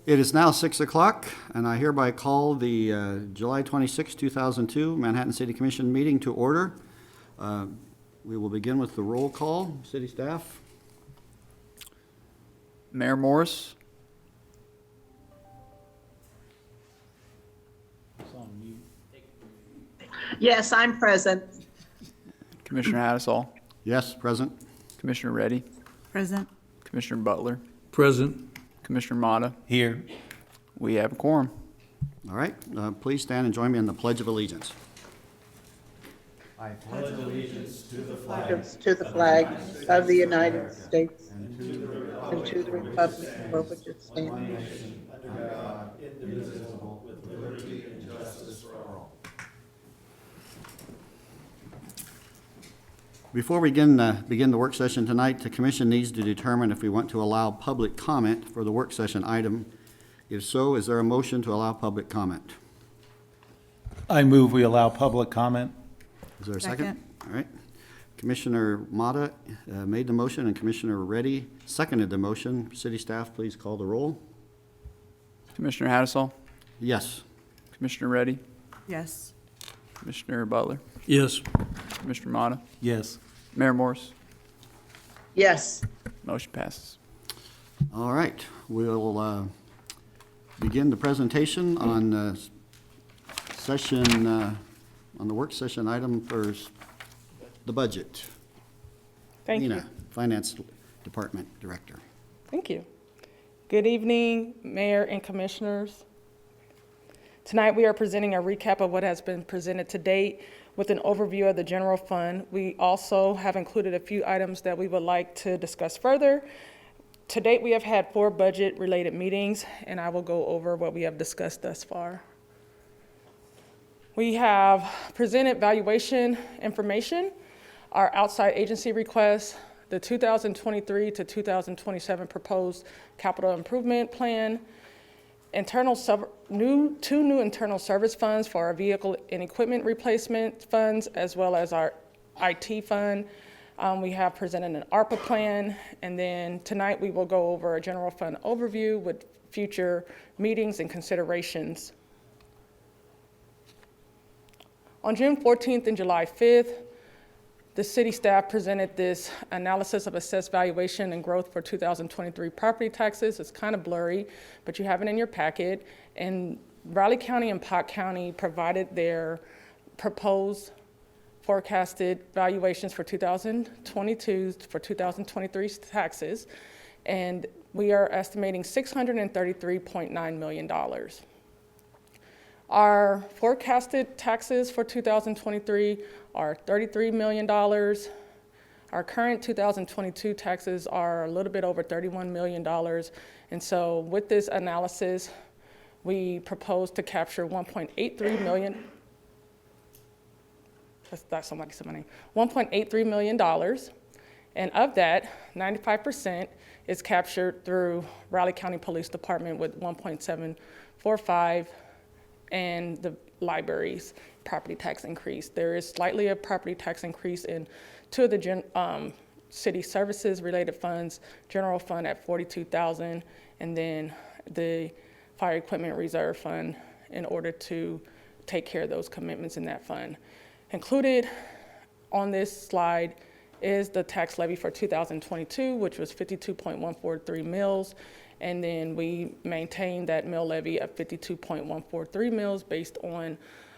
It is now 6 o'clock, and I hereby call the July 26, 2002 Manhattan City Commission meeting to order. We will begin with the roll call. City staff. Mayor Morris. Yes, I'm present. Commissioner Hattisall. Yes, present. Commissioner Reddy. Present. Commissioner Butler. Present. Commissioner Mata. Here. We have a quorum. All right, please stand and join me in the Pledge of Allegiance. To the flag of the United States and to the republic for which it stands. Before we begin the work session tonight, the commission needs to determine if we want to allow public comment for the work session item. If so, is there a motion to allow public comment? I move we allow public comment. Is there a second? Second. All right. Commissioner Mata made the motion, and Commissioner Reddy seconded the motion. City staff, please call the roll. Commissioner Hattisall. Yes. Commissioner Reddy. Yes. Commissioner Butler. Yes. Commissioner Mata. Yes. Mayor Morris. Yes, Motion passes. All right. We'll begin the presentation on on the work session item for the budget. Thank you. Nina, Finance Department Director. Thank you. Good evening, Mayor and Commissioners. Tonight we are presenting a recap of what has been presented to date with an overview of the general fund. We also have included a few items that we would like to discuss further. To date, we have had 4 budget-related meetings, and I will go over what we have discussed thus far. We have presented valuation information, our outside agency requests, the 2023 to 2027 proposed capital improvement plan, two new internal service funds for our vehicle and equipment replacement funds, as well as our IT fund. We have presented an ARPA plan, and then tonight we will go over a general fund overview with future meetings and considerations. On June 14th and July 5th, the city staff presented this analysis of assessed valuation and growth for 2023 property taxes. It's kind of blurry, but you have it in your packet. And Raleigh County and Polk County provided their proposed forecasted valuations for 2022 for 2023 taxes. And we are estimating $633.9 million. Our forecasted taxes for 2023 are $33 million. Our current 2022 taxes are a little bit over $31 million. And so with this analysis, we propose to capture 1.83 million. That's somebody said my name. $1.83 million. And of that, 95% is captured through Raleigh County Police Department with 1.745, and the library's property tax increase. There is slightly a property tax increase in 2 of the city services related funds, general fund at $42,000, and then the fire equipment reserve fund in order to take care of those commitments in that fund. Included on this slide is the tax levy for 2022, which was 52.143 mills. And then we maintain that mill levy of 52.143 mills based on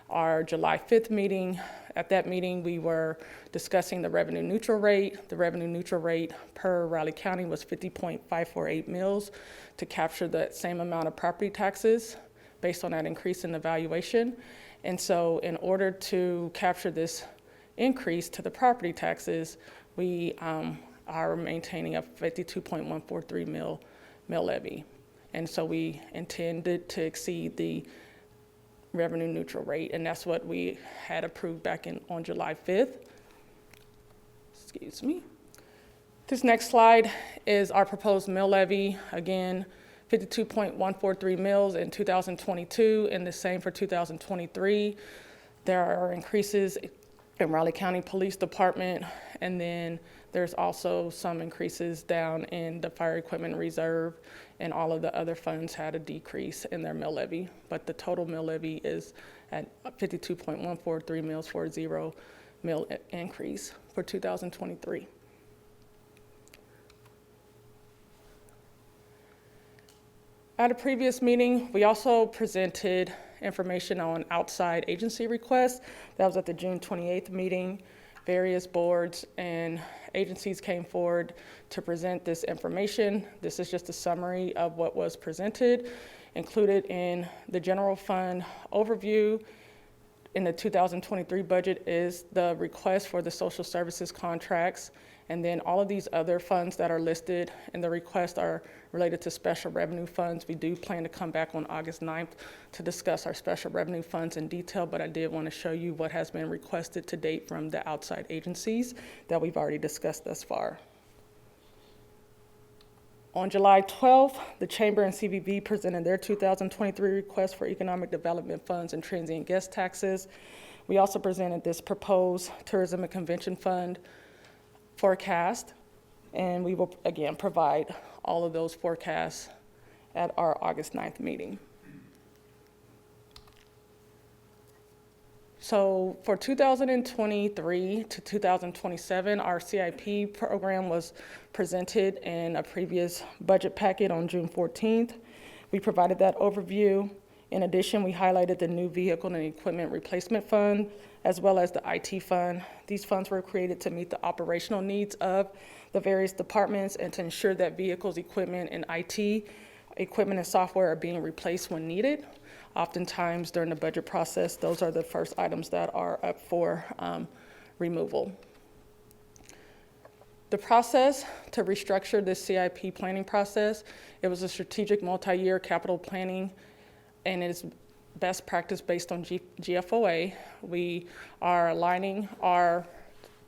our July 5th meeting. At that meeting, we were discussing the revenue neutral rate. The revenue neutral rate per Raleigh County was 50.548 mills to capture that same amount of property taxes based on that increase in the valuation. And so in order to capture this increase to the property taxes, we are maintaining a 52.143 mill levy. And so we intended to exceed the revenue neutral rate, and that's what we had approved back on July 5th. Excuse me. This next slide is our proposed mill levy. Again, 52.143 mills in 2022 and the same for 2023. There are increases in Raleigh County Police Department, and then There's also some increases down in the fire equipment reserve, and all of the other funds had a decrease in their mill levy. But the total mill levy is at 52.143 mills for a 0 mill increase for 2023. At a previous meeting, we also presented information on outside agency requests. That was at the June 28th meeting. Various boards and agencies came forward to present this information. This is just a summary of what was presented. Included in the general fund overview in the 2023 budget is the request for the social services contracts. And then all of these other funds that are listed in the request are related to special revenue funds. We do plan to come back on August 9th to discuss our special revenue funds in detail, but I did want to show you what has been requested to date from the outside agencies that we've already discussed thus far. On July 12th, the Chamber and CVB presented their 2023 request for economic development funds and transient guest taxes. We also presented this proposed tourism and convention fund forecast, and we will again provide all of those forecasts at our August 9th meeting. So for 2023 to 2027, our CIP program was presented in a previous budget packet on June 14th. We provided that overview. In addition, we highlighted the new vehicle and equipment replacement fund, as well as the IT fund. These funds were created to meet the operational needs of the various departments and to ensure that vehicles, equipment, and IT equipment and software are being replaced when needed. Oftentimes during the budget process, those are the first items that are up for removal. The process to restructure this CIP planning process, it was a strategic multi-year capital planning, and it is best practice based on GFOA. We are aligning our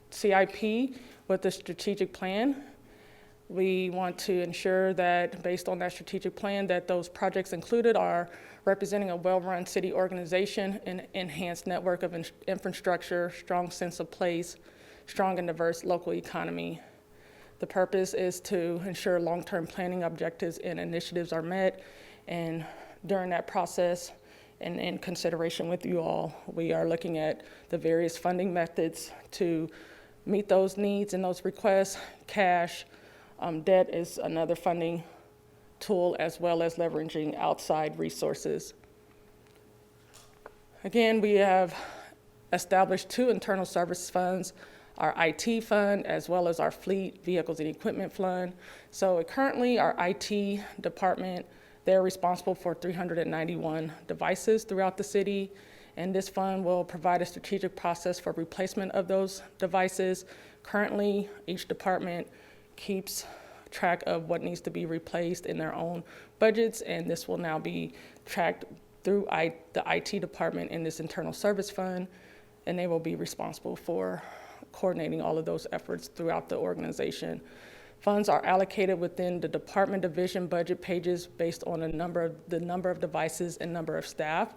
CIP with the strategic plan. We want to ensure that based on that strategic plan that those projects included are representing a well-run city organization, an enhanced network of infrastructure, strong sense of place, strong and diverse local economy. The purpose is to ensure long-term planning objectives and initiatives are met, and during that process and in consideration with you all, we are looking at the various funding methods to meet those needs and those requests. Cash, debt is another funding tool, as well as leveraging outside resources. Again, we have established 2 internal service funds, our IT fund, as well as our fleet, vehicles, and equipment fund. So currently, our IT department, they're responsible for 391 devices throughout the city, and this fund will provide a strategic process for replacement of those devices. Currently, each department keeps track of what needs to be replaced in their own budgets, and this will now be tracked through the IT department in this internal service fund, and they will be responsible for coordinating all of those efforts throughout the organization. Funds are allocated within the department division budget pages based on the number of devices and number of staff.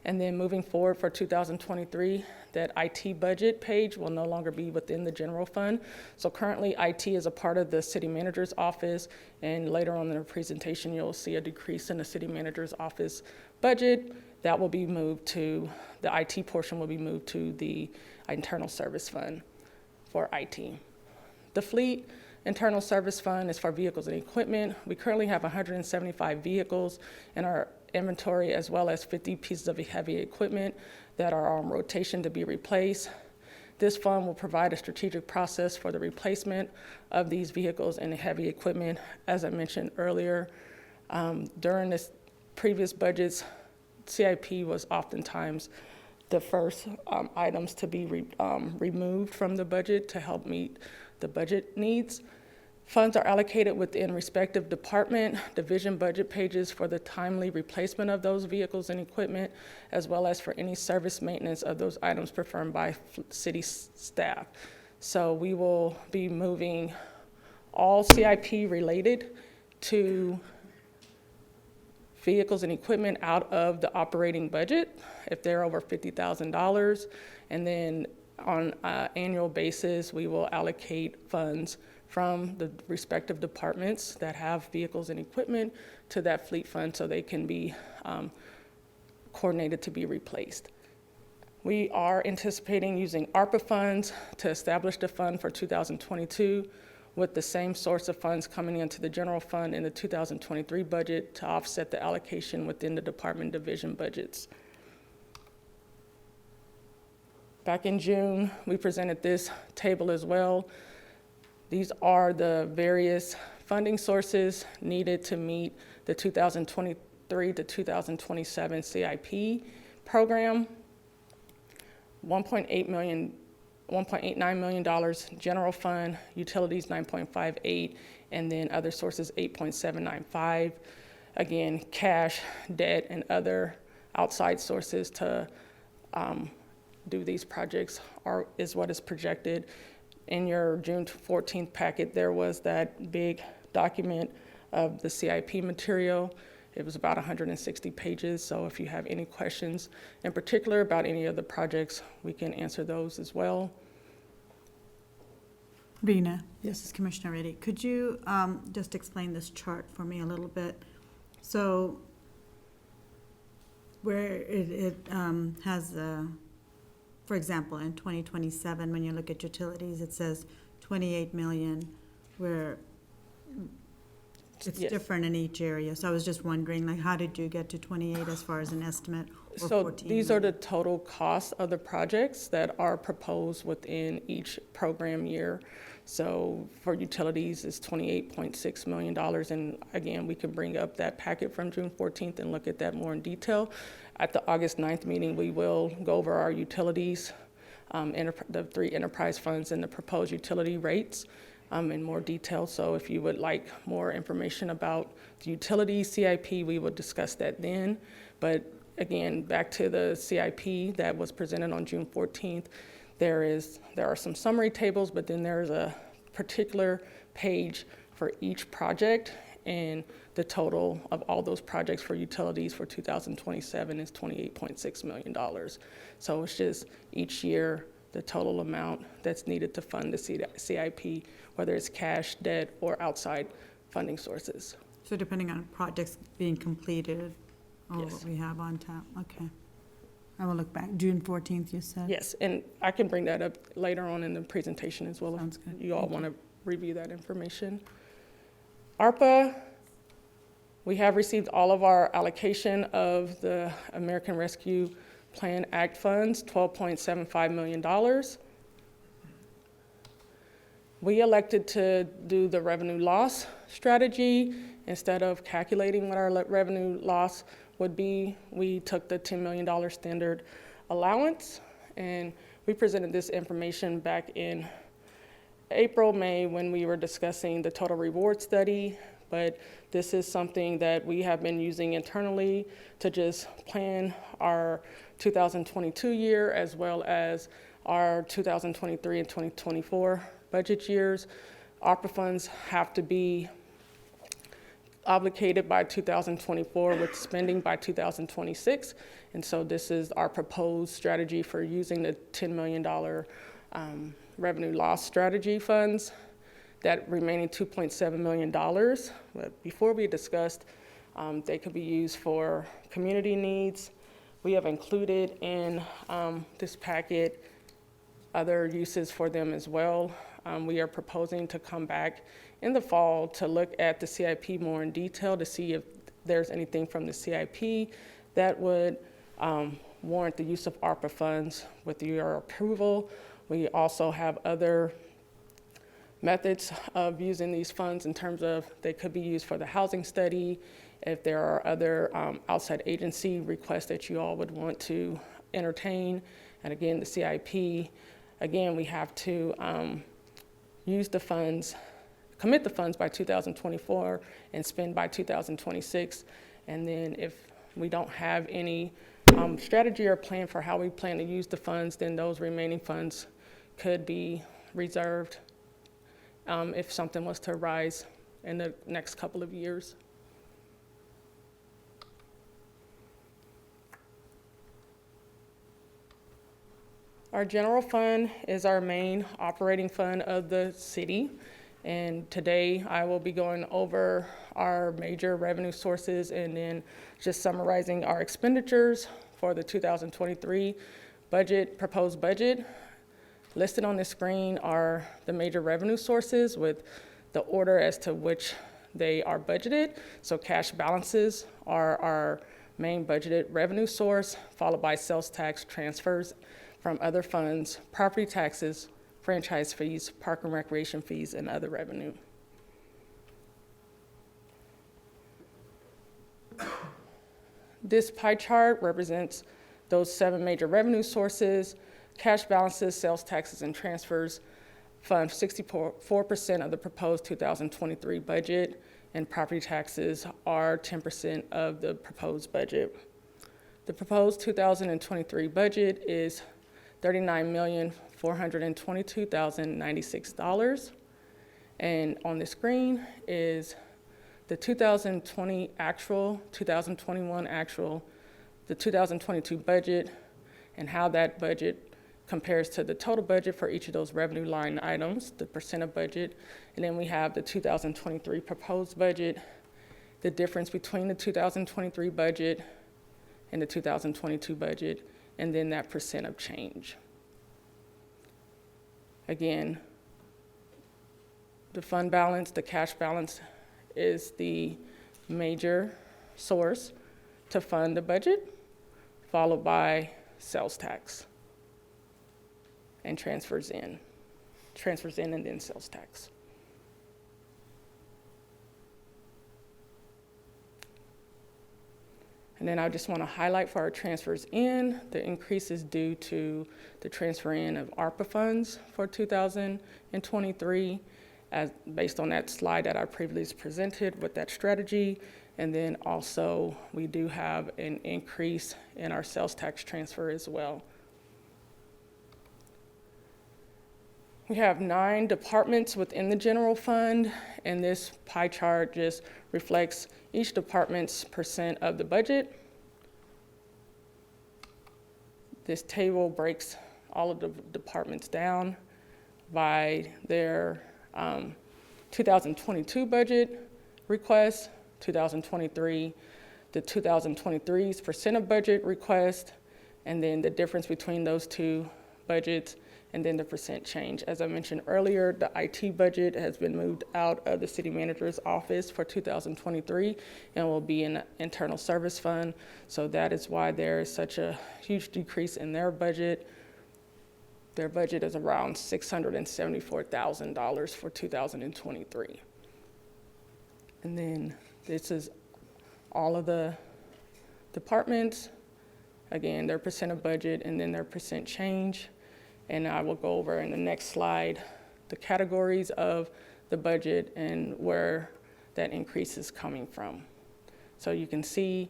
And then moving forward for 2023, that IT budget page will no longer be within the general fund. So currently IT is a part of the city manager's office, and later on in the presentation, you'll see a decrease in the city manager's office budget. That will be moved to, the IT portion will be moved to the internal service fund for IT. The fleet internal service fund is for vehicles and equipment. We currently have 175 vehicles in our inventory, as well as 50 pieces of heavy equipment that are on rotation to be replaced. This fund will provide a strategic process for the replacement of these vehicles and heavy equipment. As I mentioned earlier, during this previous budgets, CIP was oftentimes the first items to be removed from the budget to help meet the budget needs. Funds are allocated within respective department, division budget pages for the timely replacement of those vehicles and equipment, as well as for any service maintenance of those items performed by city staff. So we will be moving all CIP related to vehicles and equipment out of the operating budget if they're over $50,000, and then on an annual basis, we will allocate funds from the respective departments that have vehicles and equipment to that fleet fund so they can be coordinated to be replaced. We are anticipating using ARPA funds to establish the fund for 2022 with the same source of funds coming into the general fund in the 2023 budget to offset the allocation within the department division budgets. Back in June, we presented this table as well. These are the various funding sources needed to meet the 2023 to 2027 CIP program. $1.89 million general fund, utilities 9.58, and then other sources 8.795. Again, cash, debt, and other outside sources to do these projects is what is projected. In your June 14th packet, there was that big document of the CIP material. It was about 160 pages, so if you have any questions in particular about any of the projects, we can answer those as well. Rena, this is Commissioner Reddy. Could you just explain this chart for me a little bit? So where it has, for example, in 2027, when you look at utilities, it says 28 million, where it's Yes. different in each area. So I was just wondering, like, how did you get to 28 as far as an estimate, or So 14 these are the million? total costs of the projects that are proposed within each program year. So for utilities, it's $28.6 million. And again, we can bring up that packet from June 14th and look at that more in detail. At the August 9th meeting, we will go over our utilities, the 3 enterprise funds and the proposed utility rates in more detail. So if you would like more information about the utility CIP, we will discuss that then. But again, back to the CIP that was presented on June 14th, there are some summary tables, but then there's a particular page for each project, and the total of all those projects for utilities for 2027 is $28.6 million. So it's just each year the total amount that's needed to fund the CIP, whether it's cash, debt, or outside funding sources. So depending on projects being completed, or Yes. what we have on tap, okay. I will look back, June 14th, you said? Yes, and I can bring that up later on in the presentation as well Sounds if good. you all Thank want to review that information. ARPA, we have received all of our allocation of the American Rescue Plan Act funds, $12.75 million. We elected to do the revenue loss strategy. Instead of calculating what our revenue loss would be, we took the $10 million standard allowance, and we presented this information back in April, May, when we were discussing the total reward study. But this is something that we have been using internally to just plan our 2022 year as well as our 2023 and 2024 budget years. ARPA funds have to be obligated by 2024 with spending by 2026. And so this is our proposed strategy for using the $10 million revenue loss strategy funds. That remaining $2.7 million, but before we discussed, they could be used for community needs. We have included in this packet other uses for them as well. We are proposing to come back in the fall to look at the CIP more in detail to see if there's anything from the CIP that would warrant the use of ARPA funds with your approval. We also have other methods of using these funds in terms of they could be used for the housing study. If there are other outside agency requests that you all would want to entertain. And again, the CIP, again, we have to use the funds, commit the funds by 2024 and spend by 2026. And then if we don't have any strategy or plan for how we plan to use the funds, then those remaining funds could be reserved if something was to arise in the next couple of years. Our general fund is our main operating fund of the city. And today I will be going over our major revenue sources and then just summarizing our expenditures for the 2023 budget, proposed budget. Listed on the screen are the major revenue sources with the order as to which they are budgeted. So cash balances are our main budgeted revenue source, followed by sales tax transfers from other funds, property taxes, franchise fees, park and recreation fees, and other revenue. This pie chart represents those 7 major revenue sources. Cash balances, sales taxes, and transfers fund 64% of the proposed 2023 budget, and property taxes are 10% of the proposed budget. The proposed 2023 budget is $39,422,096. And on the screen is the 2020 actual, 2021 actual, the 2022 budget, and how that budget compares to the total budget for each of those revenue line items, the percent of budget. And then we have the 2023 proposed budget, the difference between the 2023 budget and the 2022 budget, and then that percent of change. Again, the fund balance, the cash balance is the major source to fund the budget, followed by sales tax and transfers in and then sales tax. And then I just want to highlight for our transfers in, the increase is due to the transfer in of ARPA funds for 2023, as based on that slide that I previously presented with that strategy. And then also we do have an increase in our sales tax transfer as well. We have 9 departments within the general fund, and this pie chart just reflects each department's percent of the budget. This table breaks all of the departments down by their 2022 budget request, 2023, the 2023's percent of budget request, and then the difference between those two budgets, and then the percent change. As I mentioned earlier, the IT budget has been moved out of the city manager's office for 2023 and will be in the internal service fund. So that is why there is such a huge decrease in their budget. Their budget is around $674,000 for 2023. And then this is all of the departments. Again, their percent of budget and then their percent change. And I will go over in the next slide the categories of the budget and where that increase is coming from. So you can see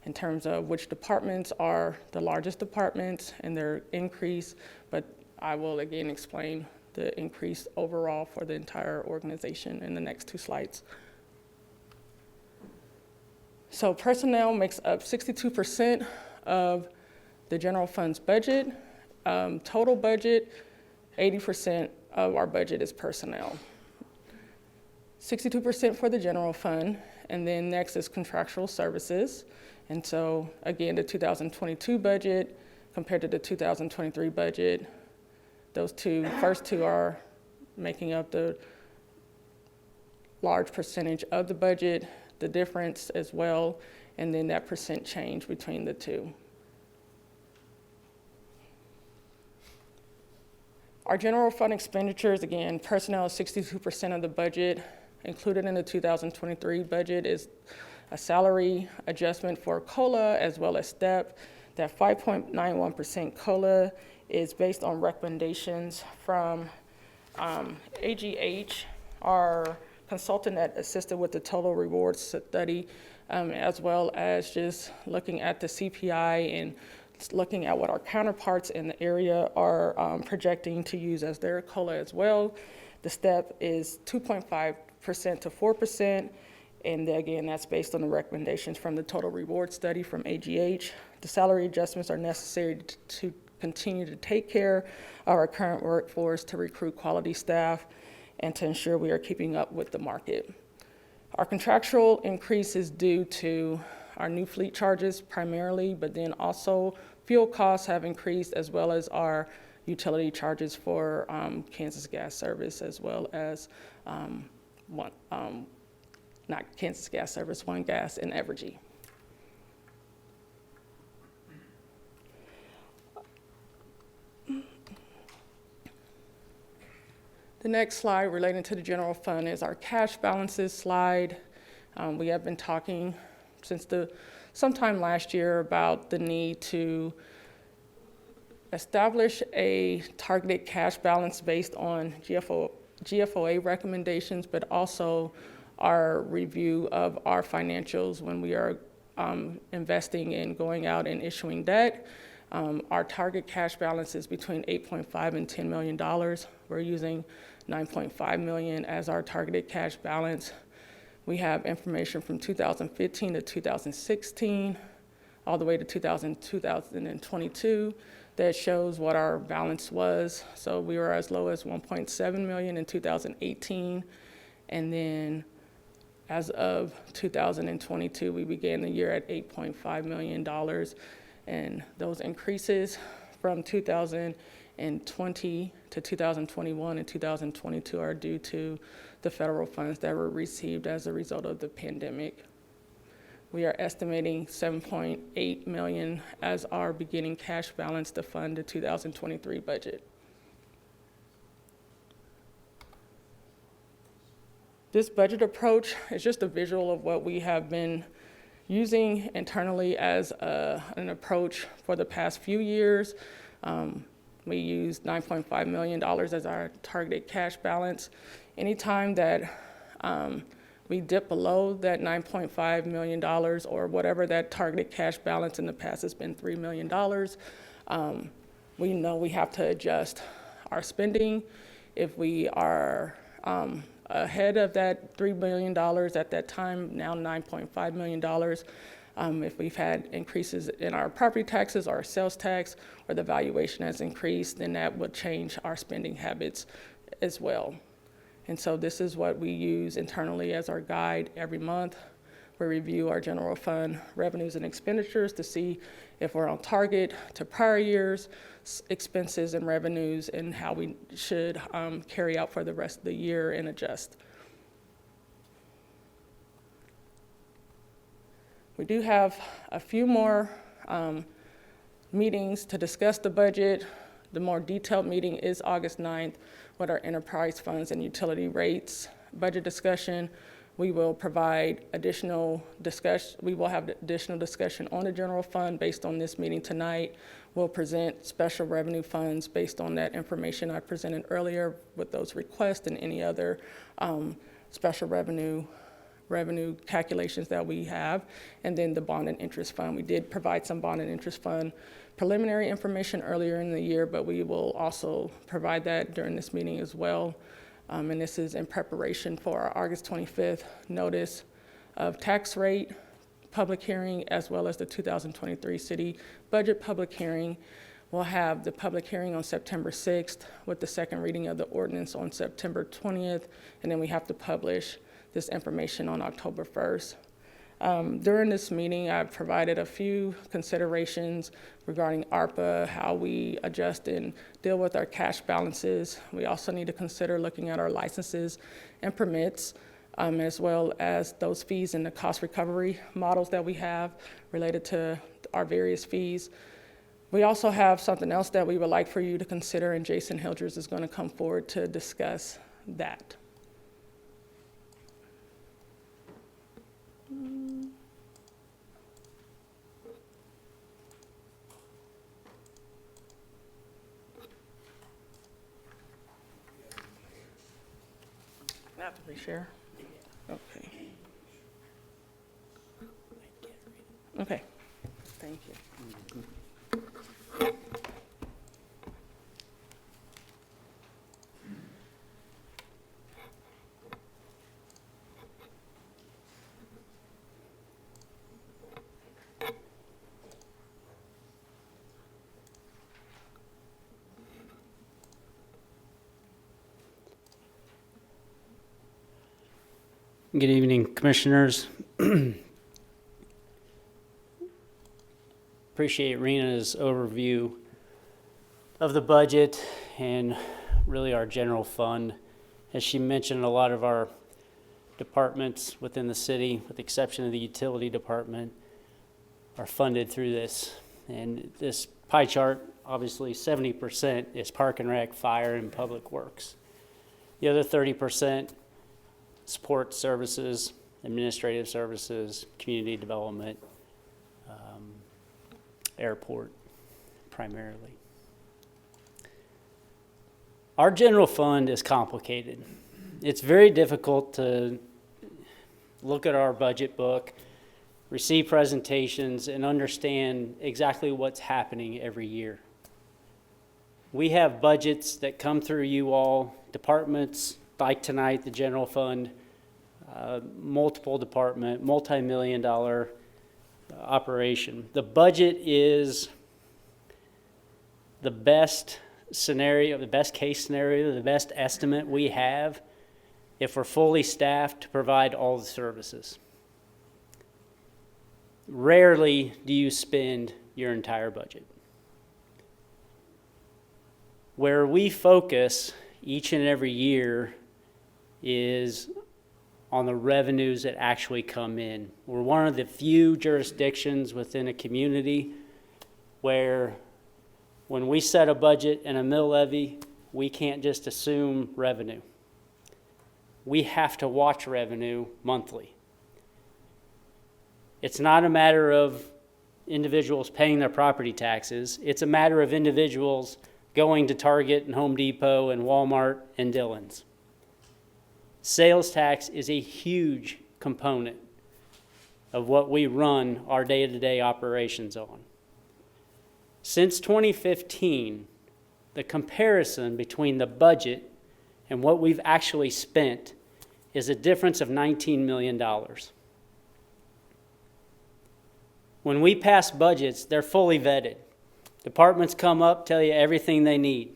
in terms of which departments are the largest departments and their increase, but I will again explain the increase overall for the entire organization in the next 2 slides. So personnel makes up 62% of the general fund's budget. Total budget, 80% of our budget is personnel. 62% for the general fund, and then next is contractual services. And so again, the 2022 budget compared to the 2023 budget, those first two are making up the large percentage of the budget, the difference as well, and then that percent change between the two. Our general fund expenditures, again, personnel is 62% of the budget. Included in the 2023 budget is a salary adjustment for COLA as well as STEP. That 5.91% COLA is based on recommendations from AGH, our consultant that assisted with the total rewards study, as well as just looking at the CPI and looking at what our counterparts in the area are projecting to use as their COLA as well. The STEP is 2.5% to 4%, and again, that's based on the recommendations from the total reward study from AGH. The salary adjustments are necessary to continue to take care of our current workforce, to recruit quality staff, and to ensure we are keeping up with the market. Our contractual increase is due to our new fleet charges primarily, but then also fuel costs have increased, as well as our utility charges for Kansas Gas Service, as well as not Kansas Gas Service, One Gas and Evergy. The next slide relating to the general fund is our cash balances slide. We have been talking since sometime last year about the need to establish a targeted cash balance based on GFOA recommendations, but also our review of our financials when we are investing in going out and issuing debt. Our target cash balance is between $8.5 and $10 million. We're using $9.5 million as our targeted cash balance. We have information from 2015 to 2016, all the way to 2022, that shows what our balance was. So we were as low as $1.7 million in 2018, and then as of 2022, we began the year at $8.5 million. And those increases from 2020 to 2021 and 2022 are due to the federal funds that were received as a result of the pandemic. We are estimating $7.8 million as our beginning cash balance to fund the 2023 budget. This budget approach is just a visual of what we have been using internally as an approach for the past few years. We used $9.5 million as our targeted cash balance. Anytime that we dip below that $9.5 million, or whatever that targeted cash balance in the past has been $3 million, we know we have to adjust our spending. If we are ahead of that $3 million at that time, now $9.5 million, if we've had increases in our property taxes or our sales tax, or the valuation has increased, then that would change our spending habits as well. And so this is what we use internally as our guide every month. We review our general fund revenues and expenditures to see if we're on target to prior years, expenses and revenues, and how we should carry out for the rest of the year and adjust. We do have a few more meetings to discuss the budget. The more detailed meeting is August 9th with our enterprise funds and utility rates budget discussion. We will provide additional discussion. We will have additional discussion on the general fund based on this meeting tonight. We'll present special revenue funds based on that information I presented earlier with those requests and any other special revenue calculations that we have. And then the bond and interest fund. We did provide some bond and interest fund preliminary information earlier in the year, but we will also provide that during this meeting as well. And this is in preparation for our August 25th notice of tax rate public hearing, as well as the 2023 city budget public hearing. We'll have the public hearing on September 6th with the second reading of the ordinance on September 20th, and then we have to publish this information on October 1st. During this meeting, I've provided a few considerations regarding ARPA, how we adjust and deal with our cash balances. We also need to consider looking at our licenses and permits, as well as those fees and the cost recovery models that we have related to our various fees. We also have something else that we would like for you to consider, and Jason Hildress is going to come forward to discuss that. I have to reshare? Okay. Okay, thank you. Good evening, Commissioners. Appreciate Rena's overview of the budget and really our general fund. As she mentioned, a lot of our departments within the city, with the exception of the utility department, are funded through this. And this pie chart, obviously 70% is Park and Rec, Fire, and Public Works. The other 30% support services, administrative services, community development, airport, primarily. Our general fund is complicated. It's very difficult to look at our budget book, receive presentations, and understand exactly what's happening every year. We have budgets that come through you all, departments like tonight, the general fund, multiple department, multi-million-dollar operation. The budget is the best scenario, the best case scenario, the best estimate we have if we're fully staffed to provide all the services. Rarely do you spend your entire budget. Where we focus each and every year is on the revenues that actually come in. We're one of the few jurisdictions within a community where when we set a budget and a mill levy, we can't just assume revenue. We have to watch revenue monthly. It's not a matter of individuals paying their property taxes. It's a matter of individuals going to Target and Home Depot and Walmart and Dillon's. Sales tax is a huge component of what we run our day-to-day operations on. Since 2015, the comparison between the budget and what we've actually spent is a difference of $19 million. When we pass budgets, they're fully vetted. Departments come up, tell you everything they need.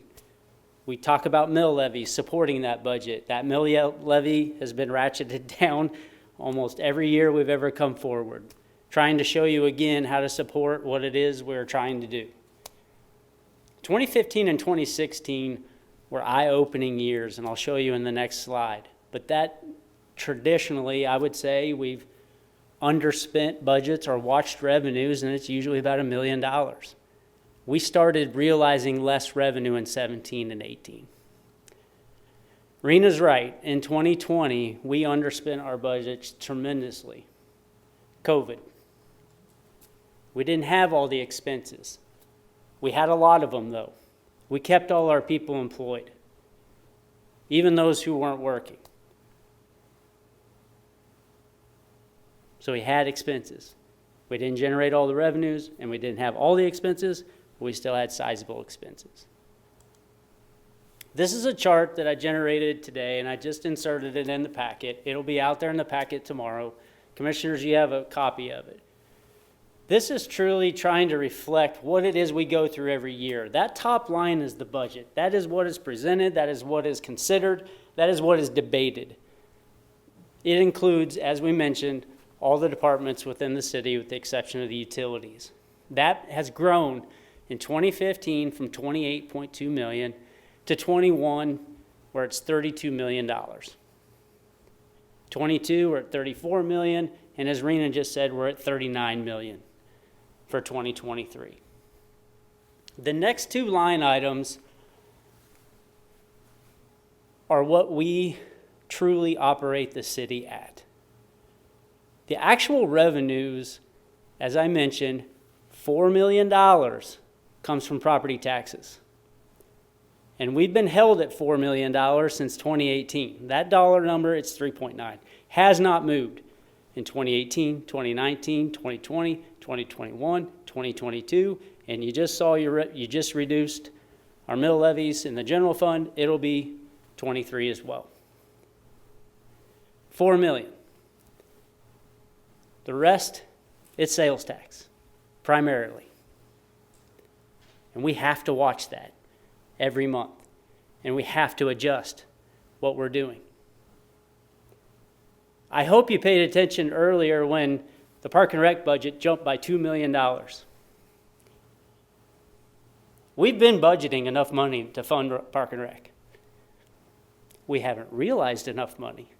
We talk about mill levy, supporting that budget. That mill levy has been ratcheted down almost every year we've ever come forward, trying to show you again how to support what it is we're trying to do. 2015 and 2016 were eye-opening years, and I'll show you in the next slide. But that traditionally, I would say, we've underspent budgets or watched revenues, and it's usually about $1 million. We started realizing less revenue in 17 and 18. Rena's right. In 2020, we underspent our budgets tremendously. COVID. We didn't have all the expenses. We had a lot of them, though. We kept all our people employed, even those who weren't working. So we had expenses. We didn't generate all the revenues, and we didn't have all the expenses. We still had sizable expenses. This is a chart that I generated today, and I just inserted it in the packet. It'll be out there in the packet tomorrow. Commissioners, you have a copy of it. This is truly trying to reflect what it is we go through every year. That top line is the budget. That is what is presented. That is what is considered. That is what is debated. It includes, as we mentioned, all the departments within the city with the exception of the utilities. That has grown in 2015 from $28.2 million to 21, where it's $32 million. 22, we're at $34 million, and as Rena just said, we're at $39 million for 2023. The next two line items are what we truly operate the city at. The actual revenues, as I mentioned, $4 million comes from property taxes. And we've been held at $4 million since 2018. That dollar number, it's 3.9, has not moved in 2018, 2019, 2020, 2021, 2022, and you just saw you just reduced our mill levies in the general fund. It'll be 23 as well. $4 million. The rest, it's sales tax, primarily. And we have to watch that every month. And we have to adjust what we're doing. I hope you paid attention earlier when the Park and Rec budget jumped by $2 million. We've been budgeting enough money to fund Park and Rec. We haven't realized enough money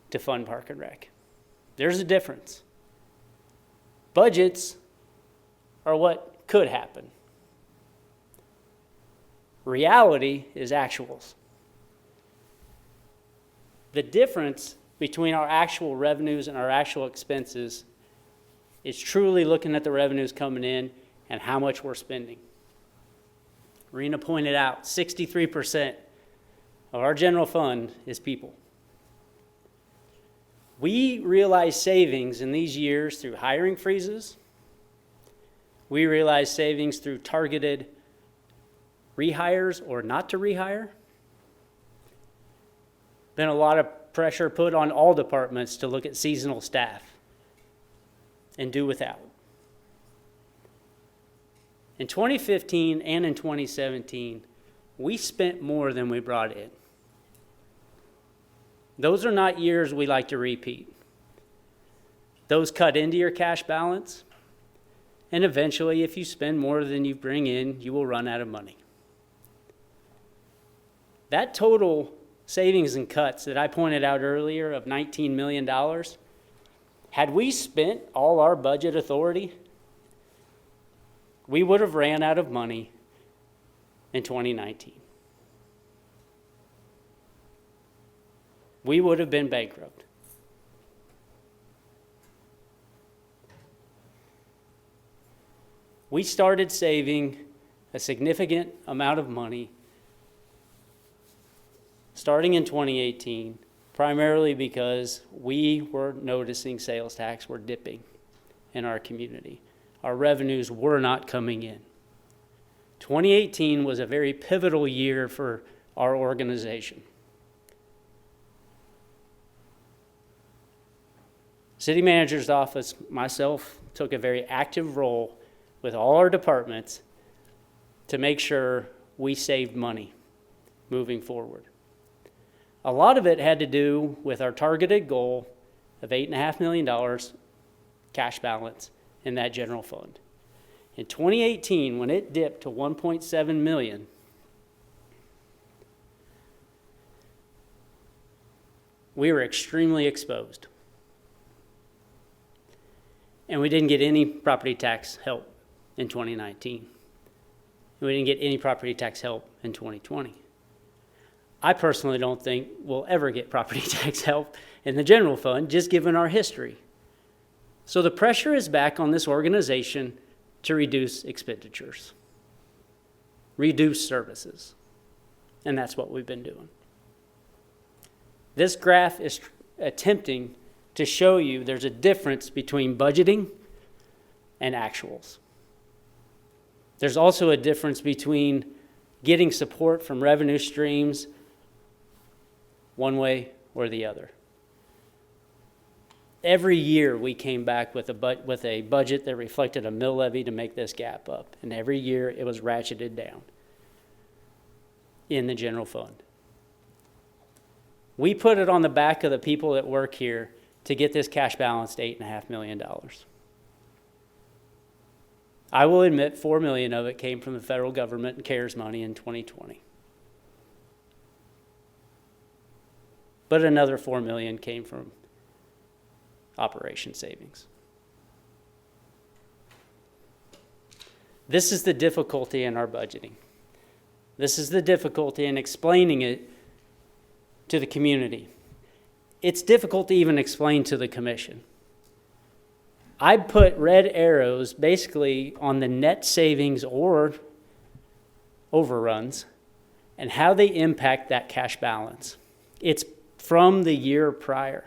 to fund Park and Rec. There's a difference. Budgets are what could happen. Reality is actuals. The difference between our actual revenues and our actual expenses is truly looking at the revenues coming in and how much we're spending. Rena pointed out 63% of our general fund is people. We realize savings in these years through hiring freezes. We realize savings through targeted rehires or not to rehire. Been a lot of pressure put on all departments to look at seasonal staff and do without. In 2015 and in 2017, we spent more than we brought in. Those are not years we like to repeat. Those cut into your cash balance, and eventually, if you spend more than you bring in, you will run out of money. That total savings and cuts that I pointed out earlier of $19 million, had we spent all our budget authority, we would have ran out of money in 2019. We would have been bankrupt. We started saving a significant amount of money starting in 2018, primarily because we were noticing sales tax were dipping in our community. Our revenues were not coming in. 2018 was a very pivotal year for our organization. City Manager's Office, myself, took a very active role with all our departments to make sure we saved money moving forward. A lot of it had to do with our targeted goal of $8.5 million cash balance in that general fund. In 2018, when it dipped to $1.7 million, we were extremely exposed. And we didn't get any property tax help in 2019. And we didn't get any property tax help in 2020. I personally don't think we'll ever get property tax help in the general fund, just given our history. So the pressure is back on this organization to reduce expenditures, reduce services, and that's what we've been doing. This graph is attempting to show you there's a difference between budgeting and actuals. There's also a difference between getting support from revenue streams one way or the other. Every year we came back with a budget that reflected a mill levy to make this gap up, and every year it was ratcheted down in the general fund. We put it on the back of the people that work here to get this cash balance to $8.5 million. I will admit $4 million of it came from the federal government and CARES money in 2020. But another $4 million came from operation savings. This is the difficulty in our budgeting. This is the difficulty in explaining it to the community. It's difficult to even explain to the commission. I put red arrows basically on the net savings or overruns and how they impact that cash balance. It's from the year prior.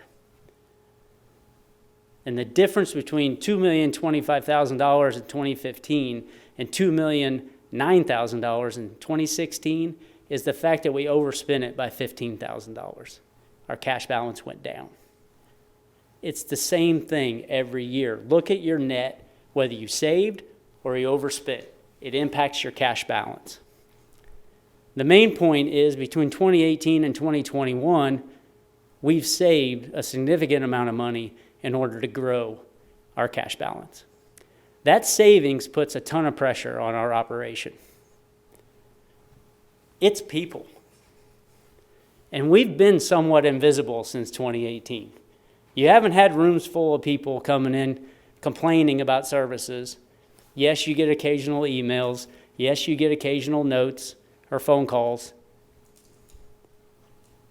And the difference between $2,025,000 in 2015 and $2,009,000 in 2016 is the fact that we overspent it by $15,000. Our cash balance went down. It's the same thing every year. Look at your net, whether you saved or you overspent. It impacts your cash balance. The main point is between 2018 and 2021, we've saved a significant amount of money in order to grow our cash balance. That savings puts a ton of pressure on our operation. It's people. And we've been somewhat invisible since 2018. You haven't had rooms full of people coming in complaining about services. Yes, you get occasional emails. Yes, you get occasional notes or phone calls.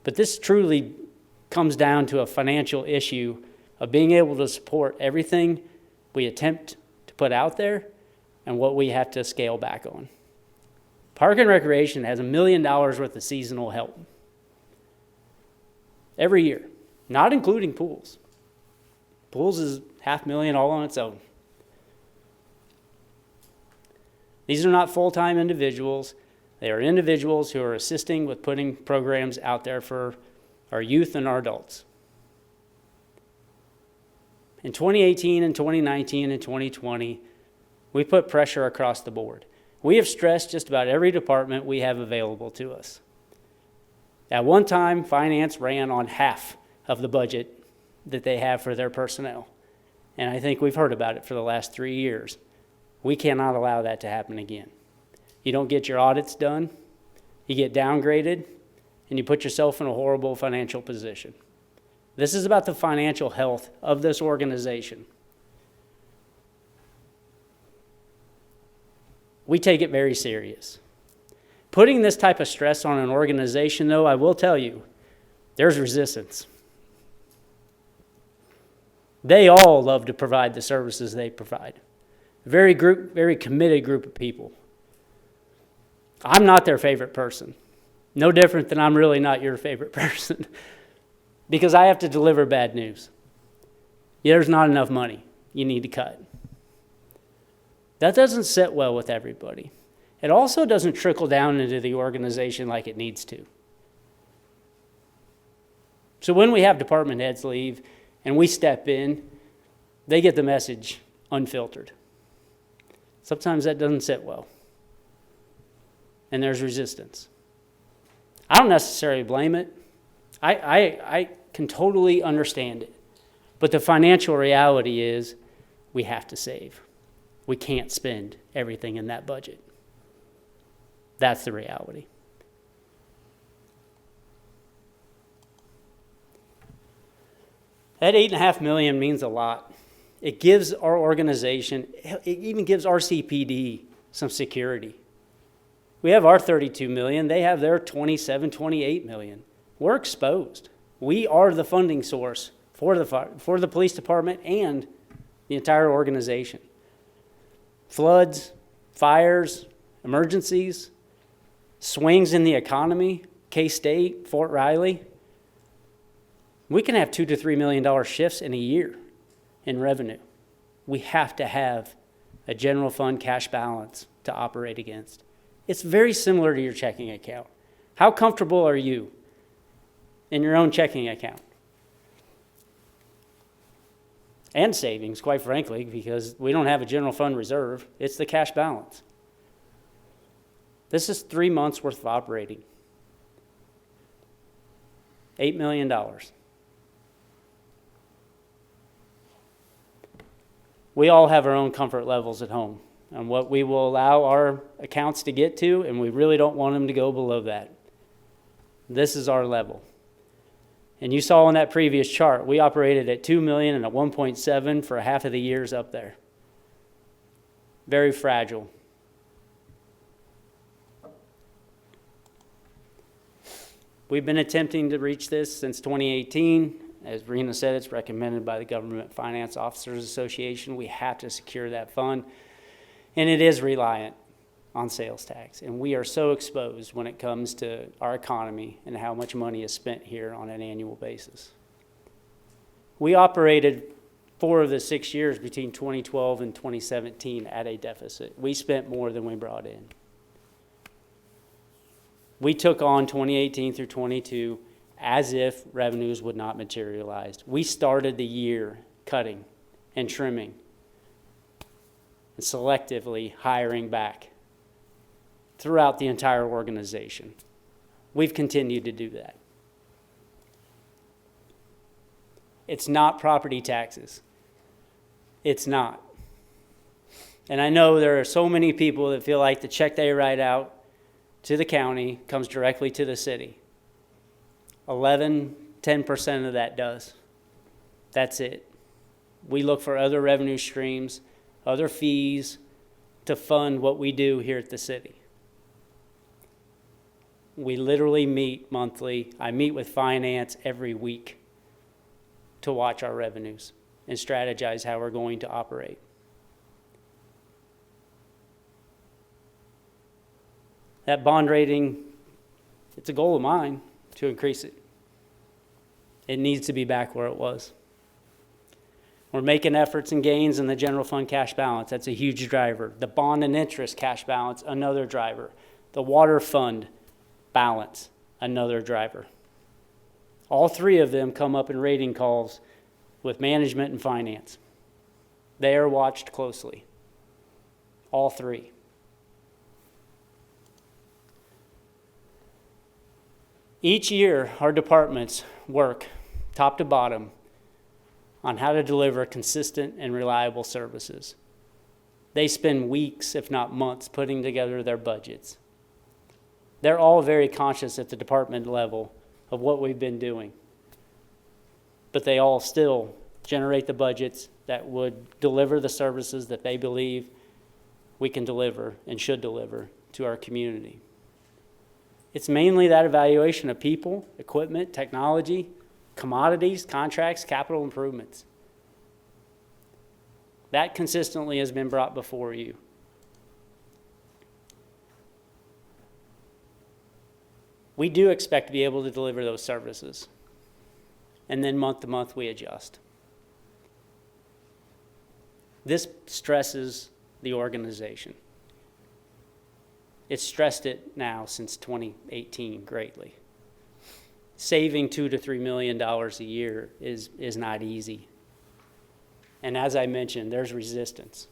But this truly comes down to a financial issue of being able to support everything we attempt to put out there and what we have to scale back on. Park and Recreation has $1 million worth of seasonal help every year, not including pools. Pools is $500,000 all on its own. These are not full-time individuals. They are individuals who are assisting with putting programs out there for our youth and our adults. In 2018 and 2019 and 2020, we put pressure across the board. We have stressed just about every department we have available to us. At one time, finance ran on half of the budget that they have for their personnel. And I think we've heard about it for the last 3 years. We cannot allow that to happen again. You don't get your audits done, you get downgraded, and you put yourself in a horrible financial position. This is about the financial health of this organization. We take it very serious. Putting this type of stress on an organization, though, I will tell you, there's resistance. They all love to provide the services they provide. Very committed group of people. I'm not their favorite person. No different than I'm really not your favorite person. Because I have to deliver bad news. There's not enough money. You need to cut. That doesn't sit well with everybody. It also doesn't trickle down into the organization like it needs to. So when we have department heads leave and we step in, they get the message unfiltered. Sometimes that doesn't sit well. And there's resistance. I don't necessarily blame it. I can totally understand it. But the financial reality is we have to save. We can't spend everything in that budget. That's the reality. That $8.5 million means a lot. It gives our organization, it even gives our CPD some security. We have our $32 million. They have their $27, $28 million. We're exposed. We are the funding source for the police department and the entire organization. Floods, fires, emergencies, swings in the economy, K-State, Fort Riley. We can have $2 to $3 million shifts in a year in revenue. We have to have a general fund cash balance to operate against. It's very similar to your checking account. How comfortable are you in your own checking account? And savings, quite frankly, because we don't have a general fund reserve. It's the cash balance. This is 3 months worth of operating. $8 million. We all have our own comfort levels at home and what we will allow our accounts to get to, and we really don't want them to go below that. This is our level. And you saw in that previous chart, we operated at 2 million and at 1.7 for half of the years up there. Very fragile. We've been attempting to reach this since 2018. As Rena said, it's recommended by the Government Finance Officers Association. We have to secure that fund. And it is reliant on sales tax. And we are so exposed when it comes to our economy and how much money is spent here on an annual basis. We operated 4 of the 6 years between 2012 and 2017 at a deficit. We spent more than we brought in. We took on 2018 through 22 as if revenues would not materialize. We started the year cutting and trimming and selectively hiring back throughout the entire organization. We've continued to do that. It's not property taxes. It's not. And I know there are so many people that feel like the check they write out to the county comes directly to the city. 10% of that does. That's it. We look for other revenue streams, other fees to fund what we do here at the city. We literally meet monthly. I meet with finance every week to watch our revenues and strategize how we're going to operate. That bond rating, it's a goal of mine to increase it. It needs to be back where it was. We're making efforts and gains in the general fund cash balance. That's a huge driver. The bond and interest cash balance, another driver. The water fund balance, another driver. All three of them come up in rating calls with management and finance. They are watched closely. All three. Each year, our departments work top to bottom on how to deliver consistent and reliable services. They spend weeks, if not months, putting together their budgets. They're all very conscious at the department level of what we've been doing. But they all still generate the budgets that would deliver the services that they believe we can deliver and should deliver to our community. It's mainly that evaluation of people, equipment, technology, commodities, contracts, capital improvements. That consistently has been brought before you. We do expect to be able to deliver those services. And then month to month we adjust. This stresses the organization. It's stressed it now since 2018 greatly. Saving $2 to $3 million a year is not easy. And as I mentioned, there's resistance.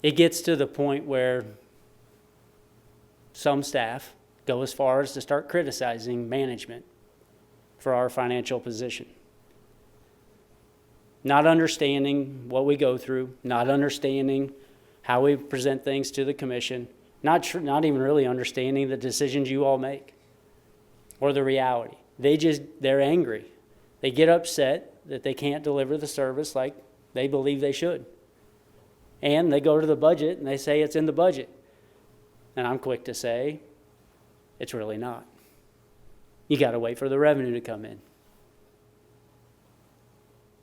It gets to the point where some staff go as far as to start criticizing management for our financial position. Not understanding what we go through, not understanding how we present things to the commission, not even really understanding the decisions you all make or the reality. They're angry. They get upset that they can't deliver the service like they believe they should. And they go to the budget and they say it's in the budget. And I'm quick to say, it's really not. You got to wait for the revenue to come in.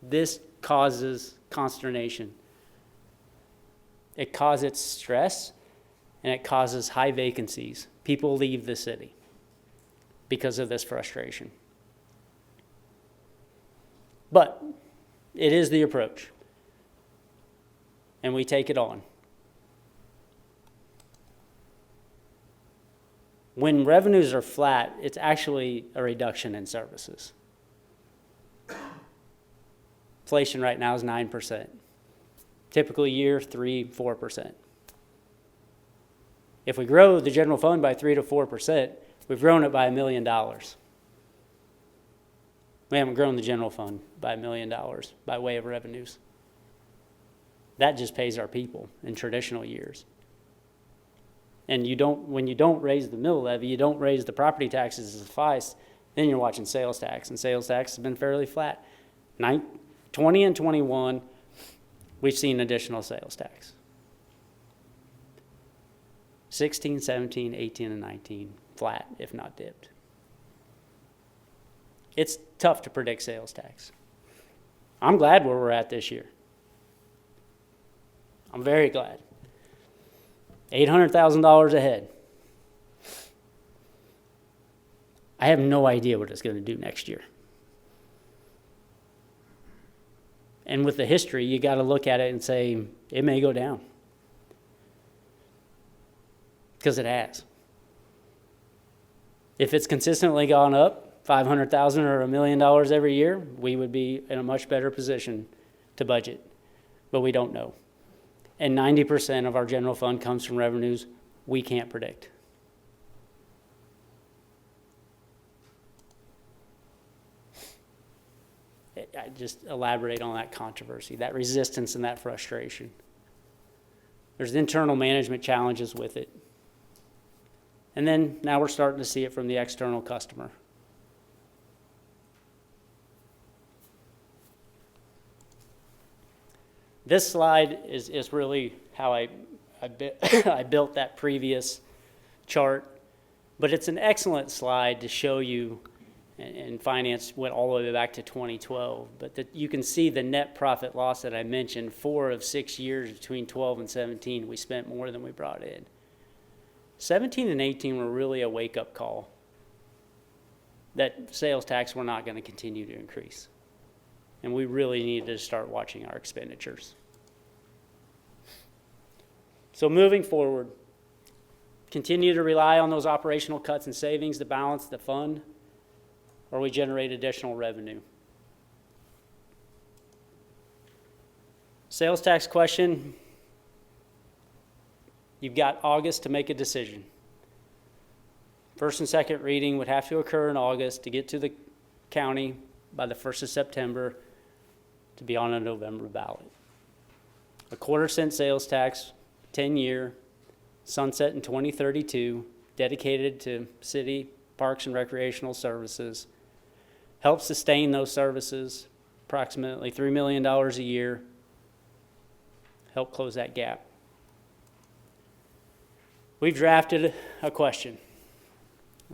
This causes consternation. It causes stress, and it causes high vacancies. People leave the city because of this frustration. But it is the approach, and we take it on. When revenues are flat, it's actually a reduction in services. Inflation right now is 9%. Typical year, 3-4%. If we grow the general fund by 3 to 4%, we've grown it by $1 million. We haven't grown the general fund by $1 million by way of revenues. That just pays our people in traditional years. And when you don't raise the mill levy, you don't raise the property taxes as suffice, then you're watching sales tax, and sales tax has been fairly flat. 20 and 21, we've seen additional sales tax. 16, 17, 18, and 19, flat, if not dipped. It's tough to predict sales tax. I'm glad where we're at this year. I'm very glad. $800,000 ahead. I have no idea what it's going to do next year. And with the history, you got to look at it and say, it may go down. Because it has. If it's consistently gone up, $500,000 or $1 million every year, we would be in a much better position to budget. But we don't know. And 90% of our general fund comes from revenues we can't predict. just elaborate on that controversy, that resistance and that frustration. There's internal management challenges with it. And then now we're starting to see it from the external customer. This slide is really how I built that previous chart, but it's an excellent slide to show you, and finance went all the way back to 2012, but that you can see the net profit loss that I mentioned, 4 of 6 years between 12 and 17, we spent more than we brought in. 17 and 18 were really a wake-up call that sales tax were not going to continue to increase. And we really needed to start watching our expenditures. So moving forward, continue to rely on those operational cuts and savings to balance the fund, or we generate additional revenue. Sales tax question, you've got August to make a decision. First and second reading would have to occur in August to get to the county by the 1st of September to be on a November ballot. A 1/4-cent sales tax, 10-year, sunset in 2032, dedicated to city parks and recreational services, help sustain those services, approximately $3 million a year, help close that gap. We've drafted a question.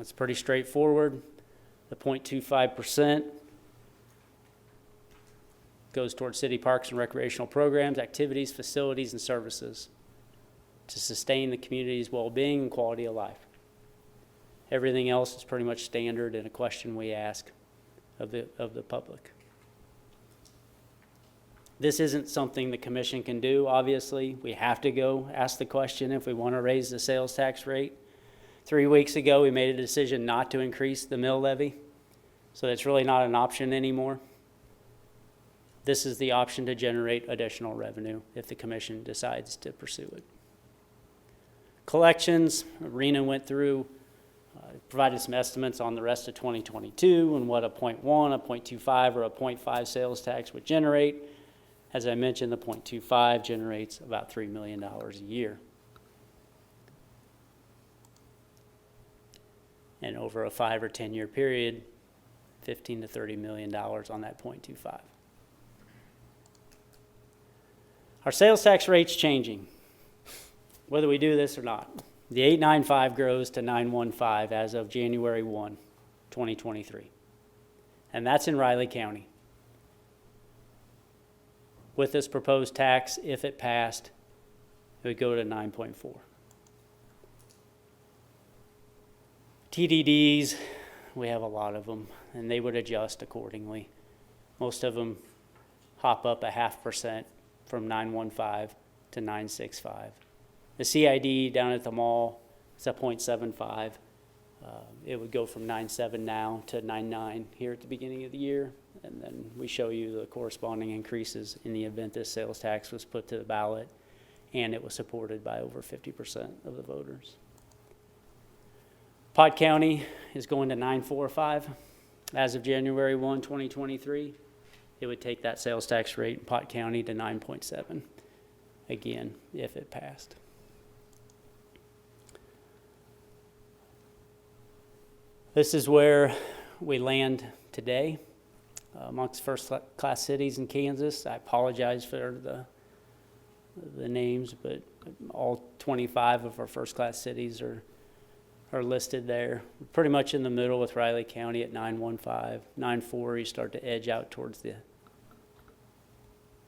It's pretty straightforward. The 0.25% goes towards city parks and recreational programs, activities, facilities, and services to sustain the community's well-being and quality of life. Everything else is pretty much standard and a question we ask of the public. This isn't something the commission can do, obviously. We have to go ask the question if we want to raise the sales tax rate. 3 weeks ago, we made a decision not to increase the mill levy, so that's really not an option anymore. This is the option to generate additional revenue if the commission decides to pursue it. Collections, Rena went through, provided some estimates on the rest of 2022 and what a 0.1, a 0.25, or a 0.5 sales tax would generate. As I mentioned, the 0.25 generates about $3 million a year. And over a 5 or 10 year period, $15 to $30 million on that 0.25. Our sales tax rate's changing, whether we do this or not. The 895 grows to 915 as of January 1, 2023. And that's in Riley County. With this proposed tax, if it passed, it would go to 9.4. TDDs, we have a lot of them, and they would adjust accordingly. Most of them hop up 0.5% from 915 to 965. The CID down at the mall is at 0.75. It would go from 9.7 now to 9.9 here at the beginning of the year. And then we show you the corresponding increases in the event this sales tax was put to the ballot and it was supported by over 50% of the voters. Pot County is going to 9.45 as of January 1, 2023. It would take that sales tax rate in Pot County to 9.7, again, if it passed. This is where we land today amongst first-class cities in Kansas. I apologize for the names, but all 25 of our first-class cities are listed there. We're pretty much in the middle with Riley County at 915. 9.4, you start to edge out towards the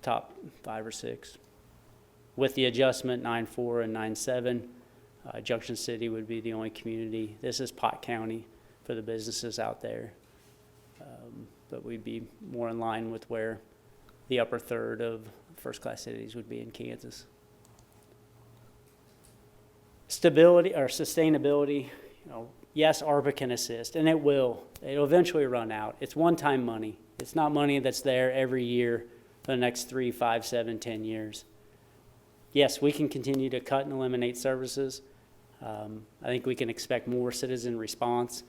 top 5 or 6. With the adjustment, 9.4 and 9.7, Junction City would be the only community. This is Pot County for the businesses out there. But we'd be more in line with where the upper third of first-class cities would be in Kansas. Stability or sustainability, yes, ARPA can assist, and it will. It'll eventually run out. It's one-time money. It's not money that's there every year for the next 3, 5, 7, 10 years. Yes, we can continue to cut and eliminate services. I think we can expect more citizen response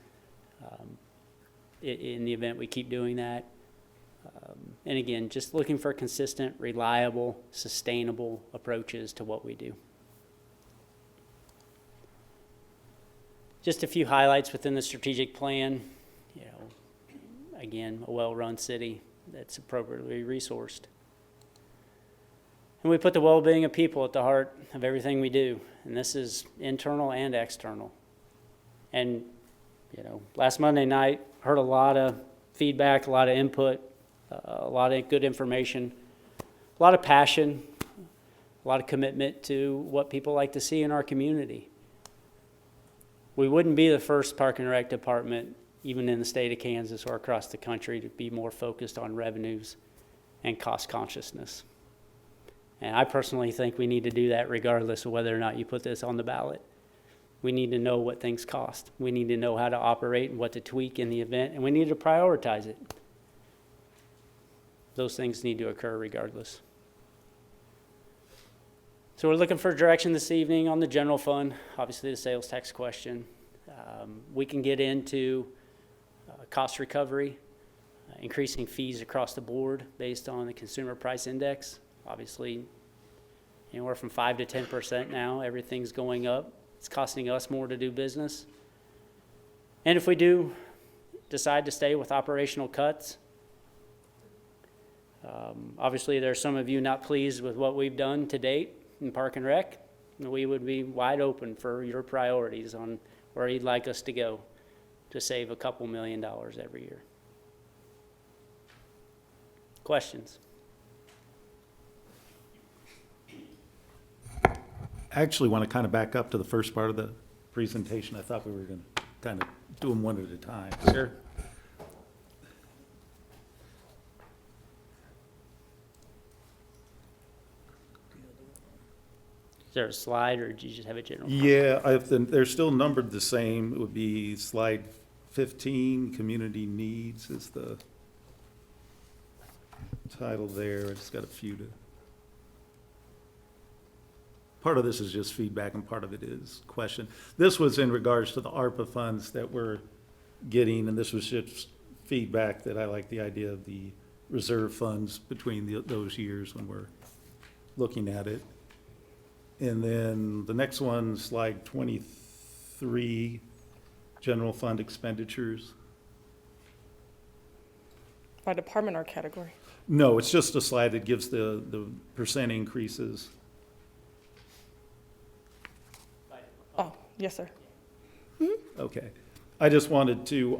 in the event we keep doing that. And again, just looking for consistent, reliable, sustainable approaches to what we do. Just a few highlights within the strategic plan. You know, again, a well-run city that's appropriately resourced. And we put the well-being of people at the heart of everything we do. And this is internal and external. And, you know, last Monday night, heard a lot of feedback, a lot of input, a lot of good information, a lot of passion, a lot of commitment to what people like to see in our community. We wouldn't be the first Park and Rec department, even in the state of Kansas or across the country, to be more focused on revenues and cost consciousness. And I personally think we need to do that regardless of whether or not you put this on the ballot. We need to know what things cost. We need to know how to operate and what to tweak in the event, and we need to prioritize it. Those things need to occur regardless. So we're looking for direction this evening on the general fund, obviously the sales tax question. We can get into cost recovery, increasing fees across the board based on the consumer price index. Obviously, anywhere from 5 to 10% now, everything's going up. It's costing us more to do business. And if we do decide to stay with operational cuts, obviously there's some of you not pleased with what we've done to date in Park and Rec. We would be wide open for your priorities on where you'd like us to go to save a couple $1 million every year. Questions? I actually want to kind of back up to the first part of the presentation. I thought we were going to kind of do them one at a time. Sure. Is there a slide, or did you just have a general? Yeah, they're still numbered the same. It would be slide 15, Community Needs is the title there. I just got a few to. Part of this is just feedback and part of it is question. This was in regards to the ARPA funds that we're getting, and this was just feedback that I like the idea of the reserve funds between those years when we're looking at it. And then the next one, slide 23, general fund expenditures. By department or category? No, it's just a slide that gives the percent increases. Oh, yes, sir. Okay. I just wanted to,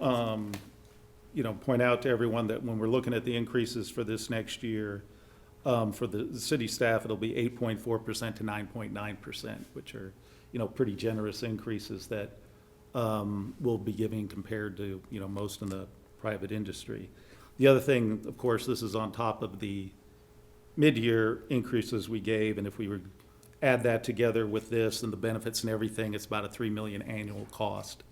point out to everyone that when we're looking at the increases for this next year, for the city staff, it'll be 8.4% to 9.9%, which are, pretty generous increases that we'll be giving compared to, most in the private industry. The other thing, of course, this is on top of the mid-year increases we gave, and if we were add that together with this and the benefits and everything, it's about a $3 million annual cost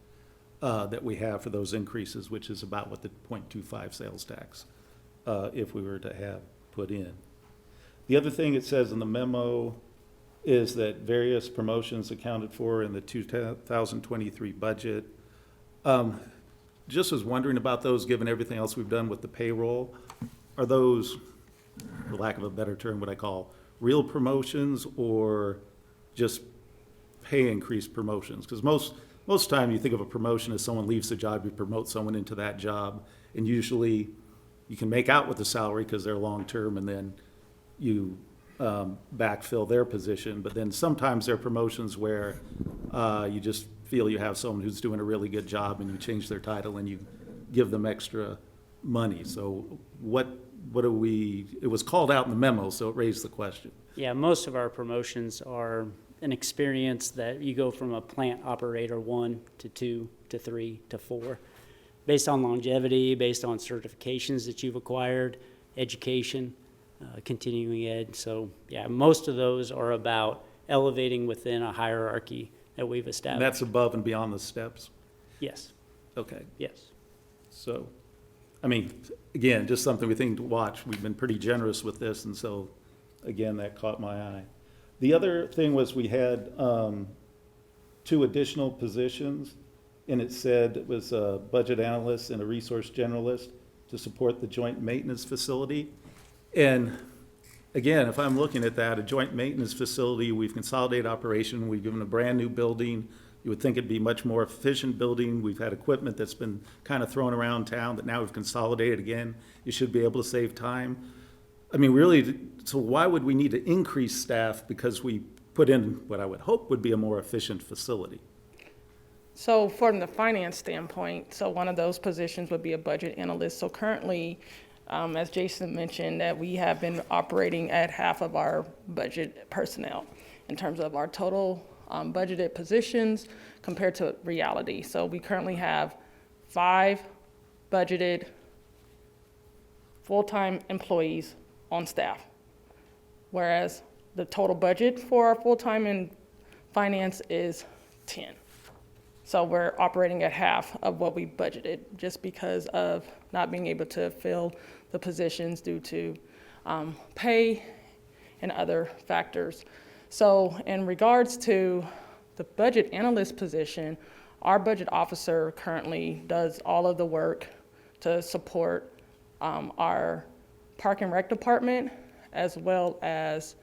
that we have for those increases, which is about what the 0.25 sales tax, if we were to have put in. The other thing it says in the memo is that various promotions accounted for in the 2023 budget. Just was wondering about those, given everything else we've done with the payroll. Are those, for lack of a better term, what I call real promotions or just pay increase promotions? Because most time you think of a promotion as someone leaves the job, you promote someone into that job, and usually you can make out with the salary because they're long-term, and then you backfill their position. But then sometimes there are promotions where you just feel you have someone who's doing a really good job and you change their title and you give them extra money. So what do we, it was called out in the memo, so it raised the question. Yeah, most of our promotions are an experience that you go from a plant operator 1 to 2 to 3 to 4, based on longevity, based on certifications that you've acquired, education, continuing ed. So yeah, most of those are about elevating within a hierarchy that we've established. And that's above and beyond the steps? Yes, Okay. yes. So, I mean, again, just something we think to watch. We've been pretty generous with this, and so, again, that caught my eye. The other thing was we had 2 additional positions, and it said it was a budget analyst and a resource generalist to support the joint maintenance facility. And again, if I'm looking at that, a joint maintenance facility, we've consolidated operation, we've given a brand-new building. You would think it'd be much more efficient building. We've had equipment that's been kind of thrown around town that now we've consolidated again. You should be able to save time. I mean, really, so why would we need to increase staff because we put in what I would hope would be a more efficient facility? So from the finance standpoint, so one of those positions would be a budget analyst. So currently, as Jason mentioned, that we have been operating at half of our budget personnel in terms of our total budgeted positions compared to reality. So we currently have 5 budgeted full-time employees on staff, whereas the total budget for our full-time in finance is 10. So we're operating at half of what we budgeted just because of not being able to fill the positions due to pay and other factors. So in regards to the budget analyst position, our budget officer currently does all of the work to support our Park and Rec department as well as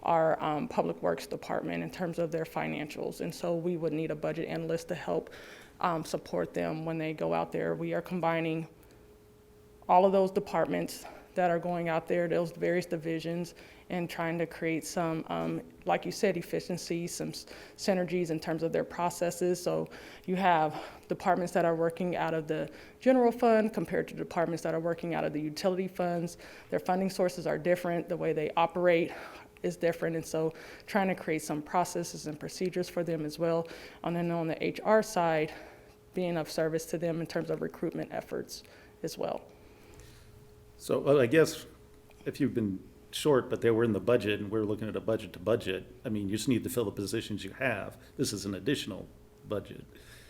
our Public Works department in terms of their financials. And so we would need a budget analyst to help support them when they go out there. We are combining all of those departments that are going out there, those various divisions, and trying to create some, like you said, efficiencies, some synergies in terms of their processes. So you have departments that are working out of the general fund compared to departments that are working out of the utility funds. Their funding sources are different. The way they operate is different. And so trying to create some processes and procedures for them as well. And then on the HR side, being of service to them in terms of recruitment efforts as well. So well, I guess if you've been short, but they were in the budget and we're looking at a budget to budget, I mean, you just need to fill the positions you have. This is an additional budget.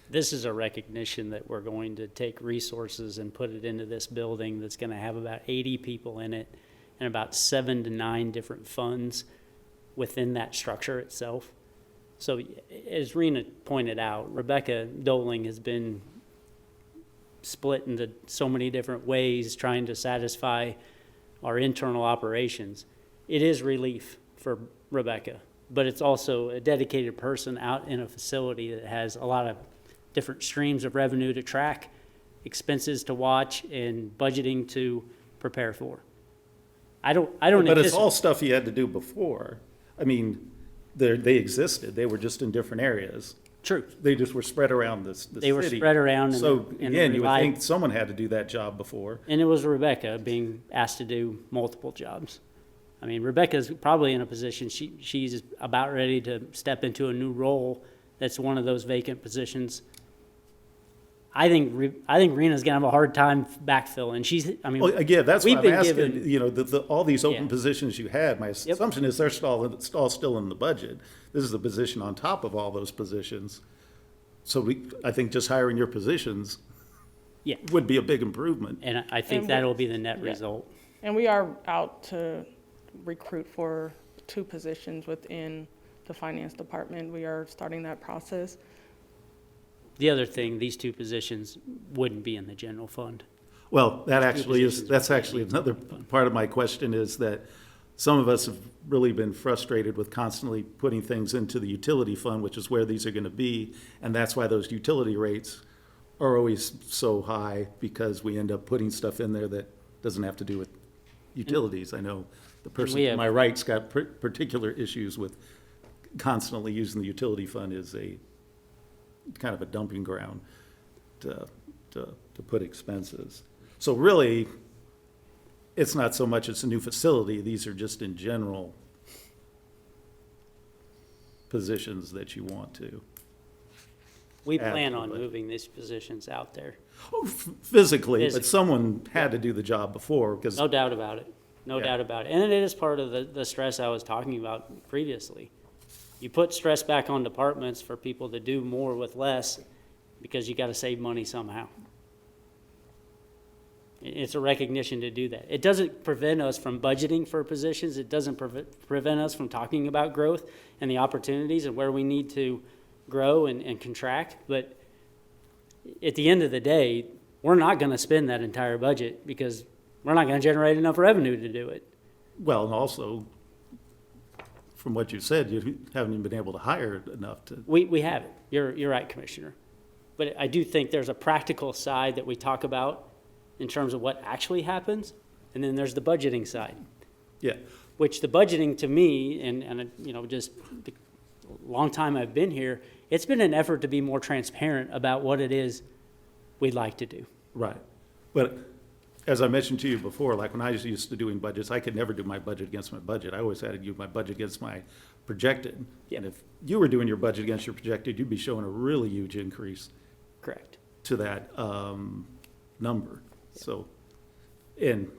This is a recognition that we're going to take resources and put it into this building that's going to have about 80 people in it and about 7 to 9 different funds within that structure itself. So as Rena pointed out, Rebecca Doling has been split into so many different ways trying to satisfy our internal operations. It is relief for Rebecca, but it's also a dedicated person out in a facility that has a lot of different streams of revenue to track, expenses to watch, and budgeting to prepare for. I don't But it's all stuff you had to do before. I mean, they existed. They were just in different areas. True. They just were spread around the city. They were spread around. So and again, you would relied- think someone had to do that job before. And it was Rebecca being asked to do multiple jobs. I mean, Rebecca's probably in a position, she's about ready to step into a new role that's one of those vacant positions. I think Rena's gonna have a hard time backfilling. Well, again, that's we've what I'm been asking, given- you know, all these open Yeah. positions you had, my assumption is they're all still in the budget. This is a position on top of all those positions. So I think just hiring your positions Yeah, would be a big improvement. and I think And that'll be the net yeah. result. And we are out to recruit for 2 positions within the finance department. We are starting that process. The other thing, these 2 positions wouldn't be in the general fund. Well, that's positions. actually another part of my question is that some of us have really been frustrated with constantly putting things into the utility fund, which is where these are gonna be, and that's why those utility rates are always so high, because we end up putting stuff in there that doesn't have to do with utilities. I know the person we to have- my right's got particular issues with constantly using the utility fund as a kind of a dumping ground to put expenses. So really, it's not so much it's a new facility, these are just in general positions that you want to. We Add plan to on it. moving these positions out there. Physically, but Physically. someone had to do the job before, because, No doubt about it. No Yeah. doubt about it. And it is part of the stress I was talking about previously. You put stress back on departments for people to do more with less because you got to save money somehow. It's a recognition to do that. It doesn't prevent us from budgeting for positions. It doesn't prevent us from talking about growth and the opportunities and where we need to grow and contract. But at the end of the day, we're not going to spend that entire budget because we're not going to generate enough revenue to do it. Well, and also, from what you said, you haven't even been able to hire enough to, We haven't. You're right, Commissioner. But I do think there's a practical side that we talk about in terms of what actually happens, and then there's the budgeting side, yeah. which the budgeting to me, and you know, just the long time I've been here, it's been an effort to be more transparent about what it is we'd like to do. Right. But as I mentioned to you before, like when I was used to doing budgets, I could never do my budget against my budget. I always had to do my budget against my projected. Yeah. And if you were doing your budget against your projected, you'd be showing a really huge increase Correct. to that number. So, and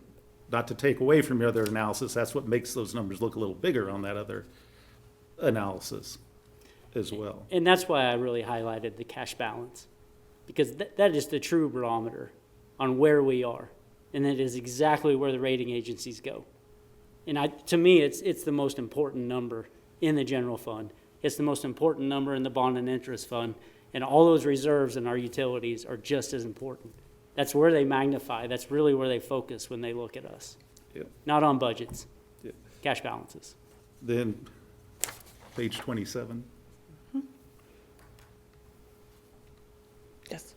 not to take away from your other analysis, that's what makes those numbers look a little bigger on that other analysis as well. And that's why I really highlighted the cash balance, because that is the true barometer on where we are. And it is exactly where the rating agencies go. And to me, it's the most important number in the general fund. It's the most important number in the bond and interest fund. And all those reserves in our utilities are just as important. That's where they magnify. That's really where they focus when they look at us. Yep. Not on budgets, Yep. cash balances. Then, page 27. Yes.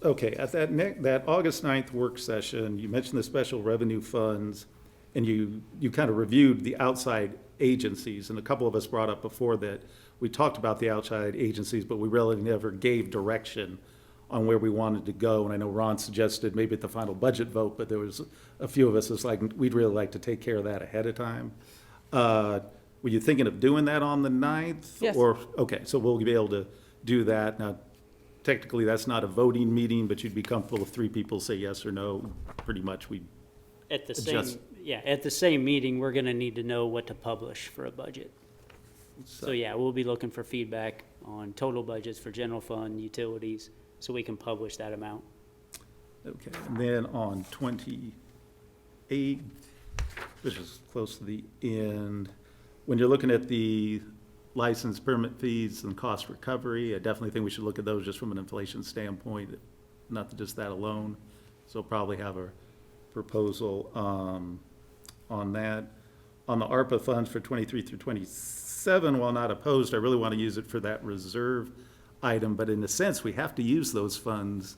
Okay, at that August 9th work session, you mentioned the special revenue funds, and you kind of reviewed the outside agencies, and a couple of us brought up before that we talked about the outside agencies, but we really never gave direction on where we wanted to go. And I know Ron suggested maybe at the final budget vote, but there was a few of us that's like, we'd really like to take care of that ahead of time. Were you thinking of doing that on the 9th? Yes. Or, okay, so we'll be able to do that. Now, technically, that's not a voting meeting, but you'd be comfortable if 3 people say yes or no, pretty much we, At the Adjust. at the same meeting, we're gonna need to know what to publish for a budget. So yeah, we'll be looking for feedback on total budgets for general fund, utilities, so we can publish that amount. okay. And then on 28, which is close to the end, when you're looking at the license permit fees and cost recovery, I definitely think we should look at those just from an inflation standpoint, not just that alone. So probably have a proposal on that. On the ARPA funds for 23 through 27, while not opposed, I really want to use it for that reserve item, but in a sense, we have to use those funds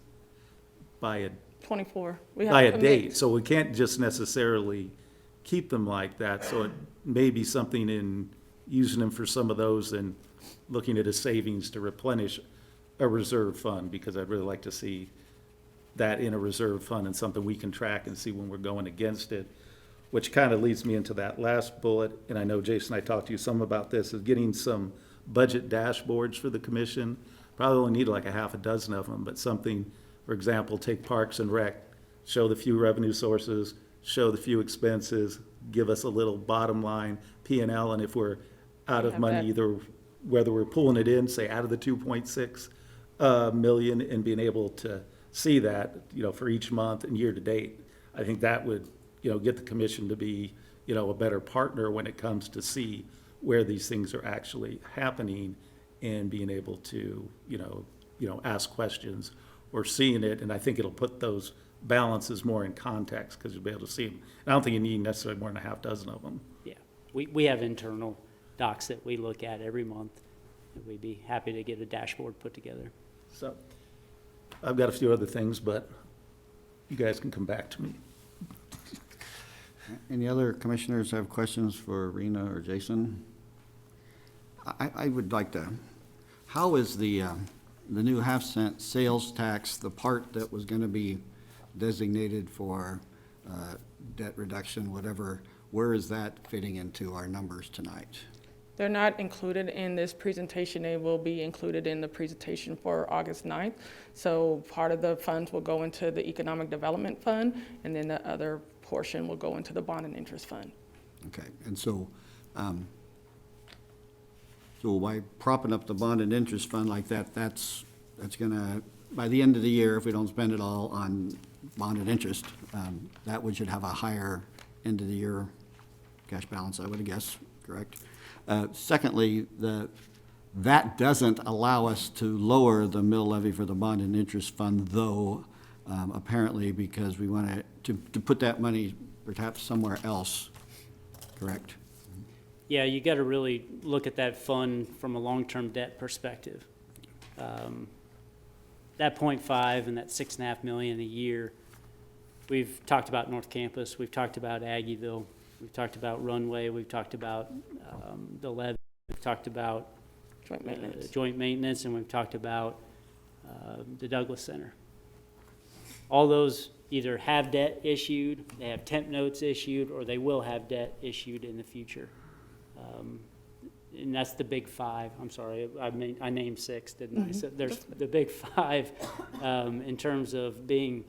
by a 24. We have by to a commit. date, so we can't just necessarily keep them like that. So it may be something in using them for some of those and looking at a savings to replenish a reserve fund, because I'd really like to see that in a reserve fund and something we can track and see when we're going against it, which kind of leads me into that last bullet. And I know Jason, I talked to you some about this, is getting some budget dashboards for the commission. Probably only need like a half a dozen of them, but something, for example, take Parks and Rec, show the few revenue sources, show the few expenses, give us a little bottom line P&L, and if we're out We of have money, that. either whether we're pulling it in, say out of the 2.6 million, and being able to see that, for each month and year to date, I think that would, get the commission to be, a better partner when it comes to see where these things are actually happening and being able to, ask questions or seeing it. And I think it'll put those balances more in context because you'll be able to see them. And I don't think you need necessarily more than a half dozen of them. Yeah, we have internal docs that we look at every month, and we'd be happy to get a dashboard put together. So I've got a few other things, but you guys can come back to me. Any other commissioners have questions for Rena or Jason? I would like to, how is the new half-cent sales tax, the part that was going to be designated for debt reduction, whatever, where is that fitting into our numbers tonight? They're not included in this presentation. They will be included in the presentation for August 9th. So part of the funds will go into the Economic Development Fund, and then the other portion will go into the Bond and Interest Fund. Okay, and so by propping up the bond and interest fund like that, that's gonna, by the end of the year, if we don't spend it all on bond and interest, that we should have a higher end of the year cash balance, I would guess, correct? Secondly, that doesn't allow us to lower the mill levy for the bond and interest fund, though, apparently because we want to put that money perhaps somewhere else. correct? Yeah, you got to really look at that fund from a long-term debt perspective. That 0.5 and that 6.5 million a year, we've talked about North Campus, we've talked about Aggieville, we've talked about Runway, we've talked about the Levy, we've talked about joint maintenance, and we've talked about the Douglas Center. All those either have debt issued, they have temp notes issued, or they will have debt issued in the future. And that's the big five. I'm sorry, I named six, didn't I? So there's the big five in terms of being,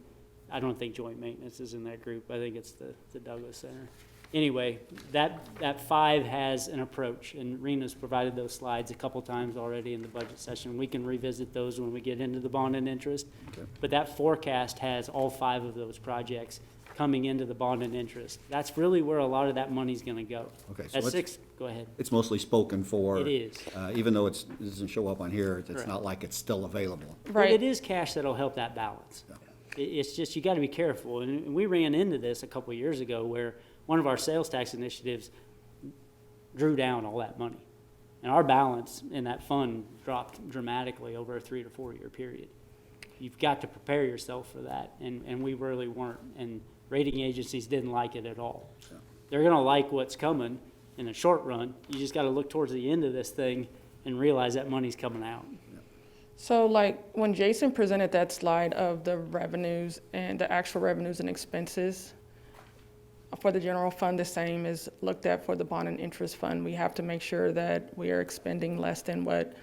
I don't think joint maintenance is in that group. I think it's the Douglas Center. Anyway, that five has an approach, and Rena's provided those slides a couple times already in the budget session. We can revisit those when we get into the bond and interest. Okay. But that forecast has all five of those projects coming into the bond and interest. That's really where a lot of that money's gonna go. Okay, so At let's- six, go ahead. It's mostly spoken for. It is. Even though it doesn't show up on here, it's Correct. not like it's still available. But Right. it is cash that'll help that balance. It's just, you gotta be careful. And we ran into this a couple of years ago where one of our sales tax initiatives drew down all that money. And our balance in that fund dropped dramatically over a 3 to 4 year period. You've got to prepare yourself for that, and we really weren't. And rating agencies didn't like it at all. They're gonna like what's coming in the short run. You just gotta look towards the end of this thing and realize that money's coming out. So like when Jason presented that slide of the revenues and the actual revenues and expenses for the general fund, the same is looked at for the bond and interest fund. We have to make sure that we are expending less than what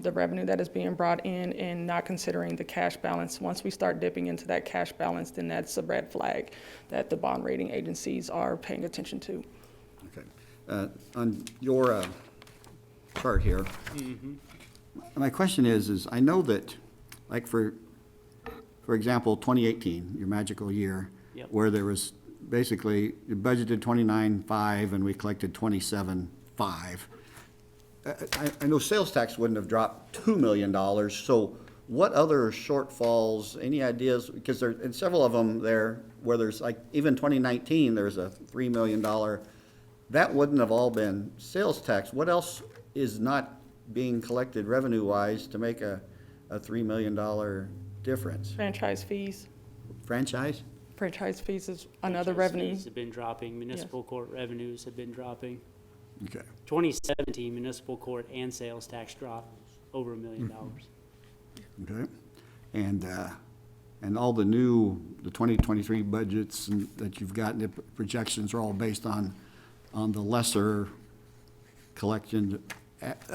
the revenue that is being brought in and not considering the cash balance. Once we start dipping into that cash balance, then that's a red flag that the bond rating agencies are paying attention to. Okay. On your chart here, my question is I know that, like for example, 2018, your magical year, Yep. where there was basically, you budgeted 29.5 and we collected 27.5. I know sales tax wouldn't have dropped $2 million, so what other shortfalls, any ideas? Because there, and several of them there, where there's like, even 2019, there's a $3 million. That wouldn't have all been sales tax. What else is not being collected revenue-wise to make a $3 million difference? Franchise fees. Franchise? Franchise fees is another Franchise revenue. fees have been dropping, municipal court revenues have been dropping. Okay. 2017, municipal court and sales tax dropped over $1 million. Okay. And all the 2023 budgets that you've got, the projections are all based on the lesser collection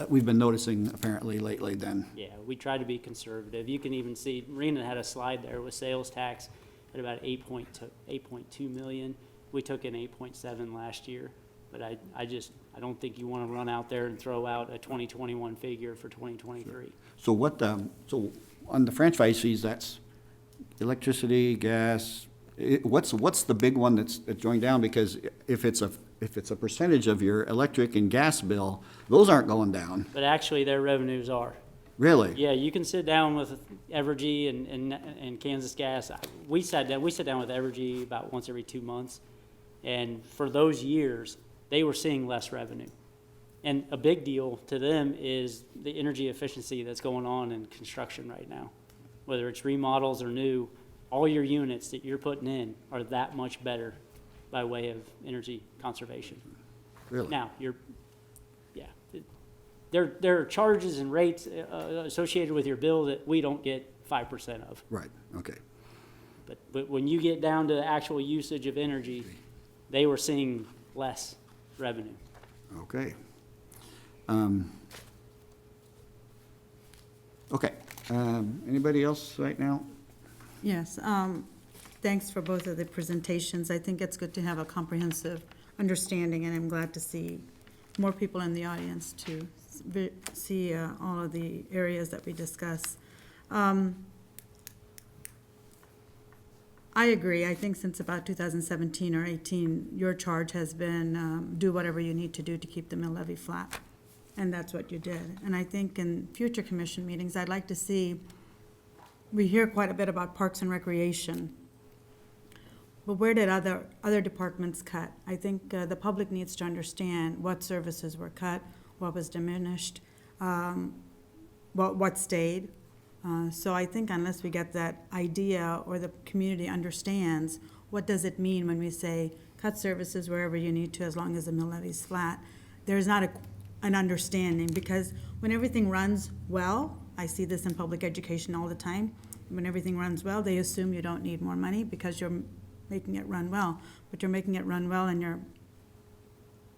we've been noticing apparently lately then. Yeah, we try to be conservative. You can even see, Rena had a slide there with sales tax at about 8.2 million. We took in 8.7 last year, but I don't think you want to run out there and throw out a 2021 figure for 2023. So so on the franchise fees, that's electricity, gas, what's the big one that's going down? Because if it's a percentage of your electric and gas bill, those aren't going down. But actually, their revenues are. Really? Yeah, you can sit down with Evergy and Kansas Gas. We sit down with Evergy about once every 2 months. And for those years, they were seeing less revenue. And a big deal to them is the energy efficiency that's going on in construction right now. Whether it's remodels or new, all your units that you're putting in are that much better by way of energy conservation. Really? Now, there are charges and rates associated with your bill that we don't get 5% of. Right, okay. But when you get down to the actual usage of energy, they were seeing less revenue. Okay. Okay, anybody else right now? Yes, thanks for both of the presentations. I think it's good to have a comprehensive understanding, and I'm glad to see more people in the audience to see all of the areas that we discuss. I agree. I think since about 2017 or 18, your charge has been do whatever you need to do to keep the mill levy flat. And that's what you did. And I think in future commission meetings, I'd like to see, we hear quite a bit about parks and recreation. But where did other departments cut? I think the public needs to understand what services were cut, what was diminished, what stayed. So I think unless we get that idea or the community understands, what does it mean when we say cut services wherever you need to as long as the mill levy's flat, there's not an understanding, because when everything runs well, I see this in public education all the time, when everything runs well, they assume you don't need more money because you're making it run well, but you're making it run well and you're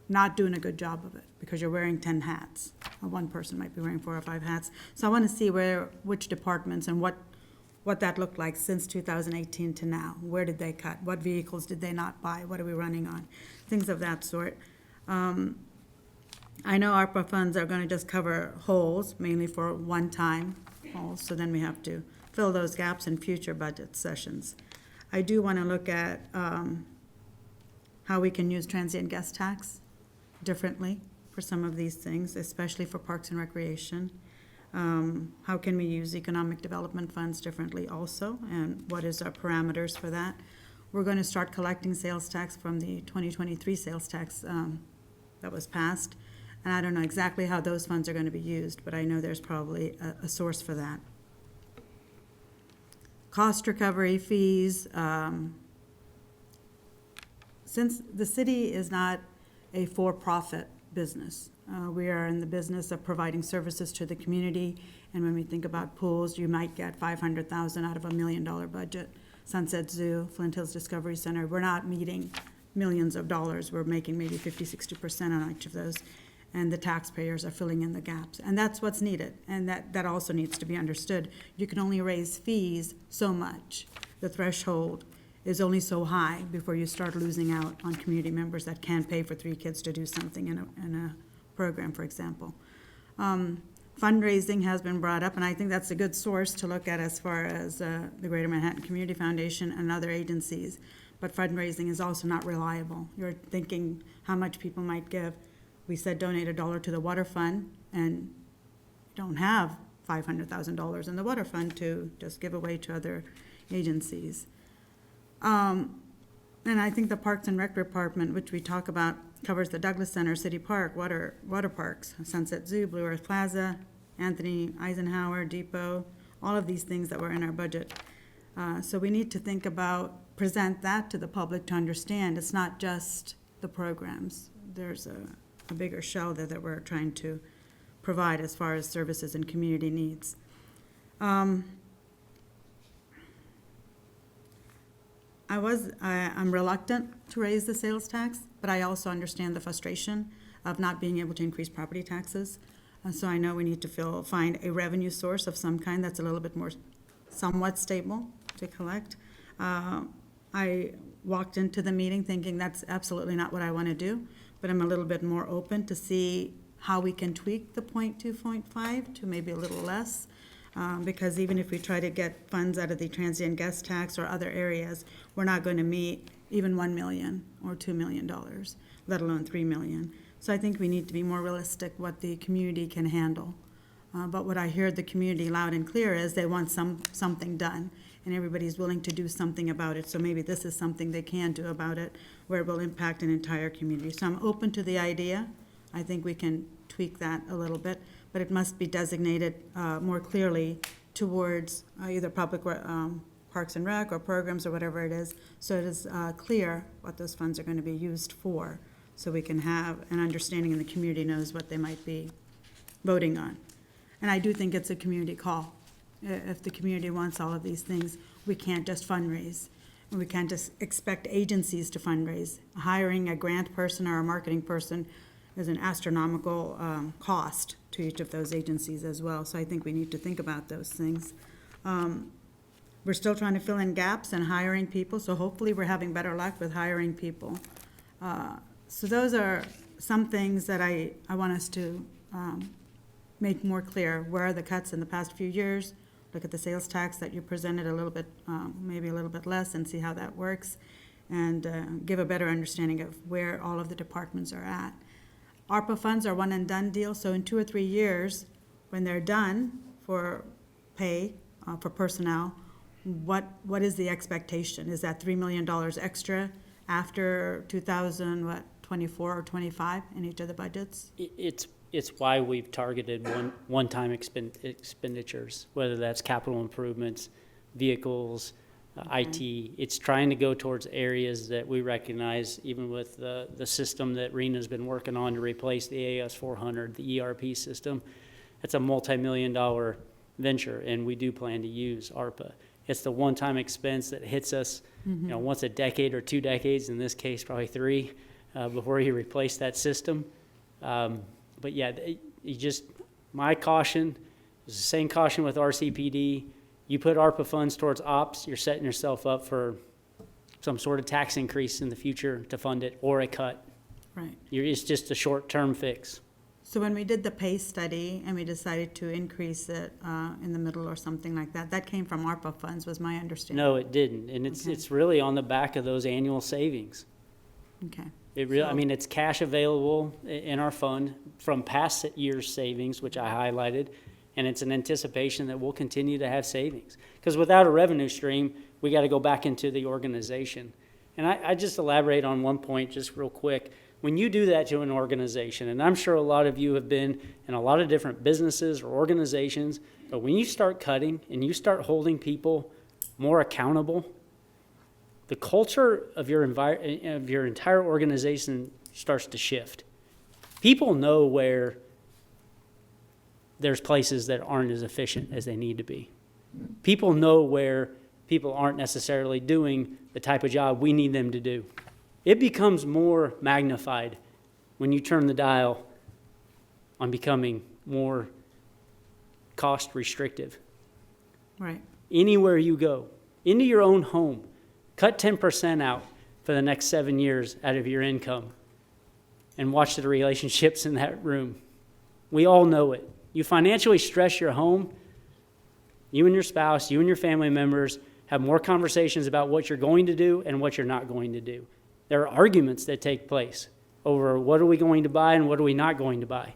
not doing a good job of it because you're wearing 10 hats. Or one person might be wearing 4 or 5 hats. So I want to see which departments and what that looked like since 2018 to now. Where did they cut? What vehicles did they not buy? What are we running on? Things of that sort. I know ARPA funds are going to just cover holes, mainly for one-time holes, so then we have to fill those gaps in future budget sessions. I do want to look at how we can use transient guest tax differently for some of these things, especially for parks and recreation. How can we use economic development funds differently also, and what is our parameters for that? We're going to start collecting sales tax from the 2023 sales tax that was passed, and I don't know exactly how those funds are going to be used, but I know there's probably a source for that. Cost recovery fees, since the city is not a for-profit business, we are in the business of providing services to the community, and when we think about pools, you might get $500,000 out of $1 million budget. Sunset Zoo, Flint Hills Discovery Center, we're not meeting millions of dollars, we're making maybe 50-60% on each of those, and the taxpayers are filling in the gaps, and that's what's needed, and that also needs to be understood. You can only raise fees so much. The threshold is only so high before you start losing out on community members that can pay for 3 kids to do something in a program, for example. Fundraising has been brought up, and I think that's a good source to look at as far as the Greater Manhattan Community Foundation and other agencies. But fundraising is also not reliable. You're thinking how much people might give. We said donate $1 to the water fund, and you don't have $500,000 in the water fund to just give away to other agencies. And I think the Parks and Rec Department, which we talk about, covers the Douglas Center, City Park, water parks, Sunset Zoo, Blue Earth Plaza, Anthony Eisenhower Depot, all of these things that were in our budget. So we need to think about, present that to the public to understand it's not just the programs. There's a bigger shell there that we're trying to provide as far as services and community needs. I'm reluctant to raise the sales tax, but I also understand the frustration of not being able to increase property taxes. So I know we need to find a revenue source of some kind that's a little bit more somewhat stable to collect. I walked into the meeting thinking that's absolutely not what I want to do, but I'm a little bit more open to see how we can tweak the 0.2, 0.5 to maybe a little less. Because even if we try to get funds out of the transient guest tax or other areas, we're not going to meet even $1 million or $2 million, let alone $3 million. So I think we need to be more realistic what the community can handle. But what I hear the community loud and clear is they want something done, and everybody's willing to do something about it. So maybe this is something they can do about it where it will impact an entire community. So I'm open to the idea. I think we can tweak that a little bit, but it must be designated more clearly towards either public parks and rec or programs or whatever it is, so it is clear what those funds are going to be used for, so we can have an understanding and the community knows what they might be voting on. And I do think it's a community call. If the community wants all of these things, we can't just fundraise. And we can't just expect agencies to fundraise. Hiring a grant person or a marketing person is an astronomical cost to each of those agencies as well. So I think we need to think about those things. We're still trying to fill in gaps and hiring people, so hopefully we're having better luck with hiring people. So those are some things that I want us to make more clear. Where are the cuts in the past few years? Look at the sales tax that you presented a little bit, maybe a little bit less, and see how that works, and give a better understanding of where all of the departments are at. ARPA funds are one and done deal, so in 2 or 3 years, when they're done for pay for personnel, what is the expectation? Is that $3 million extra after 2024 or 25 in each of the budgets? It's why we've targeted one-time expenditures, whether that's capital improvements, vehicles, IT. It's trying to go towards areas that we recognize, even with the system that Rena's been working on to replace the AS400, the ERP system. It's a multi-million-dollar venture, and we do plan to use ARPA. It's the one-time expense that hits us, once a decade or 2 decades, in this case, probably 3, before you replace that system. But yeah, my caution is the same caution with RCPD. You put ARPA funds towards ops, you're setting yourself up for some sort of tax increase in the future to fund it, or a cut. Right. It's just a short-term fix. So when we did the pay study and we decided to increase it in the middle or something like that, that came from ARPA funds, was my understanding. No, it didn't, and it's really on the back of those annual savings. Okay. It really, I mean, it's cash available in our fund from past year's savings, which I highlighted, and it's an anticipation that we'll continue to have savings. Because without a revenue stream, we got to go back into the organization. And I just elaborate on one point just real quick. When you do that to an organization, and I'm sure a lot of you have been in a lot of different businesses or organizations, but when you start cutting and you start holding people more accountable, the culture of your entire organization starts to shift. People know where there's places that aren't as efficient as they need to be. People know where people aren't necessarily doing the type of job we need them to do. It becomes more magnified when you turn the dial on becoming more cost restrictive. Right. Anywhere you go, into your own home, cut 10% out for the next 7 years out of your income and watch the relationships in that room. We all know it. You financially stress your home, you and your spouse, you and your family members have more conversations about what you're going to do and what you're not going to do. There are arguments that take place over what are we going to buy and what are we not going to buy.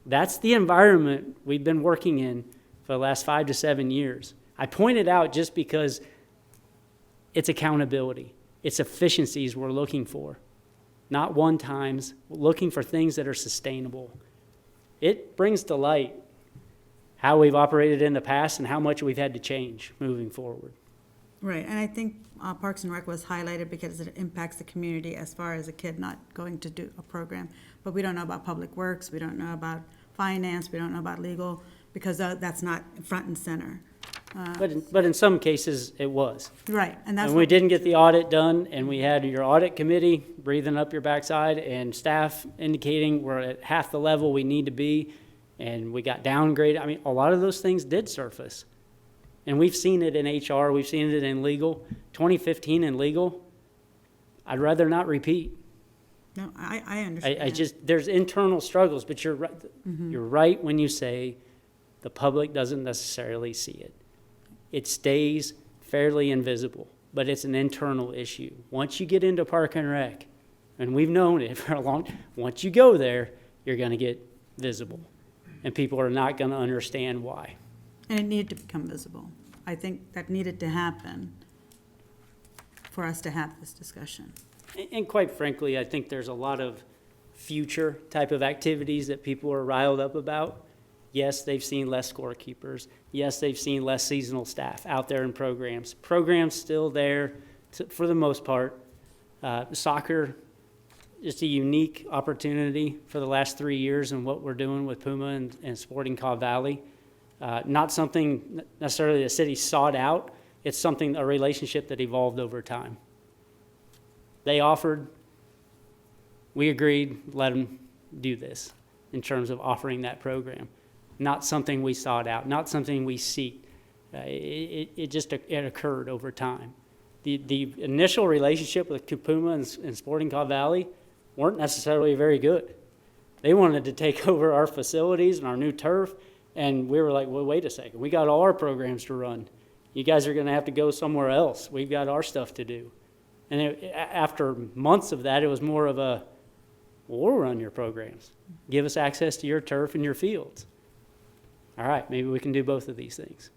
That's the environment we've been working in for the last 5 to 7 years. I point it out just because it's accountability. It's efficiencies we're looking for, not one-times, looking for things that are sustainable. It brings to light how we've operated in the past and how much we've had to change moving forward. Right, and I think Parks and Rec was highlighted because it impacts the community as far as a kid not going to do a program. But we don't know about Public Works, we don't know about finance, we don't know about legal, because that's not front and center. But in some cases, it was. Right, and that's And we what didn't get the audit done, and we had your audit committee breathing up your backside, and staff indicating we're at half the level we need to be, and we got downgraded. I mean, a lot of those things did surface. And we've seen it in HR, we've seen it in legal. 2015 in legal, I'd rather not repeat. No, I understand. There's internal struggles, but you're right. You're right when you say the public doesn't necessarily see it. It stays fairly invisible, but it's an internal issue. Once you get into Park and Rec, and we've known it for a long time, once you go there, you're going to get visible, and people are not going to understand why. And it needed to become visible. I think that needed to happen for us to have this discussion. And quite frankly, I think there's a lot of future type of activities that people are riled up about. Yes, they've seen less scorekeepers. Yes, they've seen less seasonal staff out there in programs. Programs still there for the most part. Soccer is a unique opportunity for the last 3 years and what we're doing with Puma and Sporting Caw Valley. Not something necessarily the city sought out. It's something, a relationship that evolved over time. They offered, we agreed, let them do this in terms of offering that program. Not something we sought out, not something we seek. It occurred over time. The initial relationship with Puma and Sporting Caw Valley weren't necessarily very good. They wanted to take over our facilities and our new turf, and we were like, well, wait a second. We got all our programs to run. You guys are going to have to go somewhere else. We've got our stuff to do. And after months of that, it was more of a, well, we'll run your programs. Give us access to your turf and your fields. All right, maybe we can do both of these things.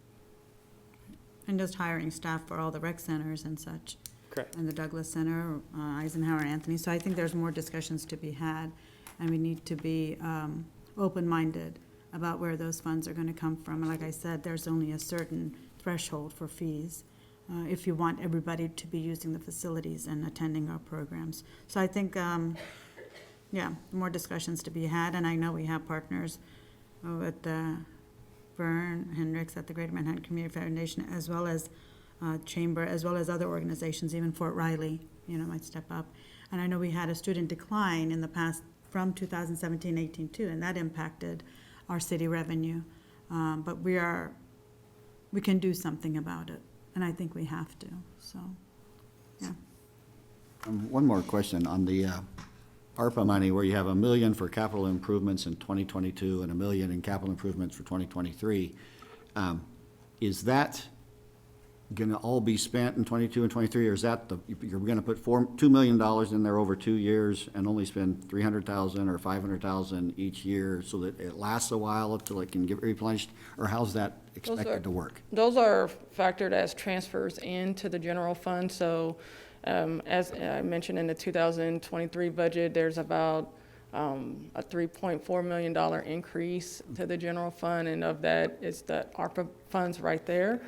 And just hiring staff for all the rec centers and such. Correct. And the Douglas Center, Eisenhower and Anthony. So I think there's more discussions to be had, and we need to be open-minded about where those funds are going to come from. And like I said, there's only a certain threshold for fees if you want everybody to be using the facilities and attending our programs. So I think, more discussions to be had, and I know we have partners with Vern Hendricks at the Greater Manhattan Community Foundation, as well as Chamber, as well as other organizations, even Fort Riley, might step up. And I know we had a student decline in the past from 2017-18 too, and that impacted our city revenue. But we can do something about it, and I think we have to, so, yeah. One more question on the ARPA money, where you have $1 million for capital improvements in 2022 and $1 million in capital improvements for 2023. Is that gonna all be spent in 22 and 23, or is that you're gonna put $2 million in there over 2 years and only spend 300,000 or 500,000 each year so that it lasts a while until it can get replenished, or how's that expected to work? Those are factored as transfers into the general fund. So as I mentioned in the 2023 budget, there's about a $3.4 million increase to the general fund, and of that is the ARPA funds right there.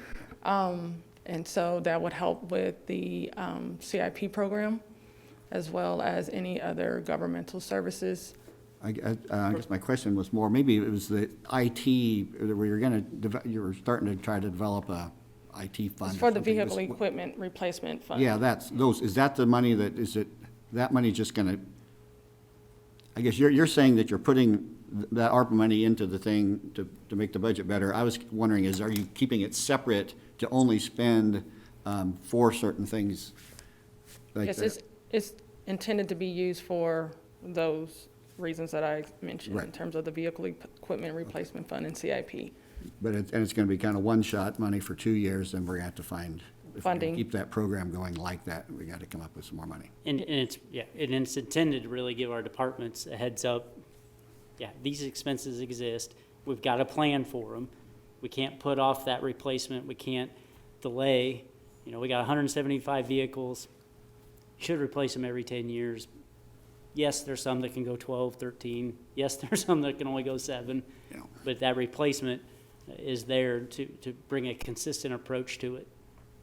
And so that would help with the CIP program, as well as any other governmental services. I guess my question was more, maybe it was the IT, where you were starting to try to develop a IT fund. It's for the or something. vehicle equipment replacement fund. Yeah, is that the money that money just gonna, I guess you're saying that you're putting that ARPA money into the thing to make the budget better. I was wondering are you keeping it separate to only spend for certain things like Yes, that? it's intended to be used for those reasons that I mentioned in Right. terms of the vehicle equipment replacement fund and CIP. But it's gonna be kind of one-shot money for 2 years, and we're gonna have to find, if we're gonna Funding. keep that program going like that, we gotta come up with some more money. And it's intended to really give our departments a heads up. Yeah, these expenses exist. We've got a plan for them. We can't put off that replacement. We can't delay. We got 175 vehicles. Should replace them every 10 years. Yes, there's some that can go 12, 13. Yes, there's some that can only go 7. Yeah. But that replacement is there to bring a consistent approach to it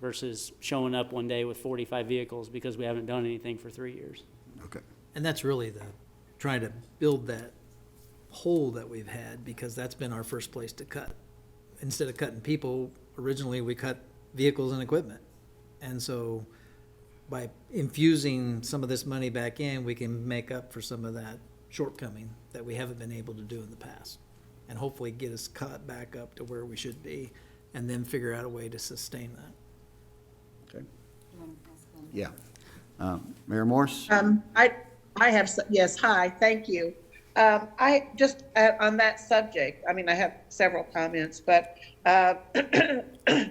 versus showing up one day with 45 vehicles because we haven't done anything for 3 years. Okay. And that's really trying to build that hole that we've had, because that's been our first place to cut. Instead of cutting people, originally we cut vehicles and equipment. And so by infusing some of this money back in, we can make up for some of that shortcoming that we haven't been able to do in the past. And hopefully get us caught back up to where we should be, and then figure out a way to sustain that. Okay. Yeah. Mayor Morse? I have, yes, hi, thank you. I just, on that subject, I have several comments, but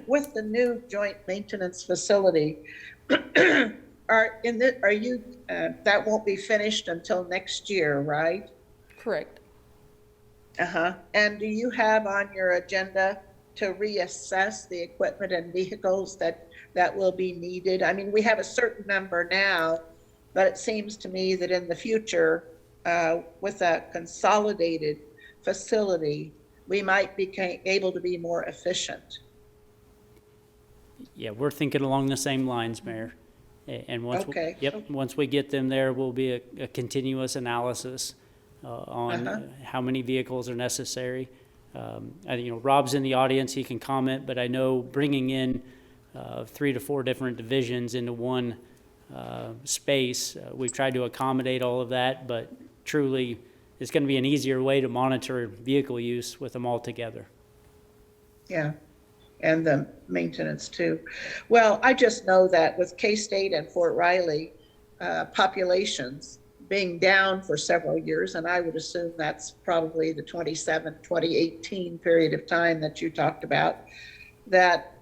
with the new joint maintenance facility, that won't be finished until next year, right? Correct. And do you have on your agenda to reassess the equipment and vehicles that will be needed? We have a certain number now, but it seems to me that in the future, with a consolidated facility, we might be able to be more efficient. Yeah, we're thinking along the same lines, Mayor. And once, Okay. once we get them there, will be a continuous analysis on how many vehicles are necessary. Rob's in the audience, he can comment, but I know bringing in 3 to 4 different divisions into one space, we've tried to accommodate all of that, but truly, it's going to be an easier way to monitor vehicle use with them all together. Yeah, and the maintenance too. Well, I just know that with K-State and Fort Riley populations being down for several years, and I would assume that's probably the 2018 period of time that you talked about, that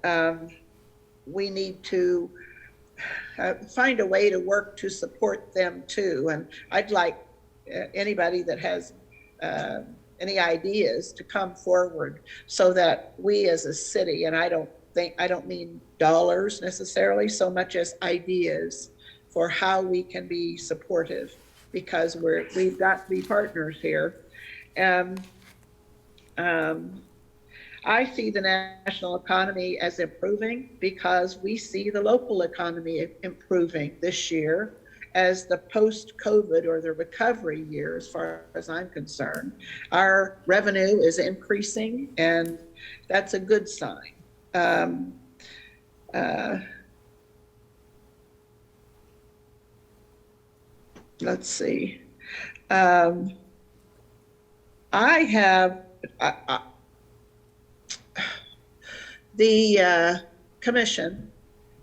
we need to find a way to work to support them too. And I'd like anybody that has any ideas to come forward so that we as a city, and I don't I don't mean dollars necessarily so much as ideas for how we can be supportive, because we've got to be partners here. I see the national economy as improving because we see the local economy improving this year as the post-COVID or the recovery year, as far as I'm concerned. Our revenue is increasing, and that's a good sign. Let's see. The commission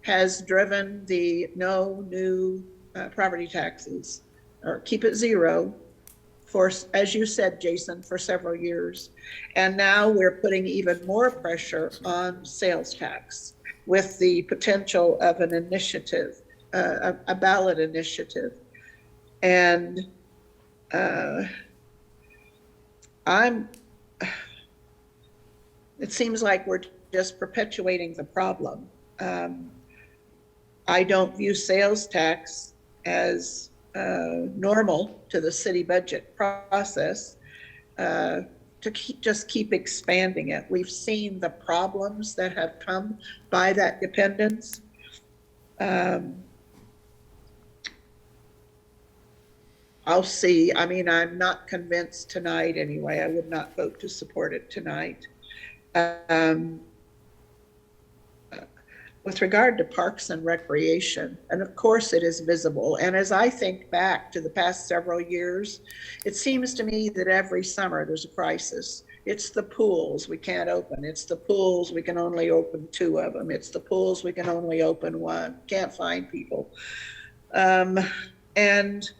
has driven the no new property taxes, or keep it zero, for, as you said, Jason, for several years. And now we're putting even more pressure on sales tax with the potential of an initiative, a ballot initiative. And it seems like we're just perpetuating the problem. I don't view sales tax as normal to the city budget process, to just keep expanding it. We've seen the problems that have come by that dependence. I'll see. I mean, I'm not convinced tonight anyway. I would not vote to support it tonight. With regard to parks and recreation, and of course it is visible, and as I think back to the past several years, it seems to me that every summer there's a crisis. It's the pools we can't open. It's the pools we can only open 2 of them. It's the pools we can only open 1. Can't find people. And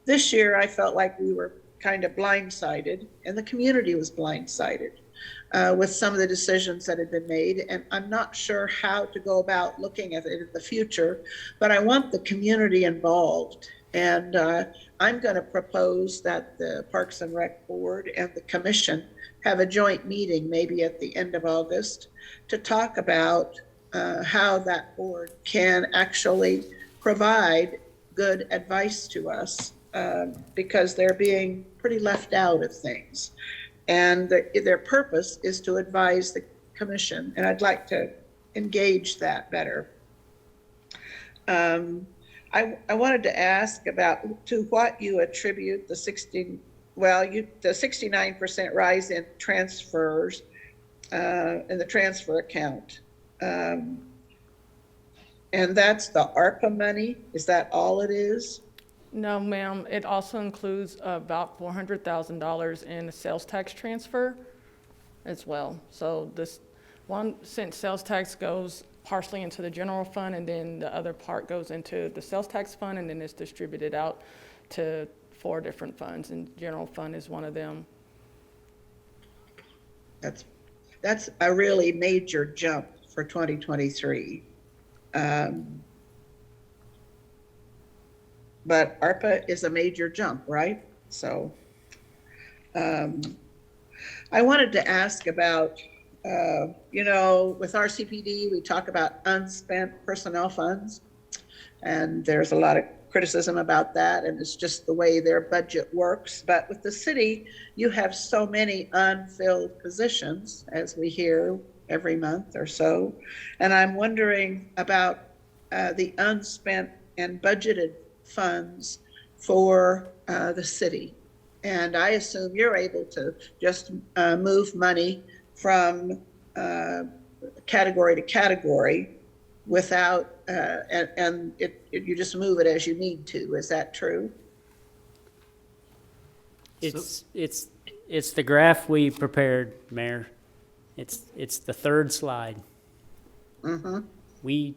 this year I felt like we were kind of blindsided, and the community was blindsided with some of the decisions that had been made. And I'm not sure how to go about looking at it in the future, but I want the community involved. And I'm going to propose that the Parks and Rec Board and the Commission have a joint meeting, maybe at the end of August, to talk about how that board can actually provide good advice to us, because they're being pretty left out of things. And their purpose is to advise the commission, and I'd like to engage that better. I wanted to ask about to what you attribute the 69% rise in transfers in the transfer account. And that's the ARPA money? Is that all it is? No, ma'am. It also includes about $400,000 in a sales tax transfer as well. So this 1 cent sales tax goes partially into the general fund, and then the other part goes into the sales tax fund, and then it's distributed out to 4 different funds, and general fund is one of them. That's a really major jump for 2023. But ARPA is a major jump, right? So I wanted to ask about, with RCPD, we talk about unspent personnel funds, and there's a lot of criticism about that, and it's just the way their budget works. But with the city, you have so many unfilled positions, as we hear every month or so. And I'm wondering about the unspent and budgeted funds for the city. And I assume you're able to just move money from category to category without, you just move it as you need to. Is that true? It's the graph we prepared, Mayor. It's the 3rd slide. Mm-hmm. We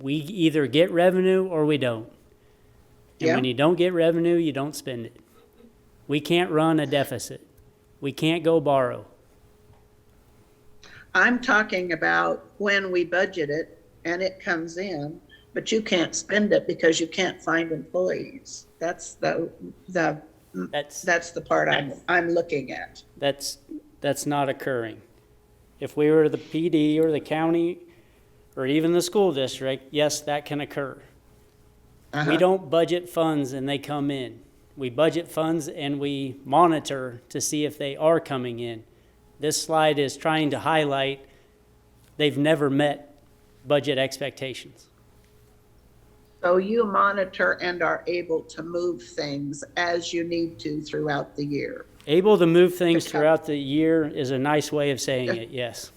either get revenue or we don't. And Yeah. when you don't get revenue, you don't spend it. We can't run a deficit. We can't go borrow. I'm talking about when we budget it and it comes in, but you can't spend it because you can't find employees. That's the part I'm looking at. That's not occurring. If we were the PD or the county or even the school district, yes, that can occur. Uh-huh. We don't budget funds and they come in. We budget funds and we monitor to see if they are coming in. This slide is trying to highlight they've never met budget expectations. So you monitor and are able to move things as you need to throughout the year. Able to move things Okay. throughout the year is a nice way of saying it, yes.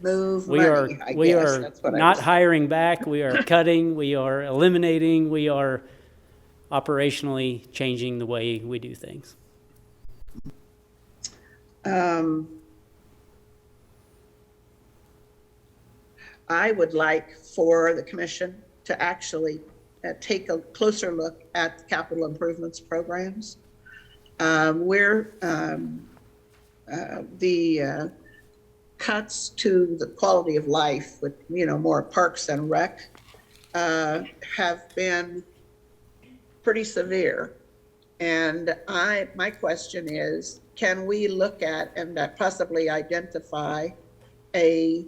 Move We money, are, I we guess. are That's what I not was- hiring back, we are cutting, we are eliminating, we are operationally changing the way we do things. I would like for the commission to actually take a closer look at the capital improvements programs. The cuts to the quality of life with, more parks and rec have been pretty severe. And my question is, can we look at and possibly identify an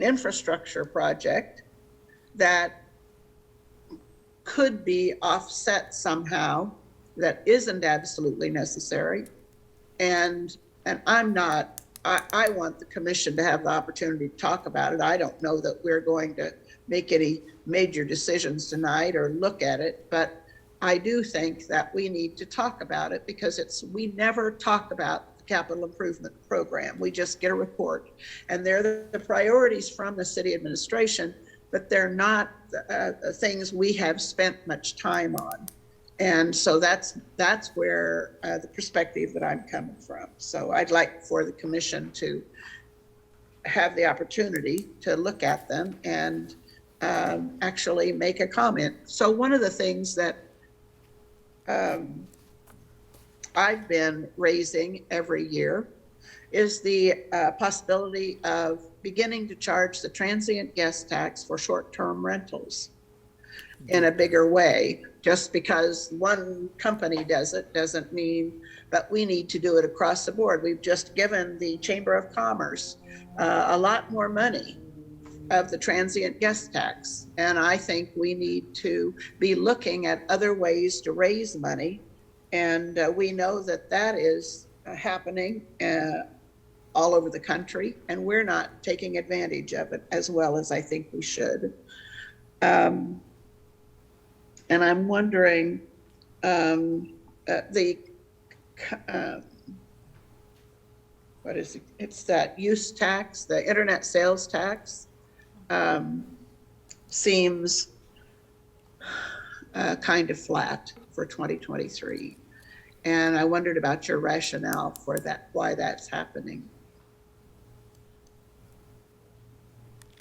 infrastructure project that could be offset somehow, that isn't absolutely necessary? And I want the commission to have the opportunity to talk about it. I don't know that we're going to make any major decisions tonight or look at it, but I do think that we need to talk about it, because we never talk about the capital improvement program. We just get a report, and they're the priorities from the city administration, but they're not things we have spent much time on. And so that's where the perspective that I'm coming from. So I'd like for the commission to have the opportunity to look at them and actually make a comment. So one of the things that I've been raising every year is the possibility of beginning to charge the transient guest tax for short-term rentals in a bigger way. Just because one company does it doesn't mean, but we need to do it across the board. We've just given the Chamber of Commerce a lot more money of the transient guest tax. And I think we need to be looking at other ways to raise money. And we know that that is happening all over the country, and we're not taking advantage of it as well as I think we should. And I'm wondering, what is it? It's that use tax, the internet sales tax, seems kind of flat for 2023. And I wondered about your rationale for that, why that's happening.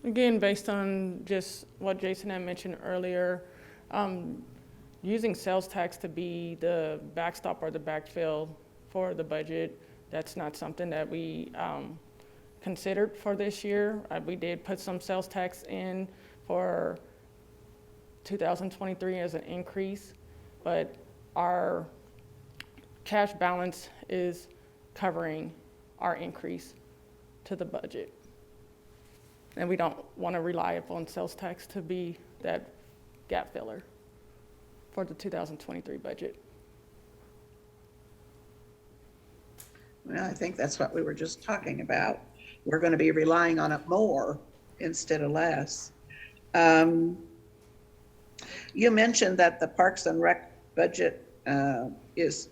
Again, based on just what Jason had mentioned earlier, using sales tax to be the backstop or the backfill for the budget, that's not something that we considered for this year. We did put some sales tax in for 2023 as an increase, but our cash balance is covering our increase to the budget. And we don't want to rely upon sales tax to be that gap filler for the 2023 budget. Well, I think that's what we were just talking about. We're going to be relying on it more instead of less. You mentioned that the Parks and Rec budget is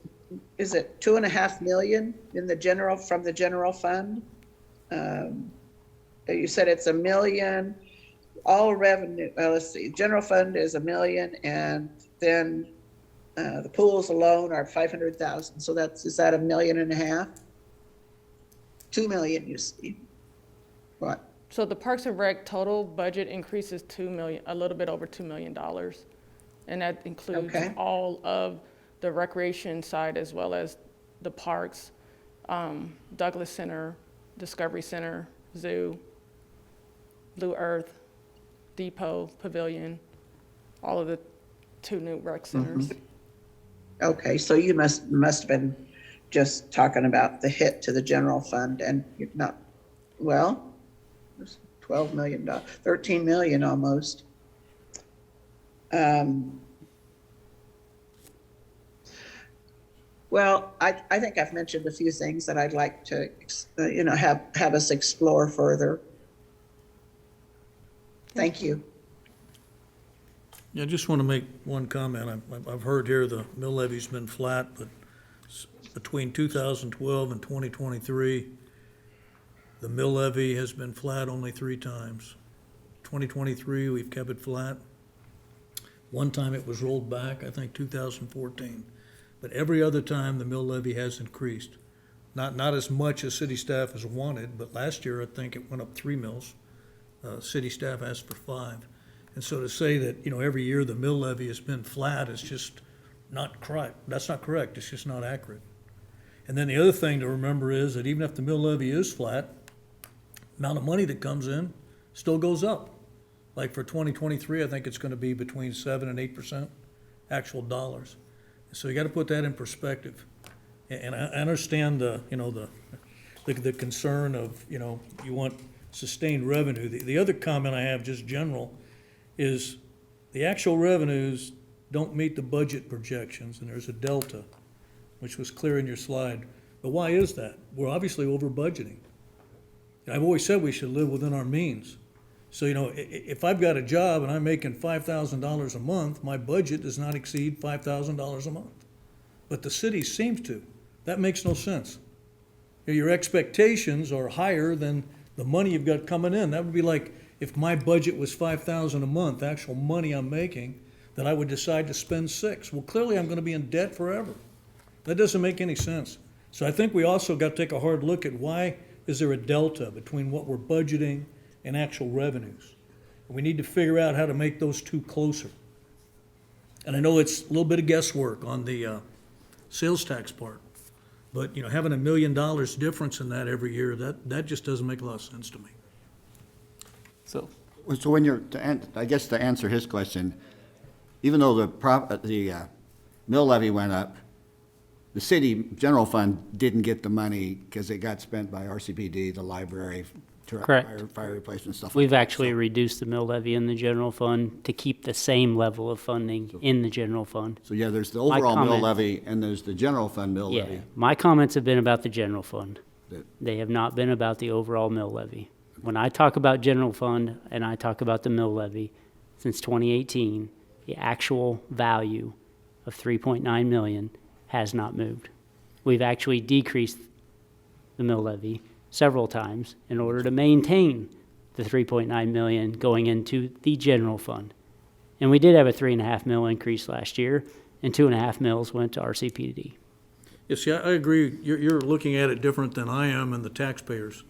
it $2.5 million in the from the general fund? You said it's $1 million. All revenue, let's see, general fund is $1 million, and then the pools alone are 500,000. So is that $1.5 million? 2 million, you see. What? So the Parks and Rec total budget increase is $2 million, a little bit over $2 million. And that includes Okay. all of the recreation side as well as the parks, Douglas Center, Discovery Center, Zoo, Blue Earth, Depot, Pavilion, all of the 2 new rec centers. Okay, so you must have been just talking about the hit to the general fund and you're not, well, $12 million, 13 million almost. Well, I think I've mentioned a few things that I'd like to, have us explore further. Thank you. Yeah, I just want to make one comment. I've heard here the mill levy's been flat, but between 2012 and 2023, the mill levy has been flat only 3 times. 2023, we've kept it flat. One time it was rolled back, I think 2014. But every other time, the mill levy has increased. Not as much as city staff has wanted, but last year, I think it went up 3 mills. City staff asked for 5. And so to say that, every year the mill levy has been flat is just not correct. That's not correct. It's just not accurate. And then the other thing to remember is that even if the mill levy is flat, amount of money that comes in still goes up. Like for 2023, I think it's going to be between 7 and 8% actual dollars. So you got to put that in perspective. And I understand the concern of, you want sustained revenue. The other comment I have, just general, is the actual revenues don't meet the budget projections, and there's a delta, which was clear in your slide. But why is that? We're obviously over budgeting. I've always said we should live within our means. So, if I've got a job and I'm making $5,000 a month, my budget does not exceed $5,000 a month. But the city seems to. That makes no sense. Your expectations are higher than the money you've got coming in. That would be like if my budget was $5,000 a month, actual money I'm making, that I would decide to spend $6,000. Well, clearly I'm going to be in debt forever. That doesn't make any sense. So I think we also got to take a hard look at why is there a delta between what we're budgeting and actual revenues. We need to figure out how to make those two closer. And I know it's a little bit of guesswork on the sales tax part, but having $1 million difference in that every year, that just doesn't make a lot of sense to me. So, So when I guess to answer his question, even though the mill levy went up, the city general fund didn't get the money because it got spent by RCPD, the library, Correct. fire replacement, stuff like that. We've actually reduced the mill levy in the general fund to keep the same level of funding in the general fund. So yeah, there's the My overall mill comment- levy and there's the general fund mill Yeah, levy. my comments have been about the general fund. That- They have not been about the overall mill levy. When I talk about general fund and I talk about the mill levy, since 2018, the actual value of 3.9 million has not moved. We've actually decreased the mill levy several times in order to maintain the 3.9 million going into the general fund. And we did have a 3.5 mil increase last year, and 2.5 mils went to RCPD. Yeah, see, I agree. You're looking at it different than I am and the taxpayers,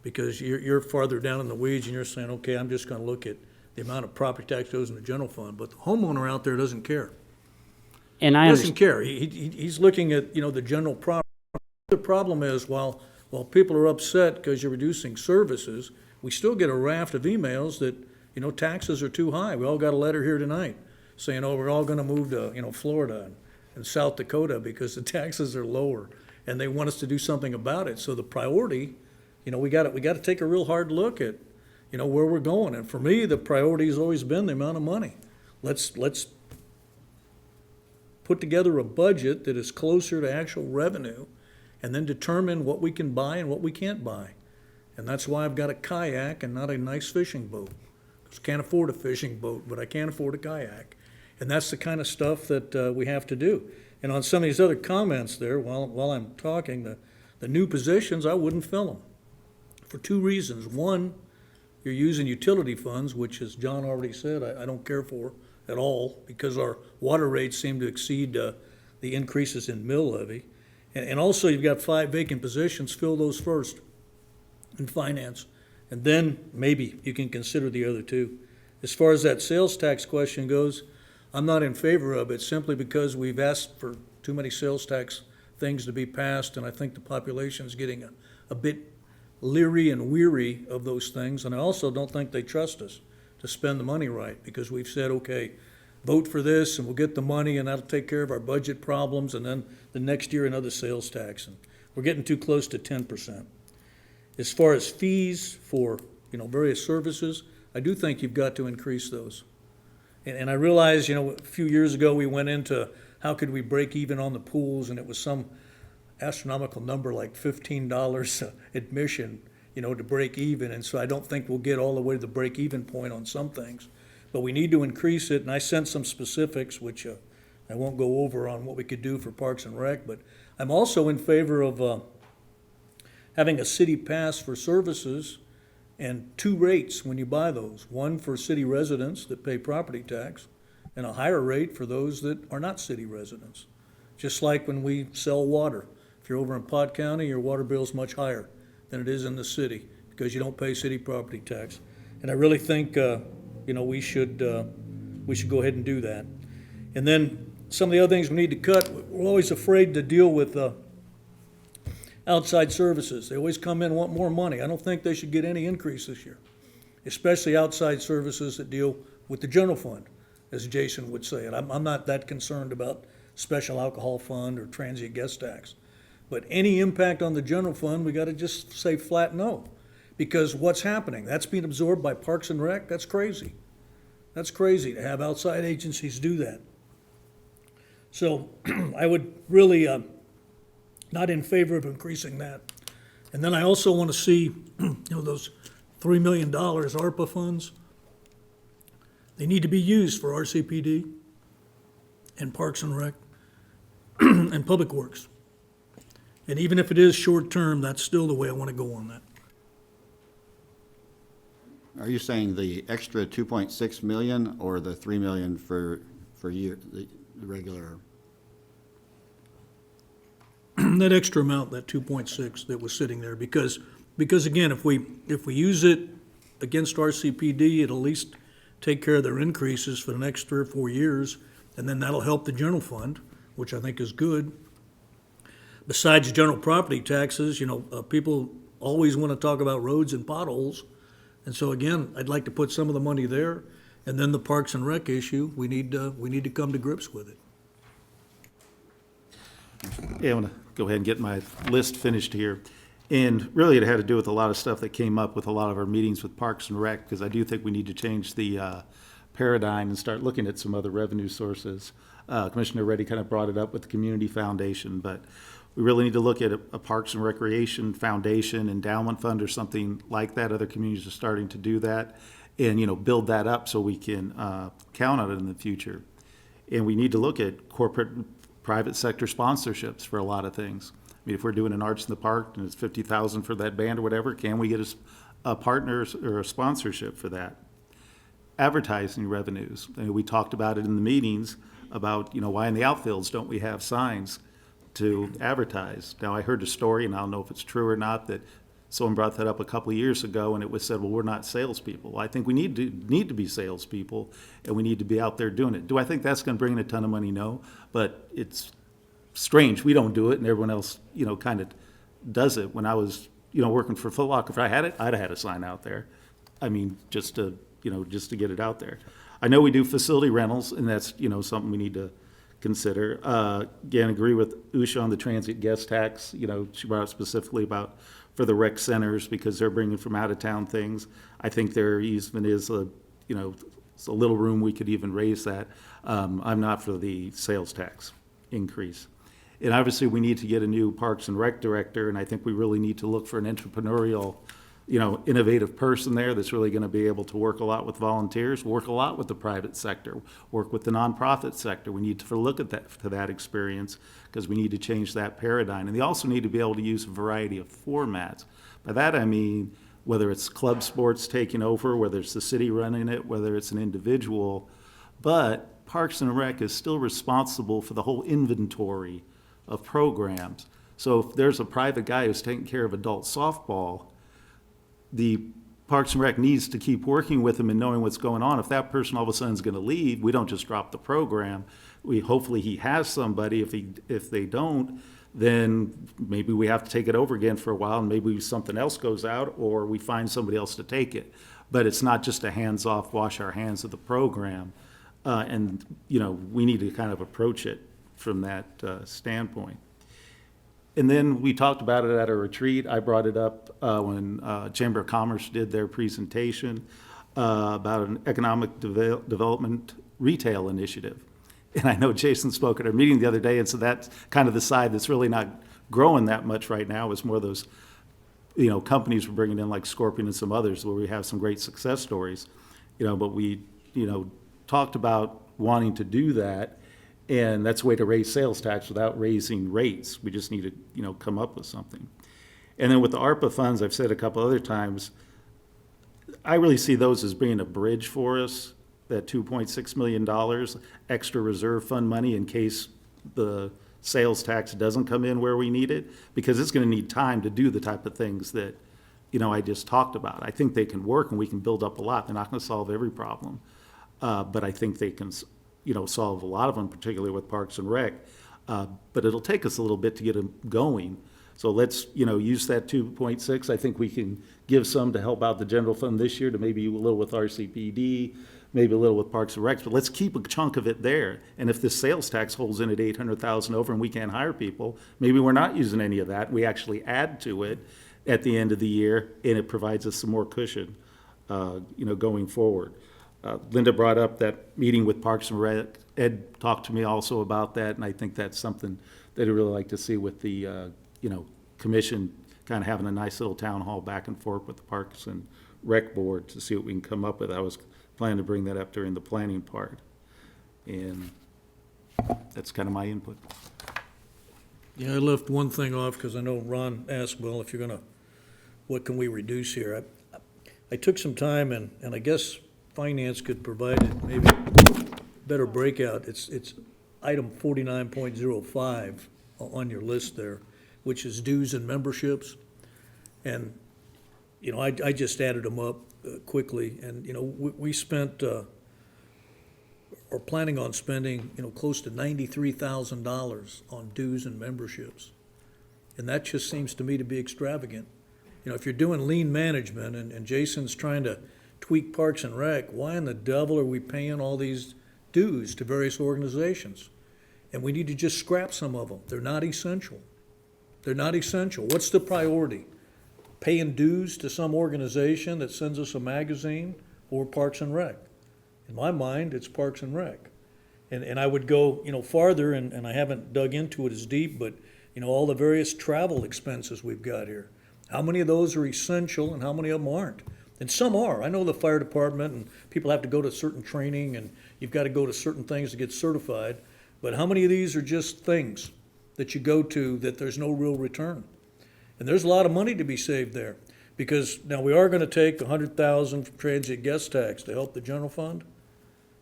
because you're farther down in the weeds and you're saying, okay, I'm just going to look at the amount of property tax goes in the general fund. But the homeowner out there doesn't care. And I He doesn't understand. care. He's looking at, the general property. The problem is, while people are upset because you're reducing services, we still get a raft of emails that, taxes are too high. We all got a letter here tonight saying, we're all going to move to, Florida and South Dakota because the taxes are lower, and they want us to do something about it. So the priority, we got to take a real hard look at, where we're going. And for me, the priority has always been the amount of money. Let's put together a budget that is closer to actual revenue, and then determine what we can buy and what we can't buy. And that's why I've got a kayak and not a nice fishing boat. I can't afford a fishing boat, but I can afford a kayak. And that's the kind of stuff that we have to do. And on some of these other comments there, while I'm talking, the new positions, I wouldn't fill them for 2 reasons. One, you're using utility funds, which, as John already said, I don't care for at all, because our water rates seem to exceed the increases in mill levy. And also, you've got 5 vacant positions, fill those first in finance, and then maybe you can consider the other 2. As far as that sales tax question goes, I'm not in favor of it simply because we've asked for too many sales tax things to be passed, and I think the population's getting a bit leery and weary of those things, and I also don't think they trust us to spend the money right, because we've said, okay, vote for this and we'll get the money and that'll take care of our budget problems, and then the next year another sales tax, and we're getting too close to 10%. As far as fees for, various services, I do think you've got to increase those. And I realize, a few years ago, we went into how could we break even on the pools, and it was some astronomical number like $15 admission, to break even. And so I don't think we'll get all the way to the break-even point on some things. But we need to increase it, and I sent some specifics, which I won't go over on what we could do for Parks and Rec, but I'm also in favor of having a city pass for services and 2 rates when you buy those. One for city residents that pay property tax, and a higher rate for those that are not city residents. Just like when we sell water. If you're over in Pot County, your water bill's much higher than it is in the city because you don't pay city property tax. And I really think, we should go ahead and do that. And then some of the other things we need to cut, we're always afraid to deal with outside services. They always come in and want more money. I don't think they should get any increase this year, especially outside services that deal with the general fund, as Jason would say. And I'm not that concerned about special alcohol fund or transient guest tax. But any impact on the general fund, we got to just say flat no. Because what's happening? That's being absorbed by Parks and Rec. That's crazy. That's crazy to have outside agencies do that. So I would really not in favor of increasing that. And then I also want to see, those $3 million ARPA funds. They need to be used for RCPD and Parks and Rec and Public Works. And even if it is short-term, that's still the way I want to go on that. Are you saying the extra 2.6 million or the 3 million for year, the regular? That extra amount, that 2.6 that was sitting there, because again, if we use it against RCPD, it'll at least take care of their increases for the next 3 or 4 years, and then that'll help the general fund, which I think is good. Besides general property taxes, people always want to talk about roads and potholes. And so again, I'd like to put some of the money there. And then the Parks and Rec issue, we need to come to grips with it. Yeah, I want to go ahead and get my list finished here. And really, it had to do with a lot of stuff that came up with a lot of our meetings with Parks and Rec, because I do think we need to change the paradigm and start looking at some other revenue sources. Commissioner Reddy kind of brought it up with the Community Foundation, but we really need to look at a Parks and Recreation Foundation, endowment fund, or something like that. Other communities are starting to do that, and build that up so we can count on it in the future. And we need to look at corporate, private sector sponsorships for a lot of things. I mean, if we're doing an Arts in the Park and it's $50,000 for that band or whatever, can we get a partner or a sponsorship for that? Advertising revenues. We talked about it in the meetings about why in the outfields don't we have signs to advertise. Now, I heard a story, and I don't know if it's true or not, that someone brought that up a couple of years ago, and it was said, well, we're not salespeople. Well, I think we need to be salespeople, and we need to be out there doing it. Do I think that's going to bring in a ton of money? No, but it's strange. We don't do it, and everyone else, kind of does it. When I was, working for Foot Locker, if I had it, I'd have had a sign out there. I mean, just to get it out there. I know we do facility rentals, and that's, something we need to consider. Again, agree with Usha on the transient guest tax. She brought up specifically about for the rec centers because they're bringing from out of town things. I think there even is it's a little room we could even raise that. I'm not for the sales tax increase. And obviously we need to get a new Parks and Rec director, and I think we really need to look for an entrepreneurial, innovative person there that's really going to be able to work a lot with volunteers, work a lot with the private sector, work with the nonprofit sector. We need to look at that experience because we need to change that paradigm. And they also need to be able to use a variety of formats. By that I mean whether it's club sports taking over, whether it's the city running it, whether it's an individual, but Parks and Rec is still responsible for the whole inventory of programs. So if there's a private guy who's taking care of adult softball, the Parks and Rec needs to keep working with him and knowing what's going on. If that person all of a sudden is going to leave, we don't just drop the program. Hopefully he has somebody. If they don't, then maybe we have to take it over again for a while, and maybe something else goes out, or we find somebody else to take it. But it's not just a hands-off, wash our hands of the program. We need to kind of approach it from that standpoint. And then we talked about it at a retreat. I brought it up when Chamber of Commerce did their presentation about an economic development retail initiative. And I know Jason spoke at our meeting the other day, and so that's kind of the side that's really not growing that much right now. It's more those, companies we're bringing in like Scorpion and some others where we have some great success stories. But we, talked about wanting to do that, and that's a way to raise sales tax without raising rates. We just need to, come up with something. And then with the ARPA funds, I've said a couple other times, I really see those as being a bridge for us, that $2.6 million extra reserve fund money in case the sales tax doesn't come in where we need it, because it's going to need time to do the type of things that, I just talked about. I think they can work and we can build up a lot. They're not going to solve every problem, but I think they can, solve a lot of them, particularly with Parks and Rec. But it'll take us a little bit to get them going. So let's, use that 2.6. I think we can give some to help out the general fund this year, to maybe a little with RCPD, maybe a little with Parks and Recs, but let's keep a chunk of it there. And if this sales tax holds in at 800,000 over and we can't hire people, maybe we're not using any of that. We actually add to it at the end of the year, and it provides us some more cushion, going forward. Linda brought up that meeting with Parks and Rec. Ed talked to me also about that, and I think that's something that I'd really like to see with the, commission kind of having a nice little town hall back and forth with the Parks and Rec board to see what we can come up with. I was planning to bring that up during the planning part. And that's kind of my input. Yeah, I left one thing off because I know Ron asked, well, if you're gonna, what can we reduce here? I took some time and I guess finance could provide it maybe better breakout. It's item 49.05 on your list there, which is dues and memberships. And, I just added them up quickly, and, we spent, or planning on spending, close to $93,000 on dues and memberships. And that just seems to me to be extravagant. If you're doing lean management and Jason's trying to tweak Parks and Rec, why in the devil are we paying all these dues to various organizations? And we need to just scrap some of them. They're not essential. They're not essential. What's the priority? Paying dues to some organization that sends us a magazine, or Parks and Rec? In my mind, it's Parks and Rec. And I would go, farther, and I haven't dug into it as deep, but, all the various travel expenses we've got here. How many of those are essential and how many of them aren't? And some are. I know the fire department and people have to go to certain training and you've got to go to certain things to get certified. But how many of these are just things that you go to that there's no real return? And there's a lot of money to be saved there, because now we are going to take $100,000 from transient guest tax to help the general fund.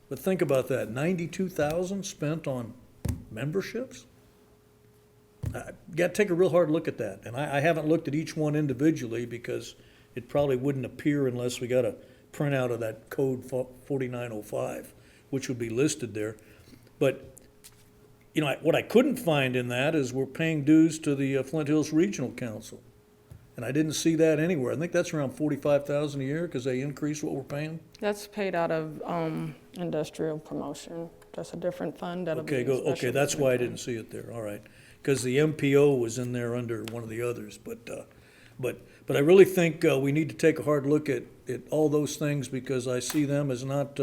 But think about that, $92,000 spent on memberships? You got to take a real hard look at that. And I haven't looked at each one individually because it probably wouldn't appear unless we got a printout of that code 4905, which would be listed there. But what I couldn't find in that is we're paying dues to the Flint Hills Regional Council. And I didn't see that anywhere. I think that's around $45,000 a year because they increased what we're paying. That's paid out of industrial promotion. That's a different fund. That'll be Okay, that's why I didn't see it there, all right. Because the MPO was in there under one of the others. But I really think we need to take a hard look at all those things, because I see them as not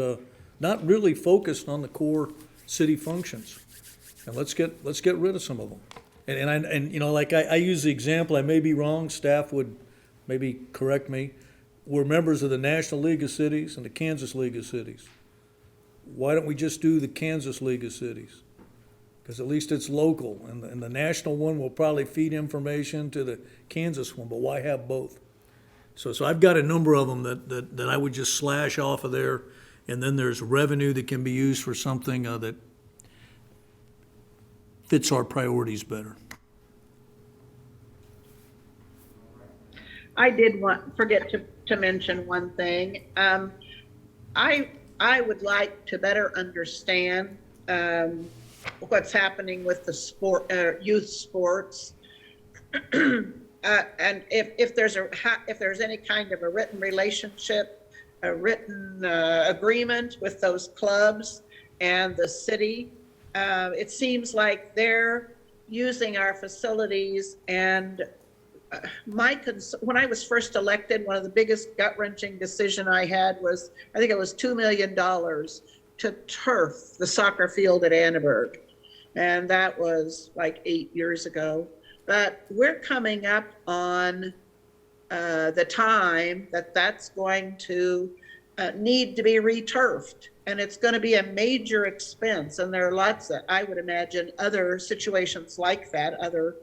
really focused on the core city functions. And let's get rid of some of them. And like I use the example, I may be wrong, staff would maybe correct me. We're members of the National League of Cities and the Kansas League of Cities. Why don't we just do the Kansas League of Cities? Because at least it's local, and the national one will probably feed information to the Kansas one, but why have both? So I've got a number of them that I would just slash off of there, and then there's revenue that can be used for something that fits our priorities better. I did forget to mention one thing. I would like to better understand what's happening with the youth sports, and if there's any kind of a written relationship, a written agreement with those clubs and the city. It seems like they're using our facilities, and when I was first elected, one of the biggest gut-wrenching decision I had was, I think it was $2 million to turf the soccer field at Annaberg. And that was like 8 years ago. But we're coming up on the time that that's going to need to be returfed. And it's going to be a major expense. And there are lots of, I would imagine, other situations like that, other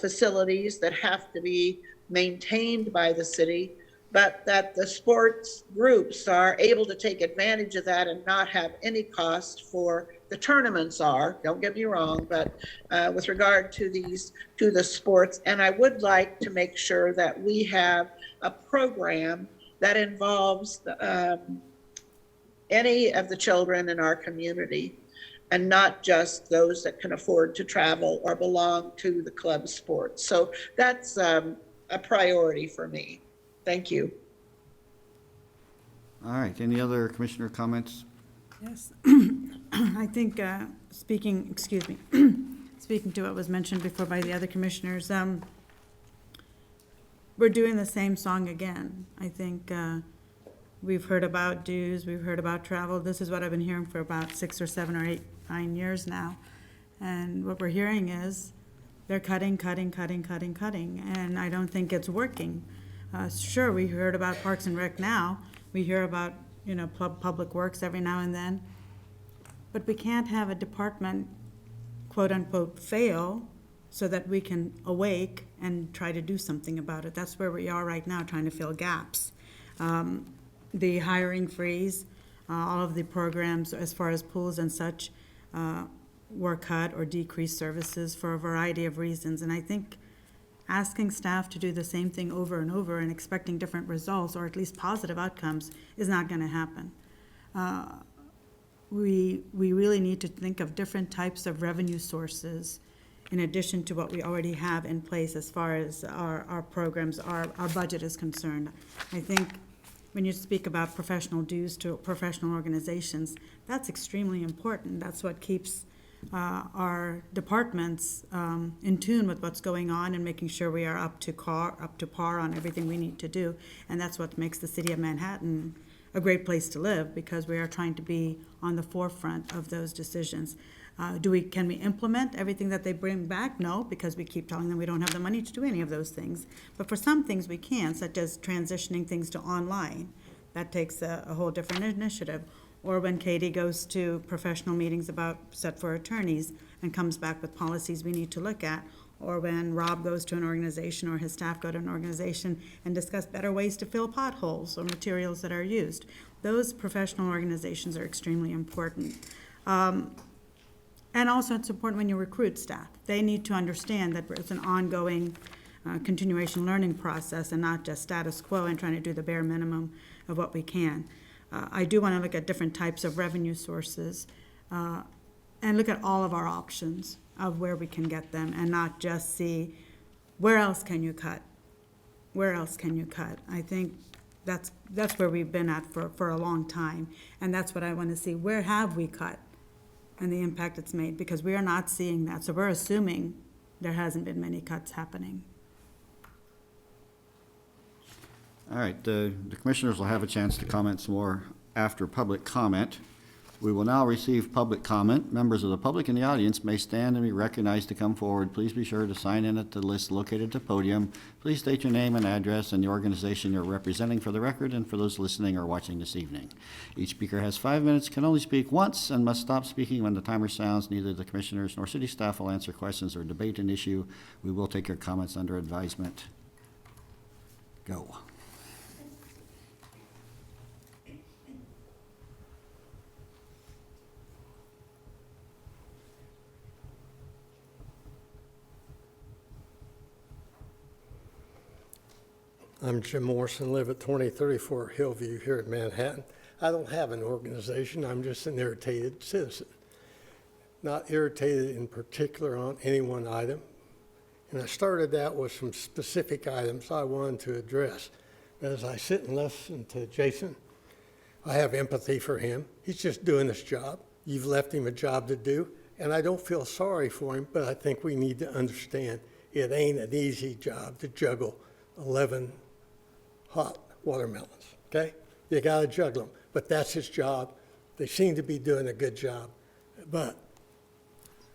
facilities that have to be maintained by the city, but that the sports groups are able to take advantage of that and not have any cost for the tournaments are, don't get me wrong, but with regard to the sports. And I would like to make sure that we have a program that involves any of the children in our community, and not just those that can afford to travel or belong to the club sports. So that's a priority for me. Thank you. All right, any other commissioner comments? Yes. I think, speaking to what was mentioned before by the other commissioners, we're doing the same song again. I think we've heard about dues, we've heard about travel. This is what I've been hearing for about 6 or 7 or 8, 9 years now. And what we're hearing is they're cutting, and I don't think it's working. Sure, we heard about Parks and Rec now. We hear about, public works every now and then. But we can't have a department, quote unquote, fail so that we can awake and try to do something about it. That's where we are right now, trying to fill gaps. The hiring freeze, all of the programs as far as pools and such were cut or decreased services for a variety of reasons. And I think asking staff to do the same thing over and over and expecting different results, or at least positive outcomes, is not going to happen. We really need to think of different types of revenue sources in addition to what we already have in place as far as our programs, our budget is concerned. I think when you speak about professional dues to professional organizations, that's extremely important. That's what keeps our departments in tune with what's going on and making sure we are up to par on everything we need to do. And that's what makes the city of Manhattan a great place to live, because we are trying to be on the forefront of those decisions. Can we implement everything that they bring back? No, because we keep telling them we don't have the money to do any of those things. But for some things we can, such as transitioning things to online. That takes a whole different initiative. Or when Katie goes to professional meetings set for attorneys and comes back with policies we need to look at. Or when Rob goes to an organization or his staff go to an organization and discuss better ways to fill potholes or materials that are used. Those professional organizations are extremely important. And also it's important when you recruit staff. They need to understand that it's an ongoing continuation learning process and not just status quo and trying to do the bare minimum of what we can. I do want to look at different types of revenue sources and look at all of our options of where we can get them, and not just see where else can you cut? Where else can you cut? I think that's where we've been at for a long time, and that's what I want to see. Where have we cut and the impact it's made? Because we are not seeing that, so we're assuming there hasn't been many cuts happening. All right, the commissioners will have a chance to comment some more after public comment. We will now receive public comment. Members of the public in the audience may stand and be recognized to come forward. Please be sure to sign in at the list located at the podium. Please state your name and address and the organization you're representing for the record and for those listening or watching this evening. Each speaker has 5 minutes, can only speak once, and must stop speaking when the timer sounds. Neither the commissioners nor city staff will answer questions or debate an issue. We will take your comments under advisement. Go. I'm Jim Morrison, live at 2034 Hillview here in Manhattan. I don't have an organization, I'm just an irritated citizen. Not irritated in particular on any one item. And I started that with some specific items I wanted to address. As I sit and listen to Jason, I have empathy for him. He's just doing his job. You've left him a job to do, And I don't feel sorry for him, but I think we need to understand it ain't an easy job to juggle 11 hot watermelons, okay? You gotta juggle them, but that's his job. They seem to be doing a good job. But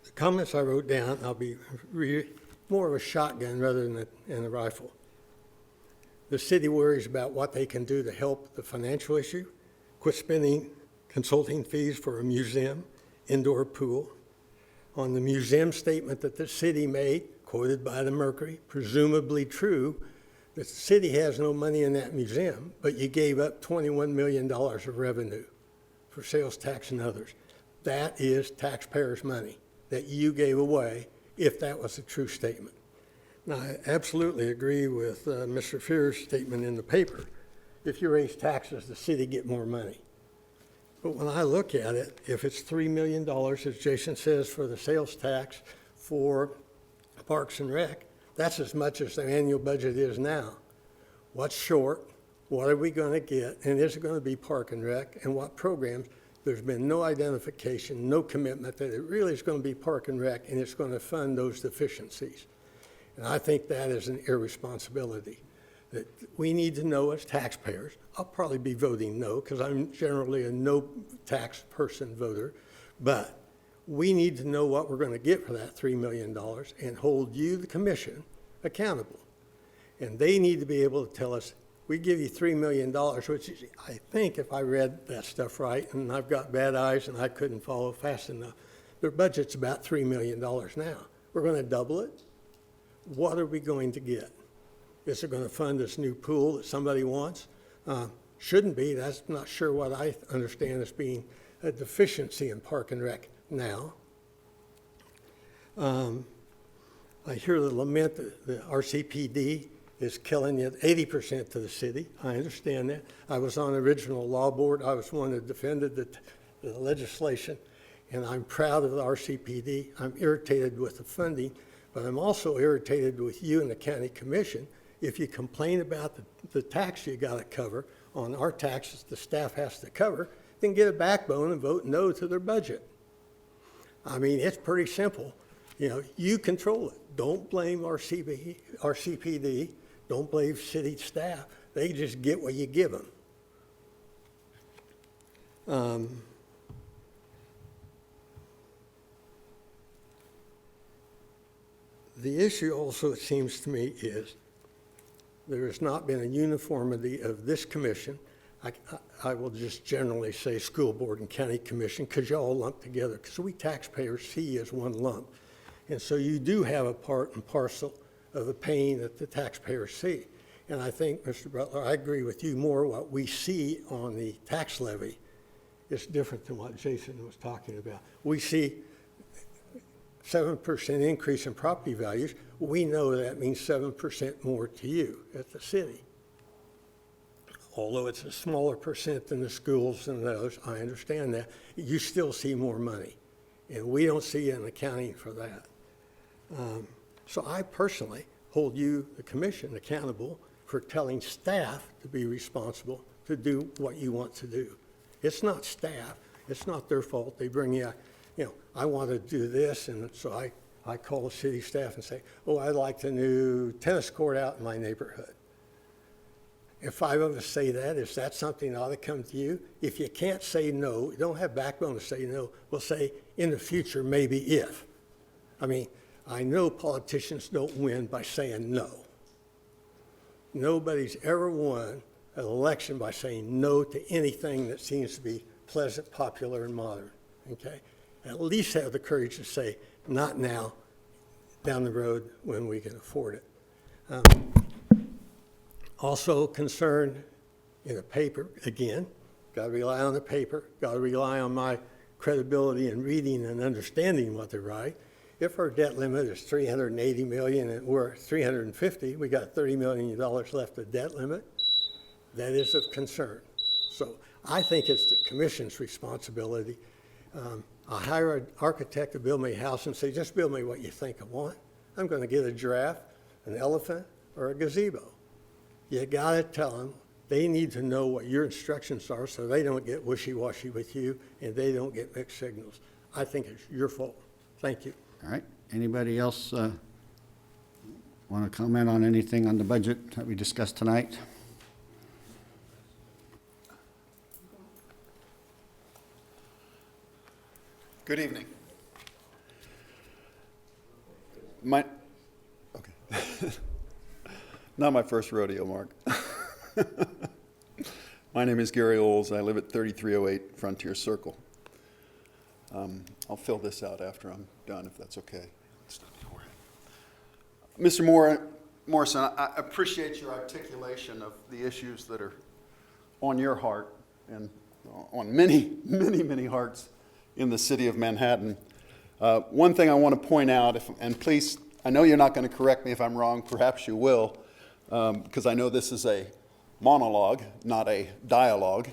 the comments I wrote down, I'll be more of a shotgun rather than a rifle. The city worries about what they can do to help the financial issue, quit spending consulting fees for a museum, indoor pool. On the museum statement that the city made, quoted by the Mercury, presumably true, the city has no money in that museum, but you gave up $21 million of revenue for sales tax and others. That is taxpayers' money that you gave away if that was a true statement. Now, I absolutely agree with Mr. Fear's statement in the paper. If you raise taxes, the city get more money. But when I look at it, if it's $3 million, as Jason says, for the sales tax for Parks and Rec, that's as much as their annual budget is now. What's short? What are we going to get? And is it going to be Park and Rec? And what programs? There's been no identification, no commitment that it really is going to be Park and Rec and it's going to fund those deficiencies. And I think that is an irresponsibility that we need to know as taxpayers. I'll probably be voting no because I'm generally a no tax person voter, but we need to know what we're going to get for that $3 million and hold you, the commission, accountable. And they need to be able to tell us, we give you $3 million, which is, I think if I read that stuff right, and I've got bad eyes and I couldn't follow fast enough, their budget's about $3 million now. We're going to double it. What are we going to get? Is it going to fund this new pool that somebody wants? Shouldn't be. That's not sure what I understand as being a deficiency in Park and Rec now. I hear the lament that the RCPD is killing it 80% to the city. I understand that. I was on the original law board. I was one that defended the legislation, and I'm proud of the RCPD. I'm irritated with the funding, but I'm also irritated with you and the county commission. If you complain about the tax you got to cover on our taxes the staff has to cover, then get a backbone and vote no to their budget. I mean, it's pretty simple. You know, you control it. Don't blame RCPD. Don't blame city staff. They just get what you give them. The issue also, it seems to me, is there has not been a uniformity of this commission. I will just generally say school board and county commission because you all lump together because we taxpayers see as one lump. And so you do have a part and parcel of the pain that the taxpayers see. And I think, Mr. Butler, I agree with you more. What we see on the tax levy is different than what Jason was talking about. We see 7% increase in property values. We know that means 7% more to you at the city. Although it's a smaller percent than the schools and those, I understand that. You still see more money. And we don't see an accounting for that. So I personally hold you, the commission, accountable for telling staff to be responsible to do what you want to do. It's not staff. It's not their fault. They bring you, I want to do this, and so I call the city staff and say, oh, I'd like a new tennis court out in my neighborhood. If 5 of us say that, is that something that ought to come to you? If you can't say no, you don't have backbone to say no, we'll say in the future, maybe if. I mean, I know politicians don't win by saying no. Nobody's ever won an election by saying no to anything that seems to be pleasant, popular, and modern, okay? At least have the courage to say, not now, down the road when we can afford it. Also concerned in the paper, again, got to rely on the paper, got to rely on my credibility in reading and understanding what they write. If our debt limit is $380 million and we're at $350, we got $30 million left of debt limit, that is of concern. So I think it's the commission's responsibility. I hire an architect to build me a house and say, just build me what you think I want. I'm going to get a giraffe, an elephant, or a gazebo. You got to tell them they need to know what your instructions are so they don't get wishy-washy with you and they don't get mixed signals. I think it's your fault. Thank you. All right. Anybody else want to comment on anything on the budget that we discussed tonight? Good evening. Okay. Not my first rodeo, Mark. My name is Gary Oles. I live at 3308 Frontier Circle. I'll fill this out after I'm done, if that's okay. Mr. Morrison, I appreciate your articulation of the issues that are on your heart and on many, many, many hearts in the city of Manhattan. One thing I want to point out, and please, I know you're not going to correct me if I'm wrong, perhaps you will, because I know this is a monologue, not a dialogue.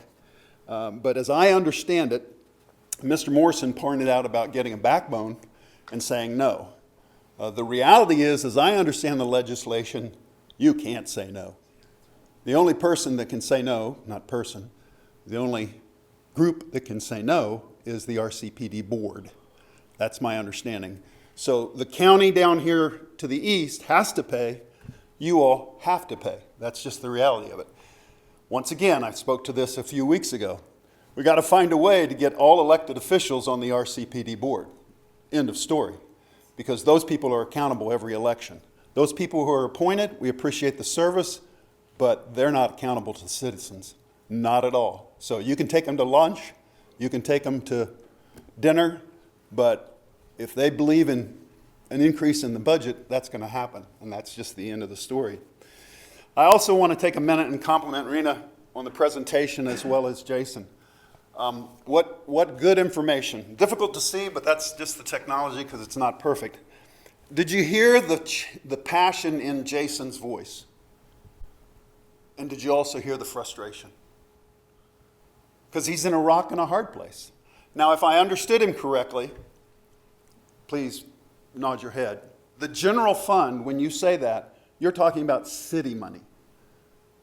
But as I understand it, Mr. Morrison pointed out about getting a backbone and saying no. The reality is, as I understand the legislation, you can't say no. The only person that can say no, not person, the only group that can say no is the RCPD board. That's my understanding. So the county down here to the east has to pay, you all have to pay. That's just the reality of it. Once again, I spoke to this a few weeks ago. We got to find a way to get all elected officials on the RCPD board. End of story. Because those people are accountable every election. Those people who are appointed, we appreciate the service, but they're not accountable to the citizens. Not at all. So you can take them to lunch, you can take them to dinner, but if they believe in an increase in the budget, that's going to happen, and that's just the end of the story. I also want to take a minute and compliment Rena on the presentation as well as Jason. What good information. Difficult to see, but that's just the technology because it's not perfect. Did you hear the passion in Jason's voice? And did you also hear the frustration? Because he's in a rock and a hard place. Now, if I understood him correctly, please nod your head. The general fund, when you say that, you're talking about city money,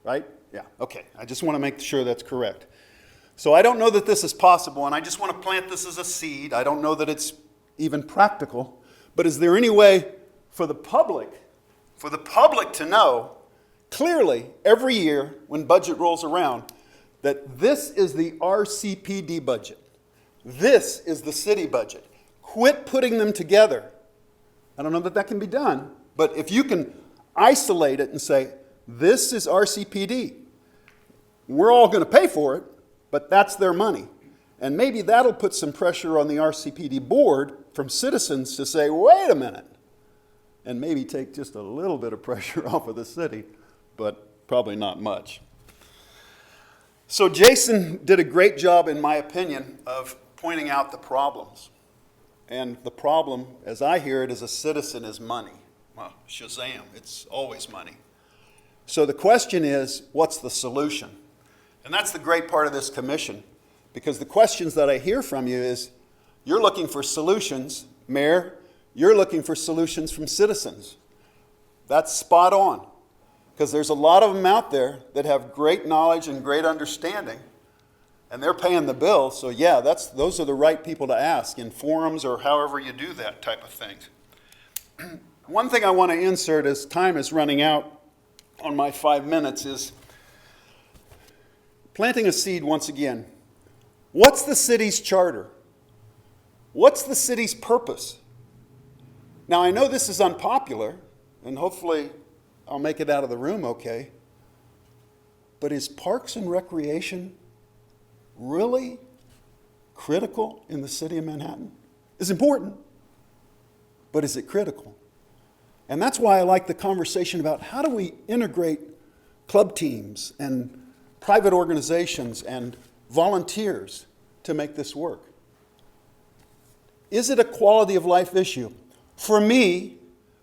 right? Yeah, okay. I just want to make sure that's correct. So I don't know that this is possible, and I just want to plant this as a seed. I don't know that it's even practical, but is there any way for the public to know clearly every year when budget rolls around that this is the RCPD budget, this is the city budget. Quit putting them together. I don't know that that can be done, but if you can isolate it and say, this is RCPD, we're all going to pay for it, but that's their money. And maybe that'll put some pressure on the RCPD board from citizens to say, wait a minute, and maybe take just a little bit of pressure off of the city, but probably not much. So Jason did a great job, in my opinion, of pointing out the problems. And the problem, as I hear it, as a citizen, is money. Well, Shazam, it's always money. So the question is, what's the solution? And that's the great part of this commission, because the questions that I hear from you is, you're looking for solutions, Mayor, you're looking for solutions from citizens. That's spot on, because there's a lot of them out there that have great knowledge and great understanding, and they're paying the bill, so yeah, those are the right people to ask in forums or however you do that type of thing. One thing I want to insert as time is running out on my 5 minutes is planting a seed once again. What's the city's charter? What's the city's purpose? Now, I know this is unpopular, and hopefully I'll make it out of the room okay, but is Parks and Recreation really critical in the city of Manhattan? It's important, but is it critical? And that's why I like the conversation about how do we integrate club teams and private organizations and volunteers to make this work. Is it a quality of life issue? For me,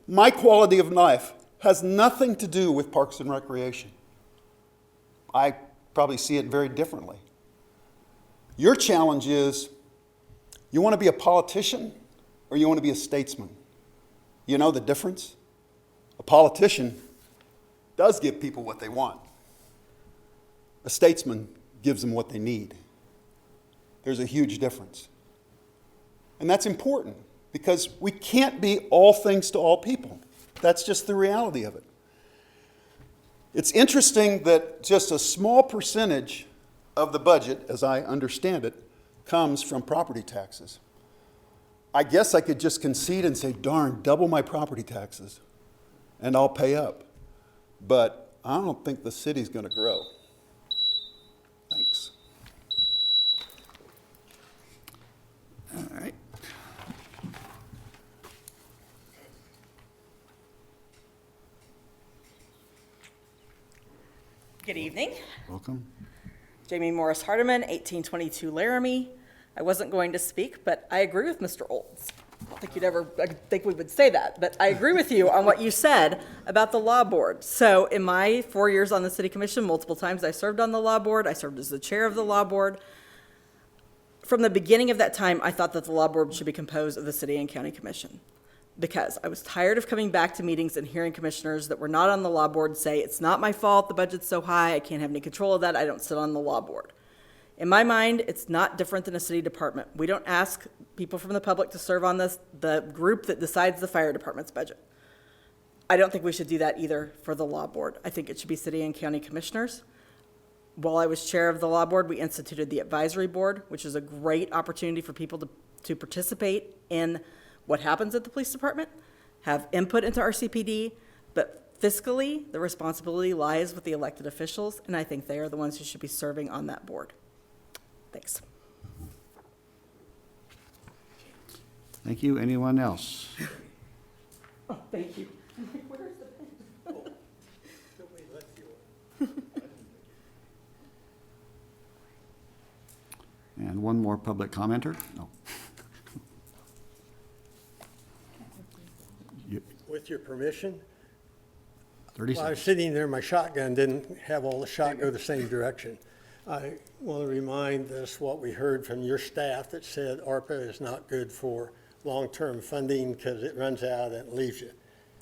my quality of life has nothing to do with Parks and Recreation. I probably see it very differently. Your challenge is, you want to be a politician or you want to be a statesman? You know the difference? A politician does give people what they want. A statesman gives them what they need. There's a huge difference. And that's important, because we can't be all things to all people. That's just the reality of it. It's interesting that just a small percentage of the budget, as I understand it, comes from property taxes. I guess I could just concede and say, darn, double my property taxes, and I'll pay up. But I don't think the city's going to grow. Thanks. All right. Good evening. Welcome. Jamie Morris Hardiman, 1822 Laramie. I wasn't going to speak, but I agree with Mr. Olds. I think we would say that, but I agree with you on what you said about the law board. So in my 4 years on the city commission, multiple times I served on the law board. I served as the chair of the law board. From the beginning of that time, I thought that the law board should be composed of the city and county commission, because I was tired of coming back to meetings and hearing commissioners that were not on the law board say, it's not my fault, the budget's so high, I can't have any control of that, I don't sit on the law board. In my mind, it's not different than a city department. We don't ask people from the public to serve on the group that decides the fire department's budget. I don't think we should do that either for the law board. I think it should be city and county commissioners. While I was chair of the law board, we instituted the advisory board, which is a great opportunity for people to participate in what happens at the police department, have input into RCPD, but fiscally, the responsibility lies with the elected officials, and I think they are the ones who should be serving on that board. Thanks. Thank you. Anyone else? Oh, thank you. And one more public commenter? No. With your permission, 30 while I was seconds. sitting there, my shotgun didn't have all the shot go the same direction. I want to remind us what we heard from your staff that said ARPA is not good for long-term funding because it runs out and leaves you.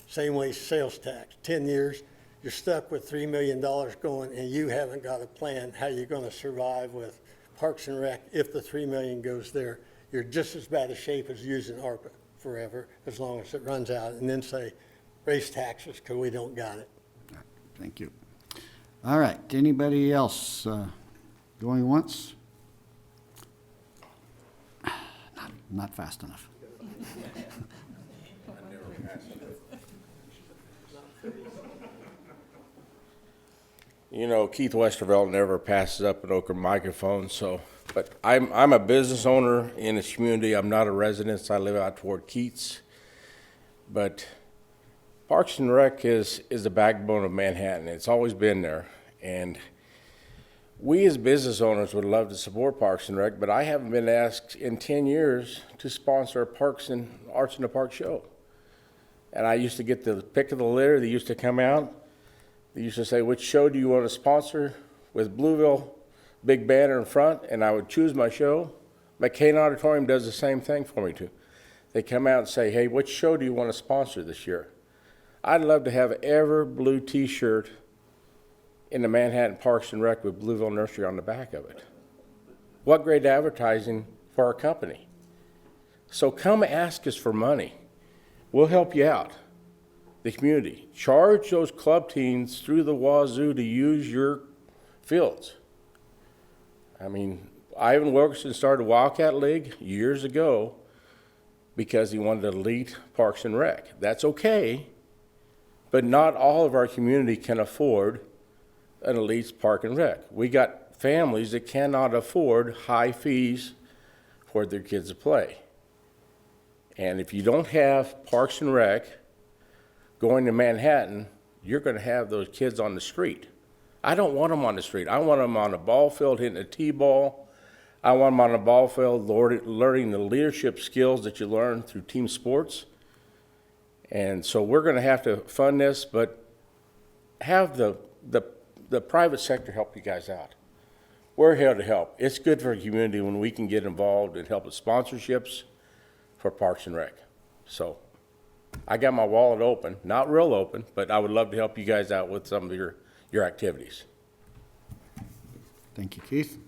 Same way sales tax, 10 years, you're stuck with $3 million going and you haven't got a plan how you're going to survive with Parks and Rec. If the $3 million goes there, you're just as bad a shape as using ARPA forever, as long as it runs out, and then say, raise taxes because we don't got it. Thank you. All right. Anybody else going once? Not fast enough. You know, Keith Westervelt never passes up an open microphone, so, but I'm a business owner in this community. I'm not a resident, so I live out toward Keats. But Parks and Rec is the backbone of Manhattan. It's always been there. And we as business owners would love to support Parks and Rec, but I haven't been asked in 10 years to sponsor a Parks and Arts in the Park show. And I used to get the pick of the litter. They used to come out. They used to say, which show do you want to sponsor with Blueville, big banner in front, and I would choose my show. McCain Auditorium does the same thing for me too. They come out and say, hey, which show do you want to sponsor this year? I'd love to have ever blue t-shirt in the Manhattan Parks and Rec with Blueville Nursery on the back of it. What great advertising for our company. So come ask us for money. We'll help you out. The community. Charge those club teams through the wazoo to use your fields. I mean, Ivan Wilkerson started a Wildcat League years ago because he wanted to lead Parks and Rec. That's okay, but not all of our community can afford an elite Park and Rec. We got families that cannot afford high fees for their kids to play. And if you don't have Parks and Rec going to Manhattan, you're going to have those kids on the street. I don't want them on the street. I want them on the ball field hitting a T-ball. I want them on the ball field learning the leadership skills that you learn through team sports. And so we're going to have to fund this, but have the private sector help you guys out. We're here to help. It's good for the community when we can get involved and help with sponsorships for Parks and Rec. So I got my wallet open, not real open, but I would love to help you guys out with some of your activities. Thank you, Keith.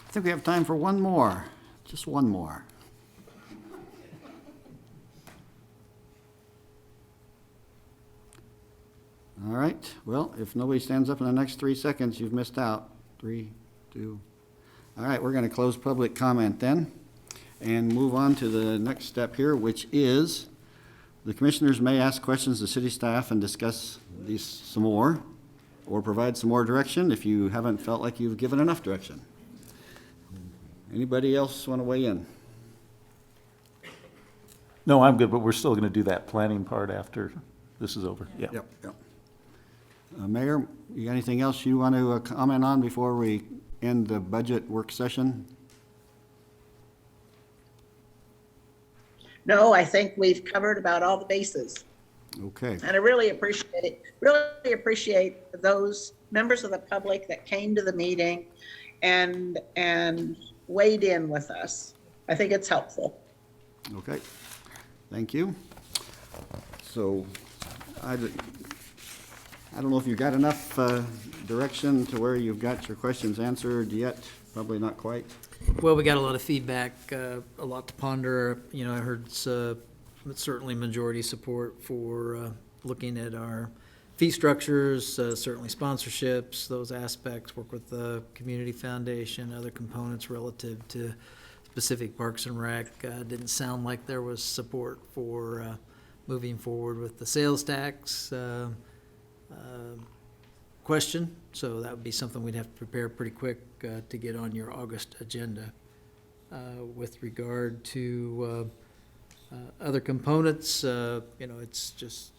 I think we have time for one more, just one more. All right, well, if nobody stands up in the next 3 seconds, you've missed out. 3, 2. All right, we're going to close public comment then and move on to the next step here, which is the commissioners may ask questions of city staff and discuss these some more, or provide some more direction if you haven't felt like you've given enough direction. Anybody else want to weigh in? No, I'm good, but we're still going to do that planning part after this is over. Yeah. Yep. Mayor, you got anything else you want to comment on before we end the budget work session? No, I think we've covered about all the bases. Okay. And I really appreciate those members of the public that came to the meeting and weighed in with us. I think it's helpful. Okay, thank you. So, I don't know if you got enough direction to where you've got your questions answered yet. Probably not quite. Well, we got a lot of feedback, a lot to ponder. You know, I heard certainly majority support for looking at our fee structures, certainly sponsorships, those aspects, work with the community foundation, other components relative to specific Parks and Rec. Didn't sound like there was support for moving forward with the sales tax question, so that would be something we'd have to prepare pretty quick to get on your August agenda. With regard to other components, you know, it's just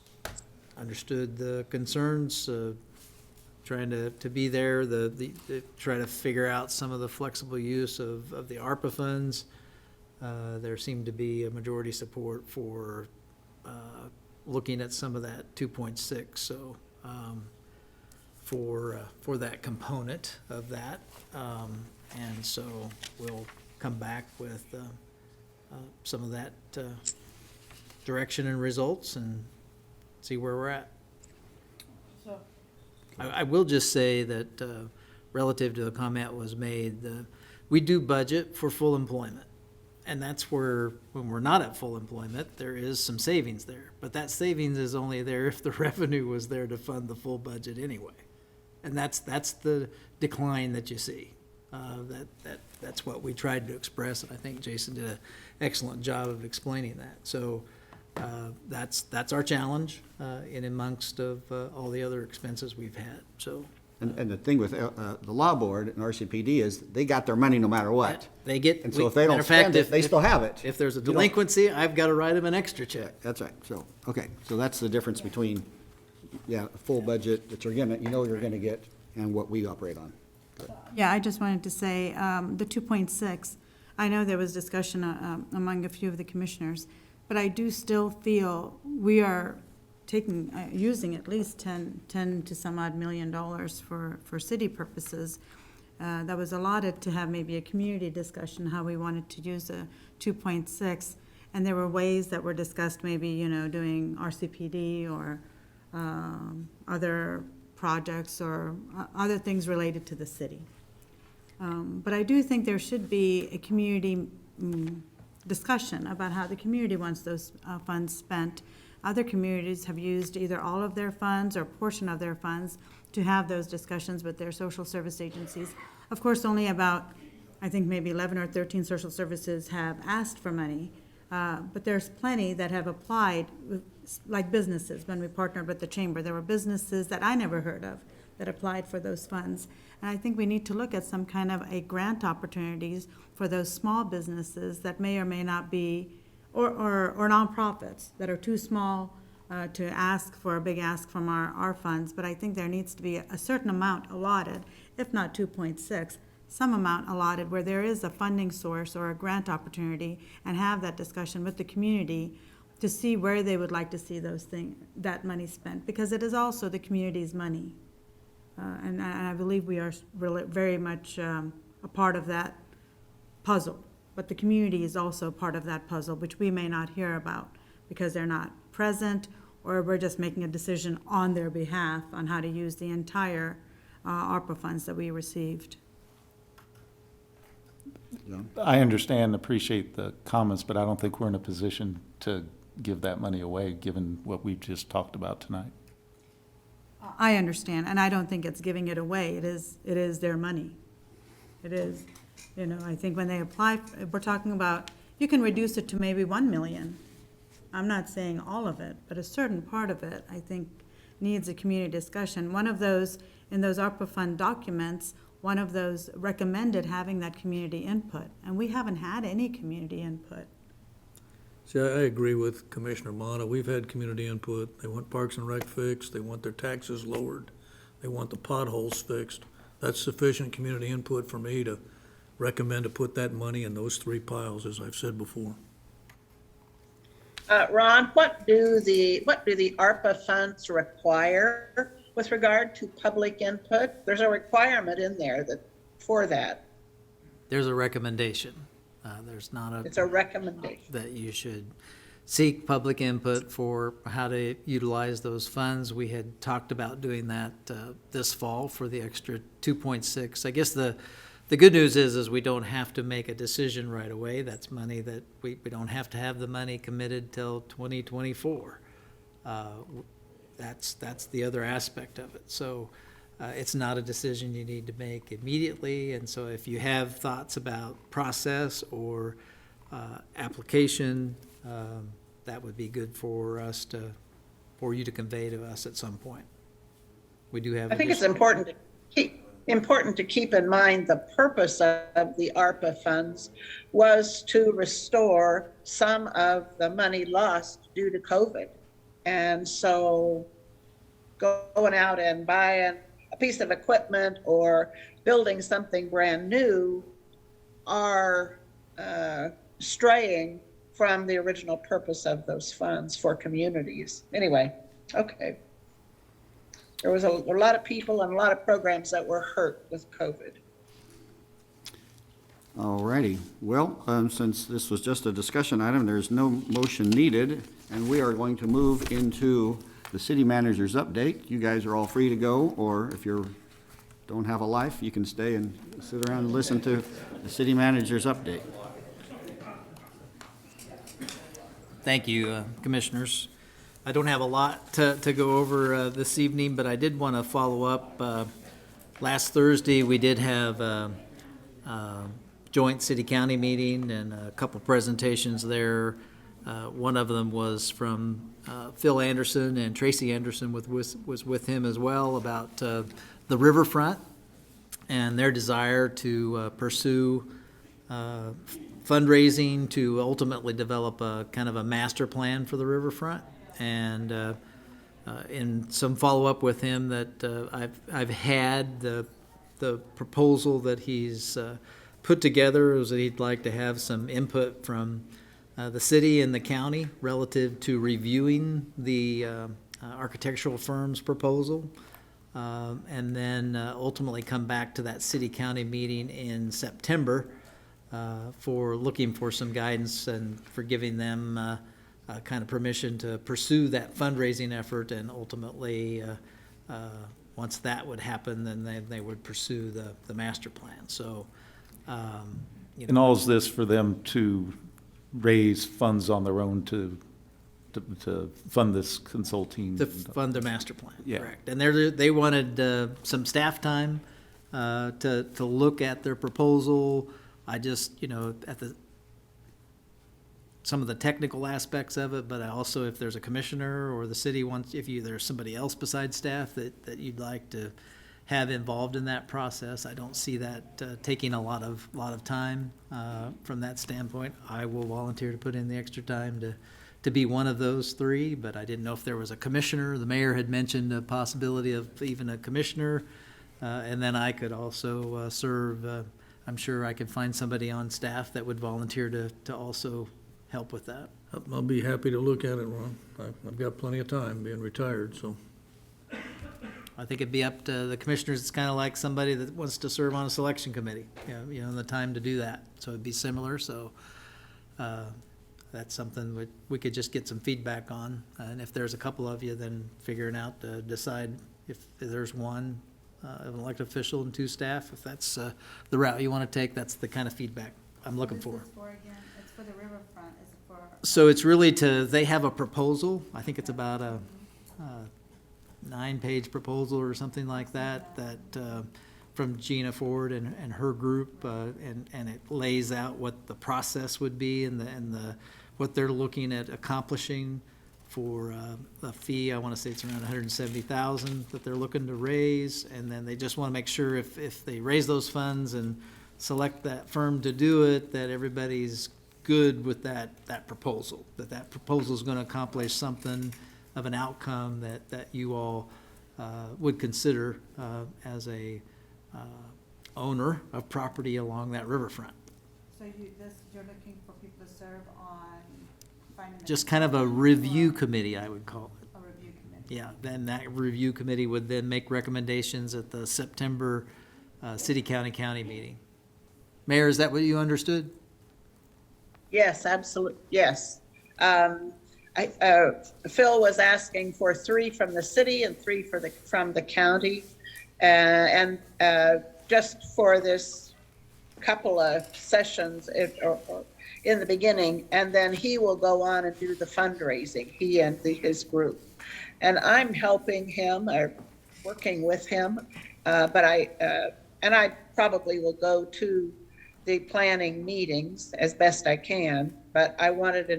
understood the concerns, trying to be there, the try to figure out some of the flexible use of the ARPA funds. There seemed to be a majority support for looking at some of that 2.6, so for that component of that. And so we'll come back with some of that direction and results and see where we're at. I will just say that relative to the comment was made, we do budget for full employment. And that's where, when we're not at full employment, there is some savings there. But that savings is only there if the revenue was there to fund the full budget anyway. And that's the decline that you see. That's what we tried to express, and I think Jason did an excellent job of explaining that. So that's our challenge in amongst of all the other expenses we've had. So. And the thing with the law board and RCPD is they got their money no matter what. They get, And so if they don't matter of fact, spend it, they still have it. If there's a You don't- delinquency, I've got to write them an extra check. That's right. So, okay, so that's the difference between, a full budget that you're gonna, you're gonna get, and what we operate on. Yeah, I just wanted to say, the 2.6, I know there was discussion among a few of the commissioners, but I do still feel we are using at least 10 to some odd $1 million for city purposes. That was allotted to have maybe a community discussion, how we wanted to use a 2.6. And there were ways that were discussed, maybe, doing RCPD or other projects or other things related to the city. But I do think there should be a community discussion about how the community wants those funds spent. Other communities have used either all of their funds or a portion of their funds to have those discussions with their social service agencies. Of course, only about, I think maybe 11 or 13 social services have asked for money, but there's plenty that have applied, like businesses. When we partnered with the chamber, there were businesses that I never heard of that applied for those funds. And I think we need to look at some kind of a grant opportunities for those small businesses that may or may not be, or nonprofits that are too small to ask for a big ask from our funds. But I think there needs to be a certain amount allotted, if not 2.6, some amount allotted where there is a funding source or a grant opportunity, and have that discussion with the community to see where they would like to see that money spent, because it is also the community's money. And I believe we are really very much a part of that puzzle. But the community is also part of that puzzle, which we may not hear about because they're not present, or we're just making a decision on their behalf on how to use the entire ARPA funds that we received. I understand, appreciate the comments, but I don't think we're in a position to give that money away, given what we've just talked about tonight. I understand, and I don't think it's giving it away. It is their money. It is, I think when they apply, we're talking about, you can reduce it to maybe 1 million. I'm not saying all of it, but a certain part of it, I think, needs a community discussion. One of those, in those ARPA fund documents, one of those recommended having that community input, and we haven't had any community input. See, I agree with Commissioner Mata. We've had community input. They want Parks and Rec fixed. They want their taxes lowered. They want the potholes fixed. That's sufficient community input for me to recommend to put that money in those three piles, as I've said before. Ron, what do the ARPA funds require with regard to public input? There's a requirement in there for that. There's a recommendation. There's not a. It's a recommendation. That you should seek public input for how to utilize those funds. We had talked about doing that this fall for the extra 2.6. I guess the good news is we don't have to make a decision right away. That's money that we don't have to have the money committed till 2024. That's the other aspect of it. So it's not a decision you need to make immediately. And so if you have thoughts about process or application, that would be good for you to convey to us at some point. We do have. I think it's important to keep in mind the purpose of the ARPA funds was to restore some of the money lost due to COVID. And so going out and buying a piece of equipment or building something brand new are straying from the original purpose of those funds for communities. Anyway, okay. There was a lot of people and a lot of programs that were hurt with COVID. All righty. Well, since this was just a discussion item, there's no motion needed, and we are going to move into the city manager's update. You guys are all free to go, or if you don't have a life, you can stay and sit around and listen to the city manager's update. Thank you, Commissioners. I don't have a lot to go over this evening, but I did want to follow up. Last Thursday, we did have a joint city-county meeting and a couple presentations there. One of them was from Phil Anderson, and Tracy Anderson was with him as well, about the riverfront and their desire to pursue fundraising to ultimately develop a kind of a master plan for the riverfront. And in some follow-up with him that I've had, the proposal that he's put together is that he'd like to have some input from the city and the county relative to reviewing the architectural firm's proposal, and then ultimately come back to that city-county meeting in September for looking for some guidance and for giving them kind of permission to pursue that fundraising effort, and ultimately, once that would happen, then they would pursue the master plan. So, And all is this for them to raise funds on their own to fund this consulting? to fund the master plan, Yeah. correct. And they wanted some staff time to look at their proposal. I just, at some of the technical aspects of it, but also if there's a commissioner or the city wants, there's somebody else besides staff that you'd like to have involved in that process, I don't see that taking a lot of time from that standpoint. I will volunteer to put in the extra time to be one of those three, but I didn't know if there was a commissioner. The mayor had mentioned a possibility of even a commissioner, and then I could also serve. I'm sure I could find somebody on staff that would volunteer to also help with that. I'll be happy to look at it, Ron. I've got plenty of time, being retired, so. I think it'd be up to the commissioners. It's kind of like somebody that wants to serve on a selection committee, the time to do that. So it'd be similar, so that's something we could just get some feedback on. And if there's a couple of you, then figuring out to decide if there's one, an elected official and two staff, if that's the route you want to take, that's the kind of feedback I'm looking for. What is this for again? It's for the riverfront, is it for? So it's really they have a proposal, I think it's about a 9-page proposal or something like that, from Gina Ford and her group, and it lays out what the process would be and what they're looking at accomplishing for a fee. I want to say it's around $170,000 that they're looking to raise, and then they just want to make sure if they raise those funds and select that firm to do it, that everybody's good with that proposal, that proposal is going to accomplish something of an outcome that you all would consider as a owner of property along that riverfront. So you're looking for people to serve on finding. Just kind of a review committee, I would call it. A review committee. Yeah, then that review committee would then make recommendations at the September city-county meeting. Mayor, is that what you understood? Yes, absolutely, yes. Phil was asking for 3 from the city and 3 from the county. And just for this couple of sessions or in the beginning, and then he will go on and do the fundraising, he and his group. And I'm helping him, or working with him, but I probably will go to the planning meetings as best I can, but I wanted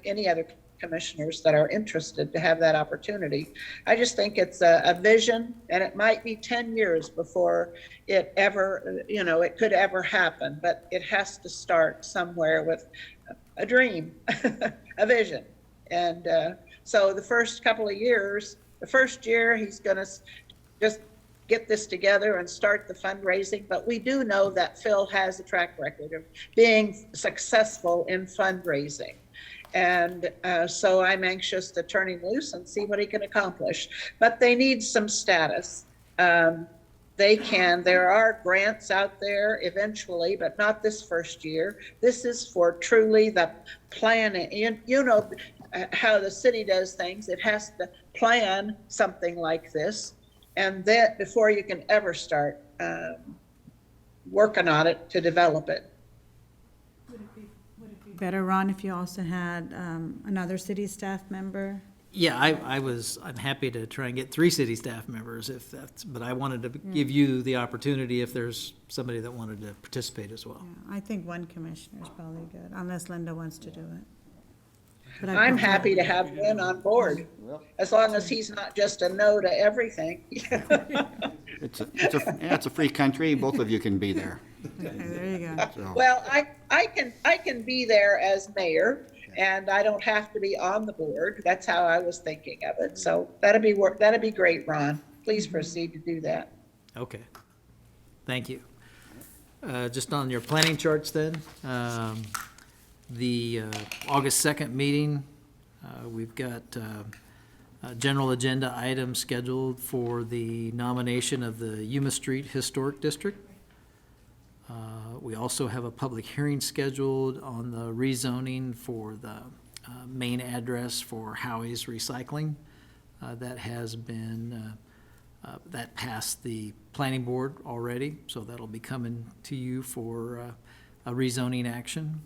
any other commissioners that are interested to have that opportunity. I just think it's a vision, and it might be 10 years before it ever, it could ever happen, but it has to start somewhere with a dream, a vision. And so the first couple of years, the first year, he's going to just get this together and start the fundraising. But we do know that Phil has a track record of being successful in fundraising. And so I'm anxious to turn him loose and see what he can accomplish. But they need some status. There are grants out there eventually, but not this first year. This is for truly the planning. You know how the city does things. It has to plan something like this. And that before you can ever start working on it to develop it. Would it be better, Ron, if you also had another city staff member? Yeah, I'm happy to try and get 3 city staff members but I wanted to give you the opportunity if there's somebody that wanted to participate as well. Yeah, I think 1 commissioner is probably good, unless Linda wants to do it. But I'm happy to have Lynn on board, as long as he's not just a no to everything. It's a free country, both of you can be there. Okay, there you go. So, Well, I can be there as mayor, and I don't have to be on the board. That's how I was thinking of it. So that'd be great, Ron. Please proceed to do that. Okay, thank you. Just on your planning charts then, the August 2nd meeting, we've got a general agenda item scheduled for the nomination of the Yuma Street Historic District. We also have a public hearing scheduled on the rezoning for the main address for Howie's Recycling. That has been, that passed the planning board already, so that'll be coming to you for a rezoning action.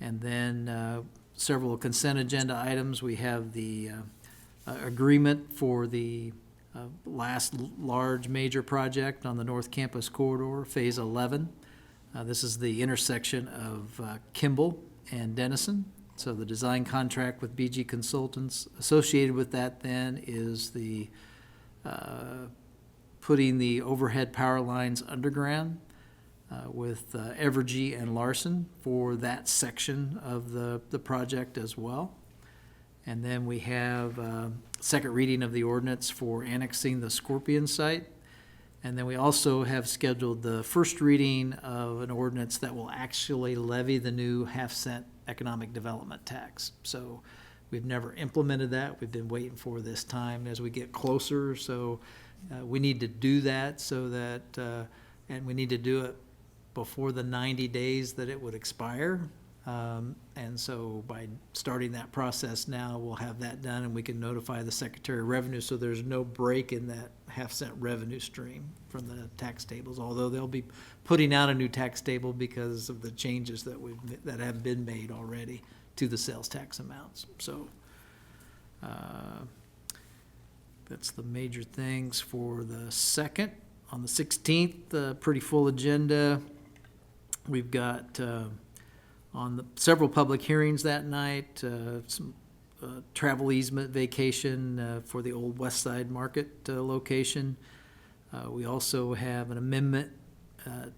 And then several consent agenda items. We have the agreement for the last large major project on the North Campus Corridor, Phase 11. This is the intersection of Kimball and Denison. So the design contract with BG Consultants. Associated with that then is the putting the overhead power lines underground with Evergy and Larson for that section of the project as well. And then we have second reading of the ordinance for annexing the Scorpion site. And then we also have scheduled the first reading of an ordinance that will actually levy the new half-cent economic development tax. So we've never implemented that. We've been waiting for this time as we get closer. So we need to do that so that, and we need to do it before the 90 days that it would expire. And so by starting that process now, we'll have that done and we can notify the Secretary of Revenue, so there's no break in that half-cent revenue stream from the tax tables, although they'll be putting out a new tax table because of the changes that have been made already to the sales tax amounts. So that's the major things for the second. On the 16th, pretty full agenda. We've got several public hearings that night, some travel easement vacation for the old West Side Market location. We also have an amendment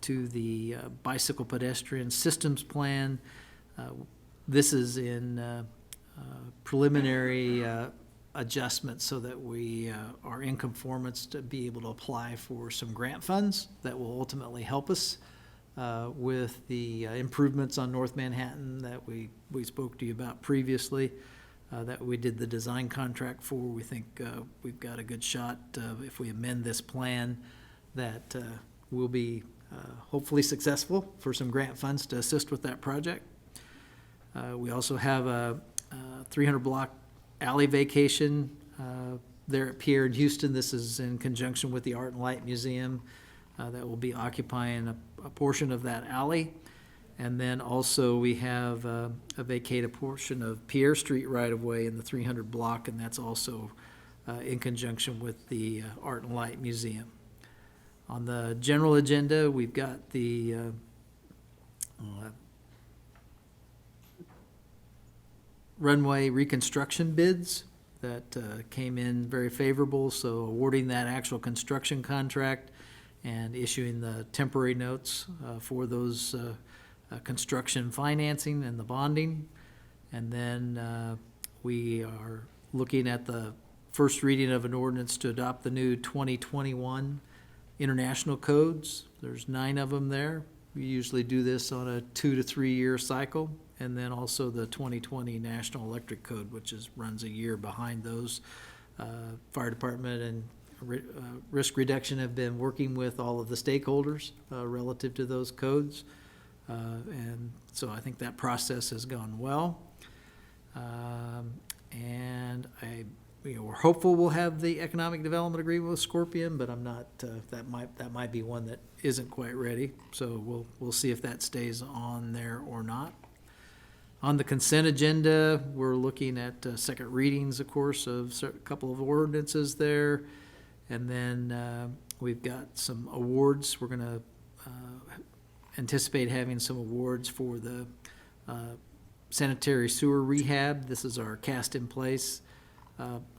to the bicycle pedestrian systems plan. This is in preliminary adjustments so that we are in conformance to be able to apply for some grant funds that will ultimately help us with the improvements on North Manhattan that we spoke to you about previously, that we did the design contract for. We think we've got a good shot if we amend this plan that we'll be hopefully successful for some grant funds to assist with that project. We also have a 300 block alley vacation there at Pierre in Houston. This is in conjunction with the Art and Light Museum that will be occupying a portion of that alley. And then also we have a vacated portion of Pierre Street right-of-way in the 300 block, and that's also in conjunction with the Art and Light Museum. On the general agenda, we've got the runway reconstruction bids that came in very favorable, so awarding that actual construction contract and issuing the temporary notes for those construction financing and the bonding. And then we are looking at the first reading of an ordinance to adopt the new 2021 international codes. There's 9 of them there. We usually do this on a 2 to 3 year cycle. And then also the 2020 National Electric Code, which runs a year behind those. Fire Department and Risk Reduction have been working with all of the stakeholders relative to those codes. And so I think that process has gone well. And we're hopeful we'll have the economic development agreement with Scorpion, but I'm not, that might be one that isn't quite ready. So we'll see if that stays on there or not. On the consent agenda, we're looking at second readings, of course, of a couple of ordinances there. And then we've got some awards. We're going to anticipate having some awards for the sanitary sewer rehab. This is our cast-in-place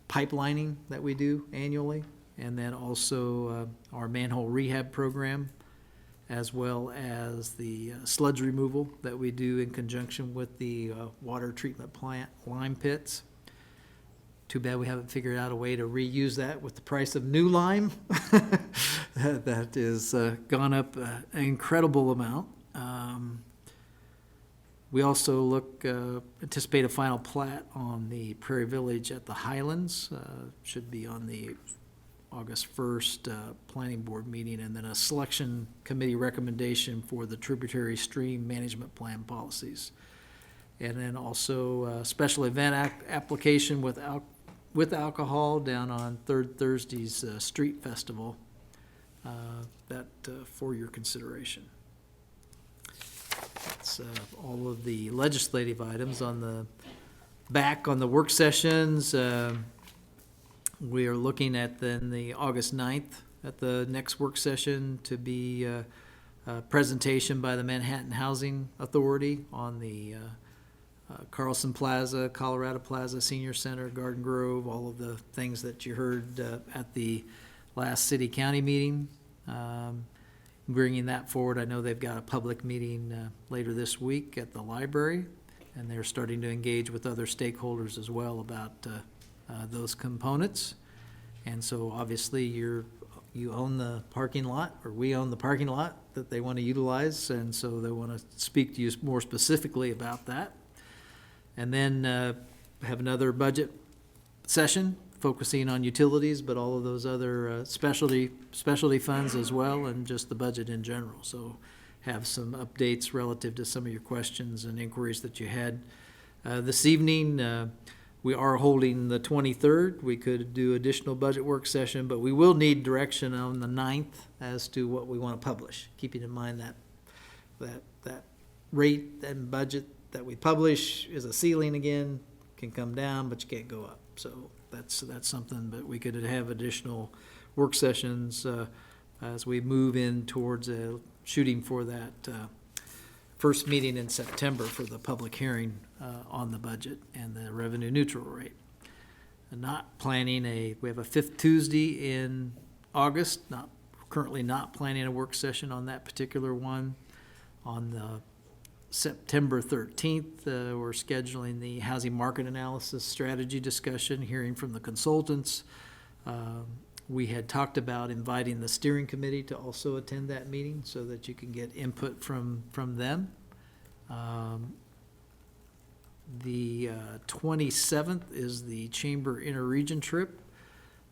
pipelining that we do annually. And then also our manhole rehab program, as well as the sludge removal that we do in conjunction with the water treatment plant lime pits. Too bad we haven't figured out a way to reuse that with the price of new lime. That is gone up an incredible amount. We also anticipate a final plat on the Prairie Village at the Highlands. Should be on the August 1st Planning Board meeting, and then a selection committee recommendation for the tributary stream management plan policies. And then also a special event application with alcohol down on Third Thursday's street festival, for your consideration. That's all of the legislative items. On the back on the work sessions, we are looking at then the August 9th at the next work session to be a presentation by the Manhattan Housing Authority on the Carlson Plaza, Colorado Plaza, Senior Center, Garden Grove, all of the things that you heard at the last city-county meeting. Bringing that forward, I know they've got a public meeting later this week at the library, and they're starting to engage with other stakeholders as well about those components. And so obviously you own the parking lot, or we own the parking lot that they want to utilize, and so they want to speak to you more specifically about that. And then have another budget session focusing on utilities, but all of those other specialty funds as well, and just the budget in general. So have some updates relative to some of your questions and inquiries that you had. This evening, we are holding the 23rd. We could do additional budget work session, but we will need direction on the 9th as to what we want to publish, keeping in mind that rate and budget that we publish is a ceiling again, can come down, but you can't go up. So that's something, but we could have additional work sessions as we move in towards shooting for that first meeting in September for the public hearing on the budget and the revenue neutral rate. And not planning we have a fifth Tuesday in August, currently not planning a work session on that particular one. On the September 13th, we're scheduling the housing market analysis strategy discussion, hearing from the consultants. We had talked about inviting the steering committee to also attend that meeting so that you can get input from them. The 27th is the chamber interregion trip.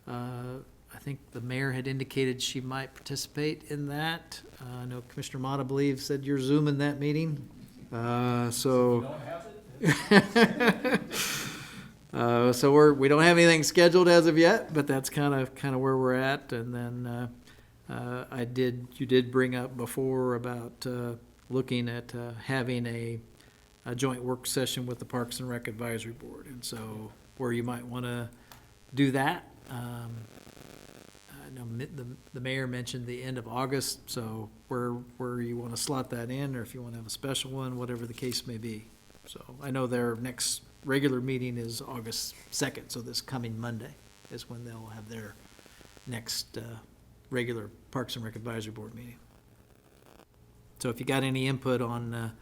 I think the mayor had indicated she might participate in that. I know Commissioner Mott, I believe, said you're Zooming that meeting. So we don't have anything scheduled as of yet, but that's kind of where we're at. And then you did bring up before about looking at having a joint work session with the Parks and Rec Advisory Board, and so where you might want to do that. I know the mayor mentioned the end of August, so where you want to slot that in, or if you want to have a special one, whatever the case may be. So I know their next regular meeting is August 2nd, so this coming Monday is when they'll have their next regular Parks and Rec Advisory Board meeting. So if you got any input on,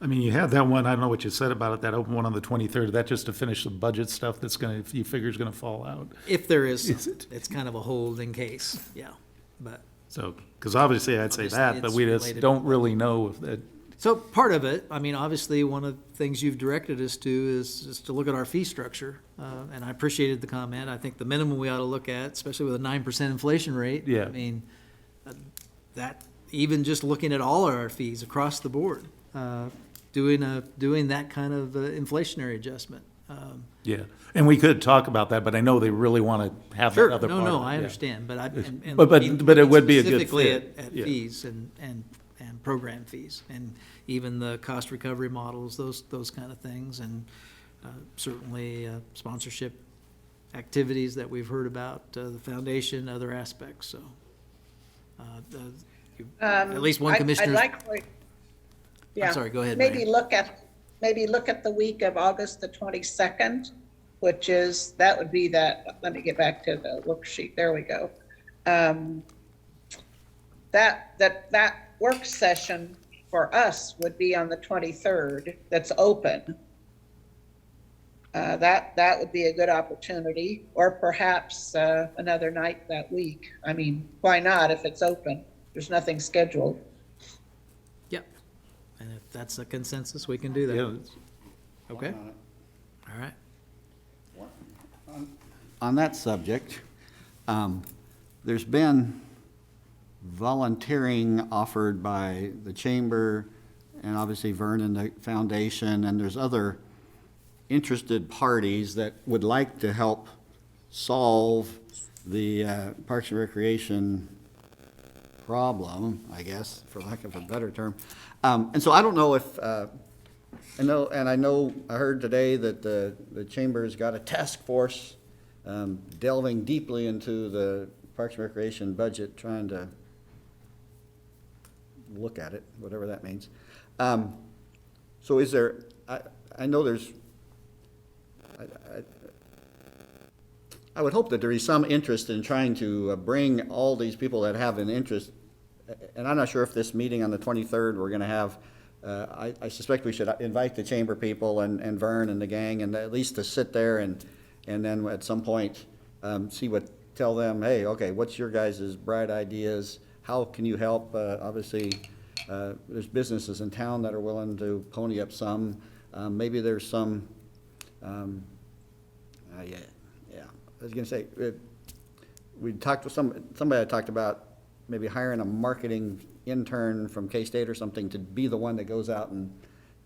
I mean, you had that one, I don't know what you said about it, that open one on the 23rd, that just to finish the budget stuff that's gonna, you figure is gonna fall out. if there is, it's kind of a hold in case, yeah. But, So, because obviously I'd say Obviously, that, but it's we just related don't to- really know if that, so part of it, I mean, obviously, one of the things you've directed us to is to look at our fee structure. And I appreciated the comment. I think the minimum we ought to look at, especially with a 9% inflation rate. Yeah. I mean, that, even just looking at all of our fees across the board, doing that kind of inflationary adjustment. yeah. And we could talk about that, but I know they really want to have that Sure, other part. no, of it, I yeah. understand, but But it would be a good specifically fit, at yeah. fees and program fees, and even the cost recovery models, those kind of things, and certainly sponsorship activities that we've heard about, the foundation, other aspects, so. At least one commissioner. Yeah. sorry, go ahead, Maybe Mary. look at the week of August the 22nd, which is, that would be that, let me get back to the worksheet, there we go. That work session for us would be on the 23rd, that's open. That would be a good opportunity, or perhaps another night that week. I mean, why not if it's open? There's nothing scheduled. Yep, and if that's a consensus, we can do that. Yeah, Okay, all right. On that subject, there's been volunteering offered by the chamber and obviously Vern and the foundation, and there's other interested parties that would like to help solve the Parks and Recreation problem, I guess, for lack of a better term. And so I don't know if, I heard today that the chamber's got a task force delving deeply into the Parks and Recreation budget, trying to look at it, whatever that means. So is there, I know there's, I would hope that there is some interest in trying to bring all these people that have an interest, and I'm not sure if this meeting on the 23rd we're going to have, I suspect we should invite the chamber people and Vern and the gang, and at least to sit there and then at some point tell them, hey, okay, what's your guys' bright ideas? How can you help? Obviously, there's businesses in town that are willing to pony up some. Maybe there's some, yeah. I was gonna say, we talked with somebody had talked about maybe hiring a marketing intern from K-State or something to be the one that goes out and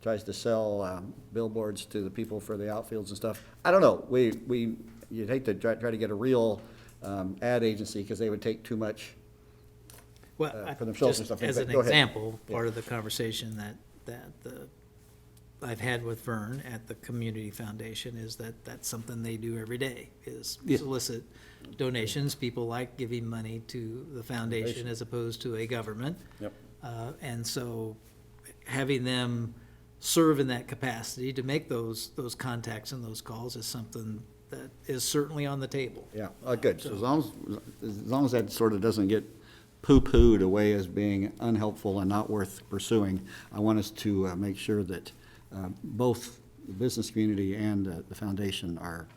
tries to sell billboards to the people for the outfields and stuff. I don't know, you'd hate to try to get a real ad agency, because they would take too much Well, for themselves and just stuff. as an Go ahead. example, part of the conversation I've had with Vern at the Community Foundation is that's something they do every day, is Yeah. solicit donations. People like giving money to the foundation as opposed to a government. Yep. And so having them serve in that capacity to make those contacts and those calls is something that is certainly on the table. Yeah, good. So as long as that sort of doesn't get poo-pooed away as being unhelpful and not worth pursuing, I want us to make sure that both the business community and the foundation are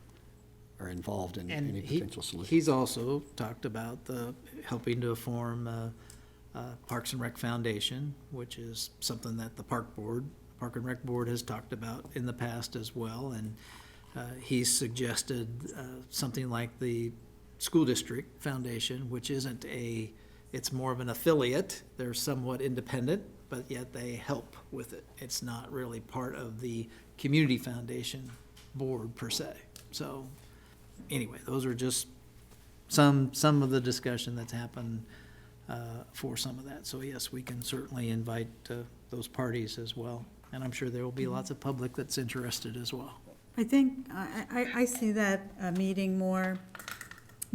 involved in And any potential solution. he's also talked about helping to form Parks and Rec Foundation, which is something that the Park and Rec Board has talked about in the past as well. And he's suggested something like the School District Foundation, which it's more of an affiliate. They're somewhat independent, but yet they help with it. It's not really part of the Community Foundation Board per se. So anyway, those are just some of the discussion that's happened for some of that. So yes, we can certainly invite those parties as well. And I'm sure there will be lots of public that's interested as well. I think, I see that meeting more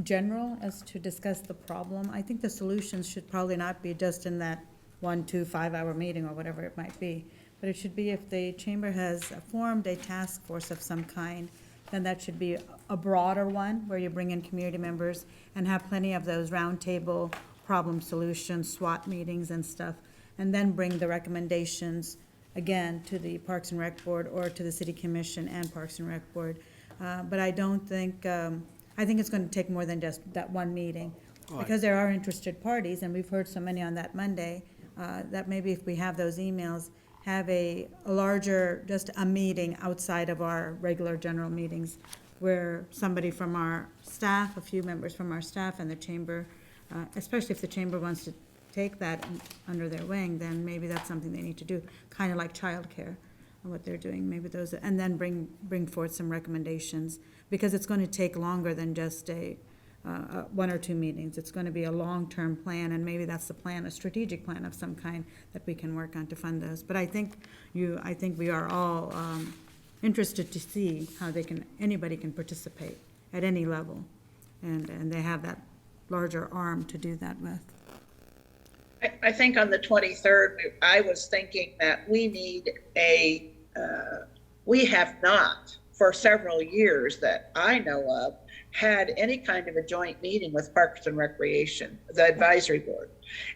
general as to discuss the problem. I think the solutions should probably not be just in that 1, 2, 5-hour meeting or whatever it might be. But it should be, if the chamber has formed a task force of some kind, then that should be a broader one where you bring in community members and have plenty of those roundtable problem solutions, SWAT meetings and stuff, and then bring the recommendations again to the Parks and Rec Board or to the City Commission and Parks and Rec Board. But I don't think, I think it's going to take more than just that one meeting, because there are interested parties, and we've heard so many on that Monday, that maybe if we have those emails, have a larger, just a meeting outside of our regular general meetings, where somebody from our staff, a few members from our staff and the chamber, especially if the chamber wants to take that under their wing, then maybe that's something they need to do, kind of like childcare, what they're doing, maybe those, and then bring forth some recommendations, because it's going to take longer than just a 1 or 2 meetings. It's going to be a long-term plan, and maybe that's the plan, a strategic plan of some kind that we can work on to fund those. But I think we are all interested to see how anybody can participate at any level, and they have that larger arm to do that with. I think on the 23rd, I was thinking that we need we have not, for several years that I know of, had any kind of a joint meeting with Parks and Recreation, the advisory board.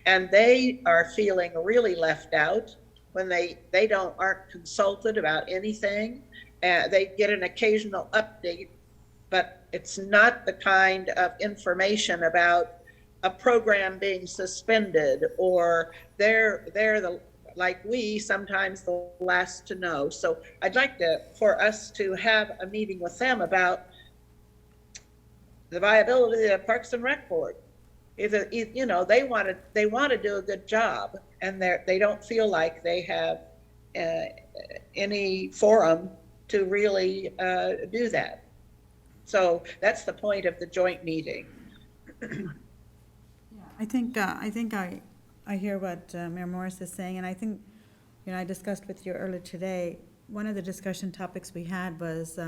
And they are feeling really left out when they aren't consulted about anything. They get an occasional update, but it's not the kind of information about a program being suspended, or they're like we sometimes the last to know. So I'd like for us to have a meeting with them about the viability of the Parks and Rec Board. They want to do a good job, and they don't feel like they have any forum to really do that. So that's the point of the joint meeting. I think I hear what Mayor Morris is saying, and I think, I discussed with you earlier today, one of the discussion topics we had was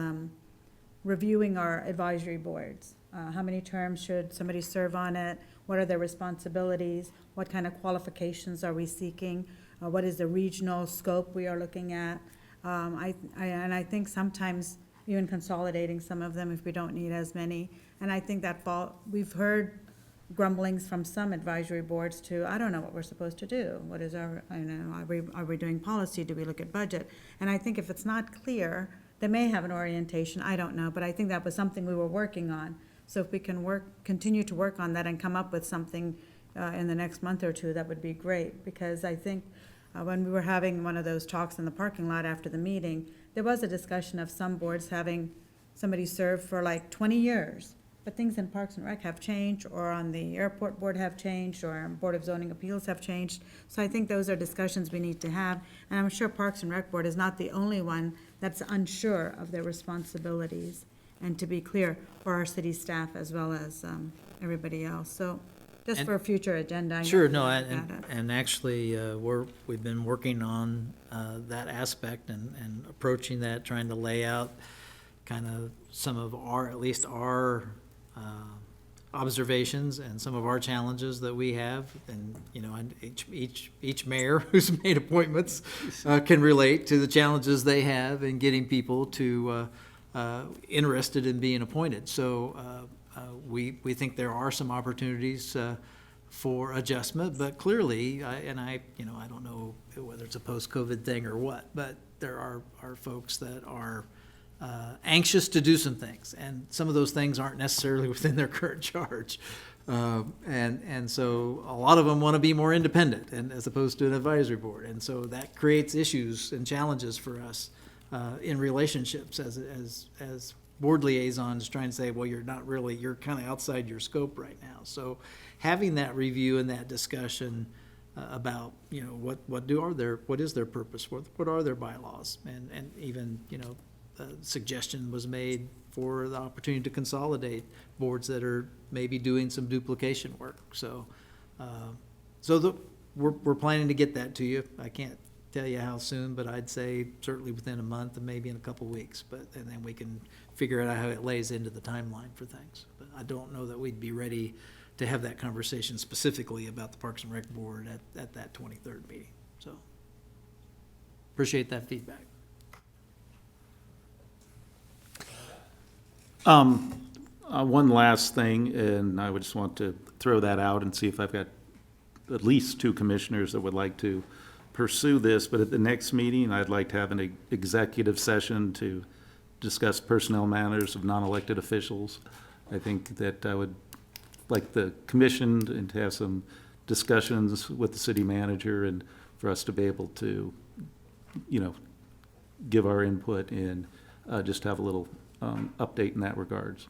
reviewing our advisory boards. How many terms should somebody serve on it? What are their responsibilities? What kind of qualifications are we seeking? What is the regional scope we are looking at? And I think sometimes even consolidating some of them if we don't need as many. And I think we've heard grumblings from some advisory boards to, I don't know what we're supposed to do. What is are we doing policy? Do we look at budget? And I think if it's not clear, they may have an orientation, I don't know, but I think that was something we were working on. So if we can continue to work on that and come up with something in the next month or two, that would be great. Because I think when we were having one of those talks in the parking lot after the meeting, there was a discussion of some boards having somebody serve for like 20 years. but things in Parks and Rec have changed, or on the airport board have changed, or on Board of Zoning Appeals have changed. So I think those are discussions we need to have, and I'm sure Parks and Rec Board is not the only one that's unsure of their responsibilities. And to be clear, for our city staff as well as everybody else. So just for a future agenda. I know Sure, we'll no, look at it. and actually, we've been working on that aspect and approaching that, trying to lay out kind of some of our, at least our observations and some of our challenges that we have. And, you know, and each mayor who's made appointments can relate to the challenges they have in getting people to interested in being appointed. So we think there are some opportunities for adjustment, but clearly, I don't know whether it's a post-COVID thing or what, but there are folks that are anxious to do some things, and some of those things aren't necessarily within their current charge. And so a lot of them want to be more independent and as opposed to an advisory board. And so that creates issues and challenges for us in relationships as board liaisons, trying to say, well, you're not really, you're kind of outside your scope right now. So having that review and that discussion about, you know, what is their purpose, what are their bylaws, and even, you know, a suggestion was made for the opportunity to consolidate boards that are maybe doing some duplication work. So, we're planning to get that to you. I can't tell you how soon, but I'd say certainly within a month and maybe in a couple weeks. And then we can figure out how it lays into the timeline for things. But I don't know that we'd be ready to have that conversation specifically about the Parks and Rec Board at that 23rd meeting. So, appreciate that feedback. One last thing, and I would just want to throw that out and see if I've got at least two commissioners that would like to pursue this, but at the next meeting, I'd like to have an executive session to discuss personnel matters of non-elected officials. I think that I would like the commission and to have some discussions with the city manager and for us to be able to, you know, give our input and just have a little update in that regards.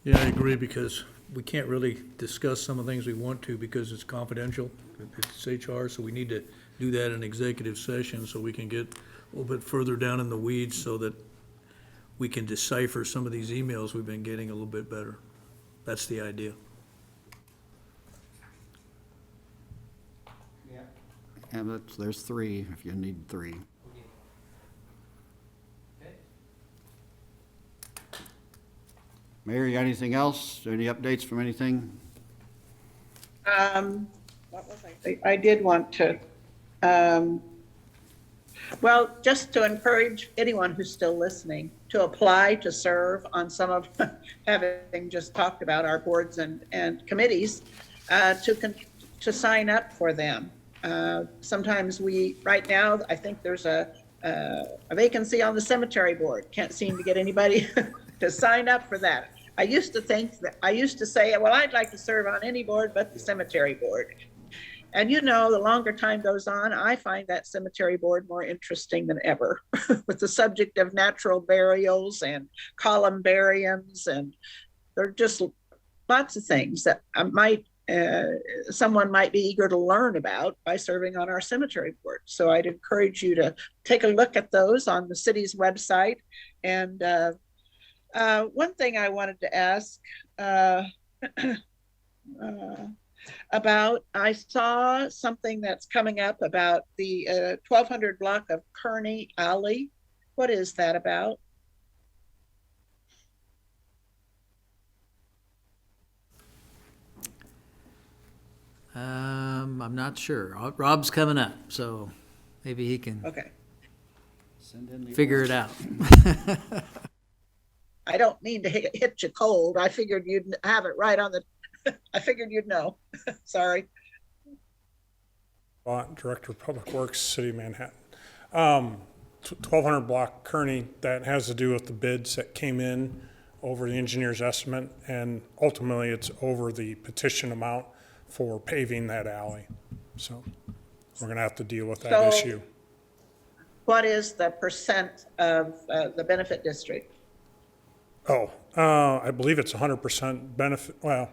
Yeah, I agree, because we can't really discuss some of the things we want to because it's confidential. It's HR, so we need to do that in executive session so we can get a little bit further down in the weeds so that we can decipher some of these emails we've been getting a little bit better. That's the idea. And there's three, if you need three. Mayor, you got anything else? Any updates from anything? What was I did want to, well, just to encourage anyone who's still listening to apply to serve on some of, having just talked about our boards and committees, to sign up for them. Sometimes right now, I think there's a vacancy on the cemetery board. Can't seem to get anybody to sign up for that. I used to say, well, I'd like to serve on any board but the cemetery board. And you know, the longer time goes on, I find that cemetery board more interesting than ever with the subject of natural burials and columbariums. And there are just lots of things that someone might be eager to learn about by serving on our cemetery board. So I'd encourage you to take a look at those on the city's website. And one thing I wanted to ask about, I saw something that's coming up about the 1200 block of Kearney Alley. What is that about? I'm not sure. Rob's coming up, so maybe he can Okay. figure it out. I don't mean to hit you cold. I figured you'd have it right on the, I figured you'd know. Sorry. Director of Public Works, City of Manhattan. 1200 block Kearney, that has to do with the bids that came in over the engineer's estimate, and ultimately it's over the petition amount for paving that alley. So we're gonna have to deal with that issue. what is the percent of the benefit district? Oh, I believe it's 100% benefit, well,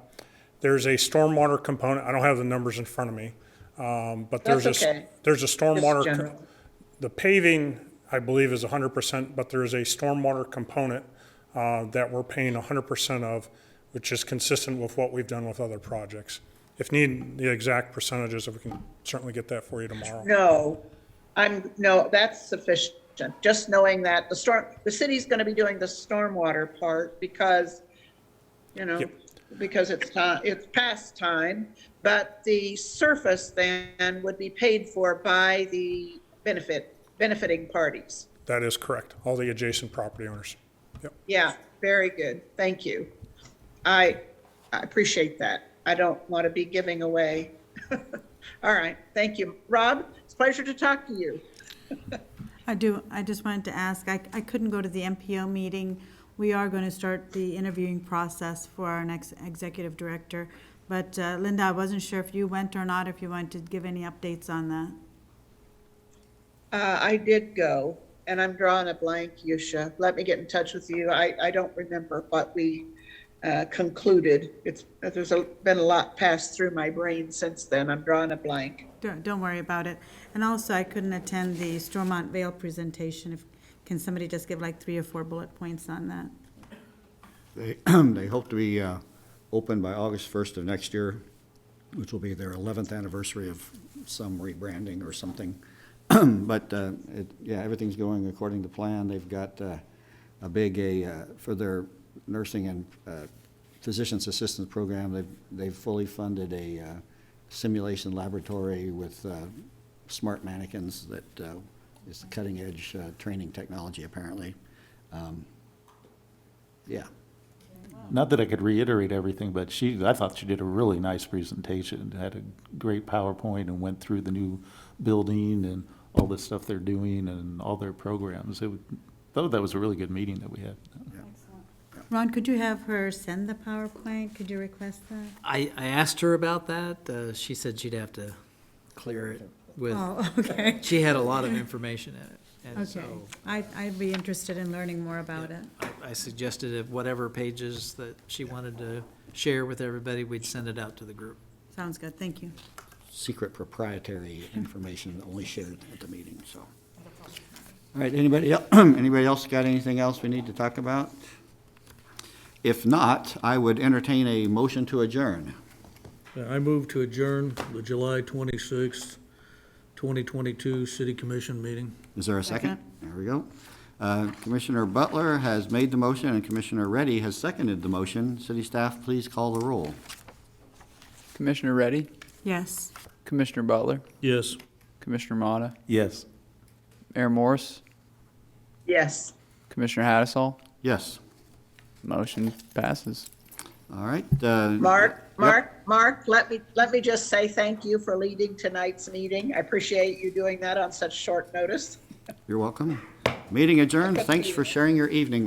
there's a stormwater component, I don't have the numbers in front of me, but That's okay. there's a stormwater, general. the paving, I believe, is 100%, but there is a stormwater component that we're paying 100% of, which is consistent with what we've done with other projects. If need the exact percentages, we can certainly get that for you tomorrow. No, that's sufficient. Just knowing that the city's gonna be doing the stormwater part because, Yep. because it's past time, but the surface then would be paid for by the benefiting parties. That is correct, all the adjacent property owners. Yep. Yeah, very good. Thank you. I appreciate that. I don't want to be giving away. All right, thank you. Rob, it's a pleasure to talk to you. I just wanted to ask, I couldn't go to the MPO meeting. We are going to start the interviewing process for our next executive director. But Linda, I wasn't sure if you went or not, if you wanted to give any updates on that. I did go, and I'm drawing a blank, Yusha. Let me get in touch with you. I don't remember what we concluded. There's been a lot passed through my brain since then. I'm drawing a blank. Don't worry about it. And also, I couldn't attend the Stormont Vale presentation. Can somebody just give like 3 or 4 bullet points on that? They hope to be open by August 1st of next year, which will be their 11th anniversary of some rebranding or something. But, yeah, everything's going according to plan. They've got a big, for their nursing and physician's assistance program, they've fully funded a simulation laboratory with smart mannequins that is the cutting-edge training technology, apparently. Yeah. Not that I could reiterate everything, but I thought she did a really nice presentation. Had a great PowerPoint and went through the new building and all the stuff they're doing and all their programs. Thought that was a really good meeting that we had. Ron, could you have her send the PowerPoint? Could you request that? I asked her about that. She said she'd have to clear it with, Oh, okay. she had a lot of information in it. And Okay. so I'd be interested in learning more about it. I suggested that whatever pages that she wanted to share with everybody, we'd send it out to the group. Sounds good. Thank you. Secret proprietary information only shared at the meeting, so. All right, anybody else got anything else we need to talk about? If not, I would entertain a motion to adjourn. I move to adjourn the July 26th, 2022 City Commission meeting. Is there a second? There we go. Commissioner Butler has made the motion and Commissioner Reddy has seconded the motion. City staff, please call the roll. Commissioner Reddy, Yes. Commissioner Butler, Yes. Commissioner Motta, Yes. Mayor Morris, Yes. Commissioner Haddisall. Yes. Motion passes. All right. Mark, let me just say thank you for leading tonight's meeting. I appreciate you doing that on such short notice. You're welcome. Meeting adjourned. Thanks for sharing your evening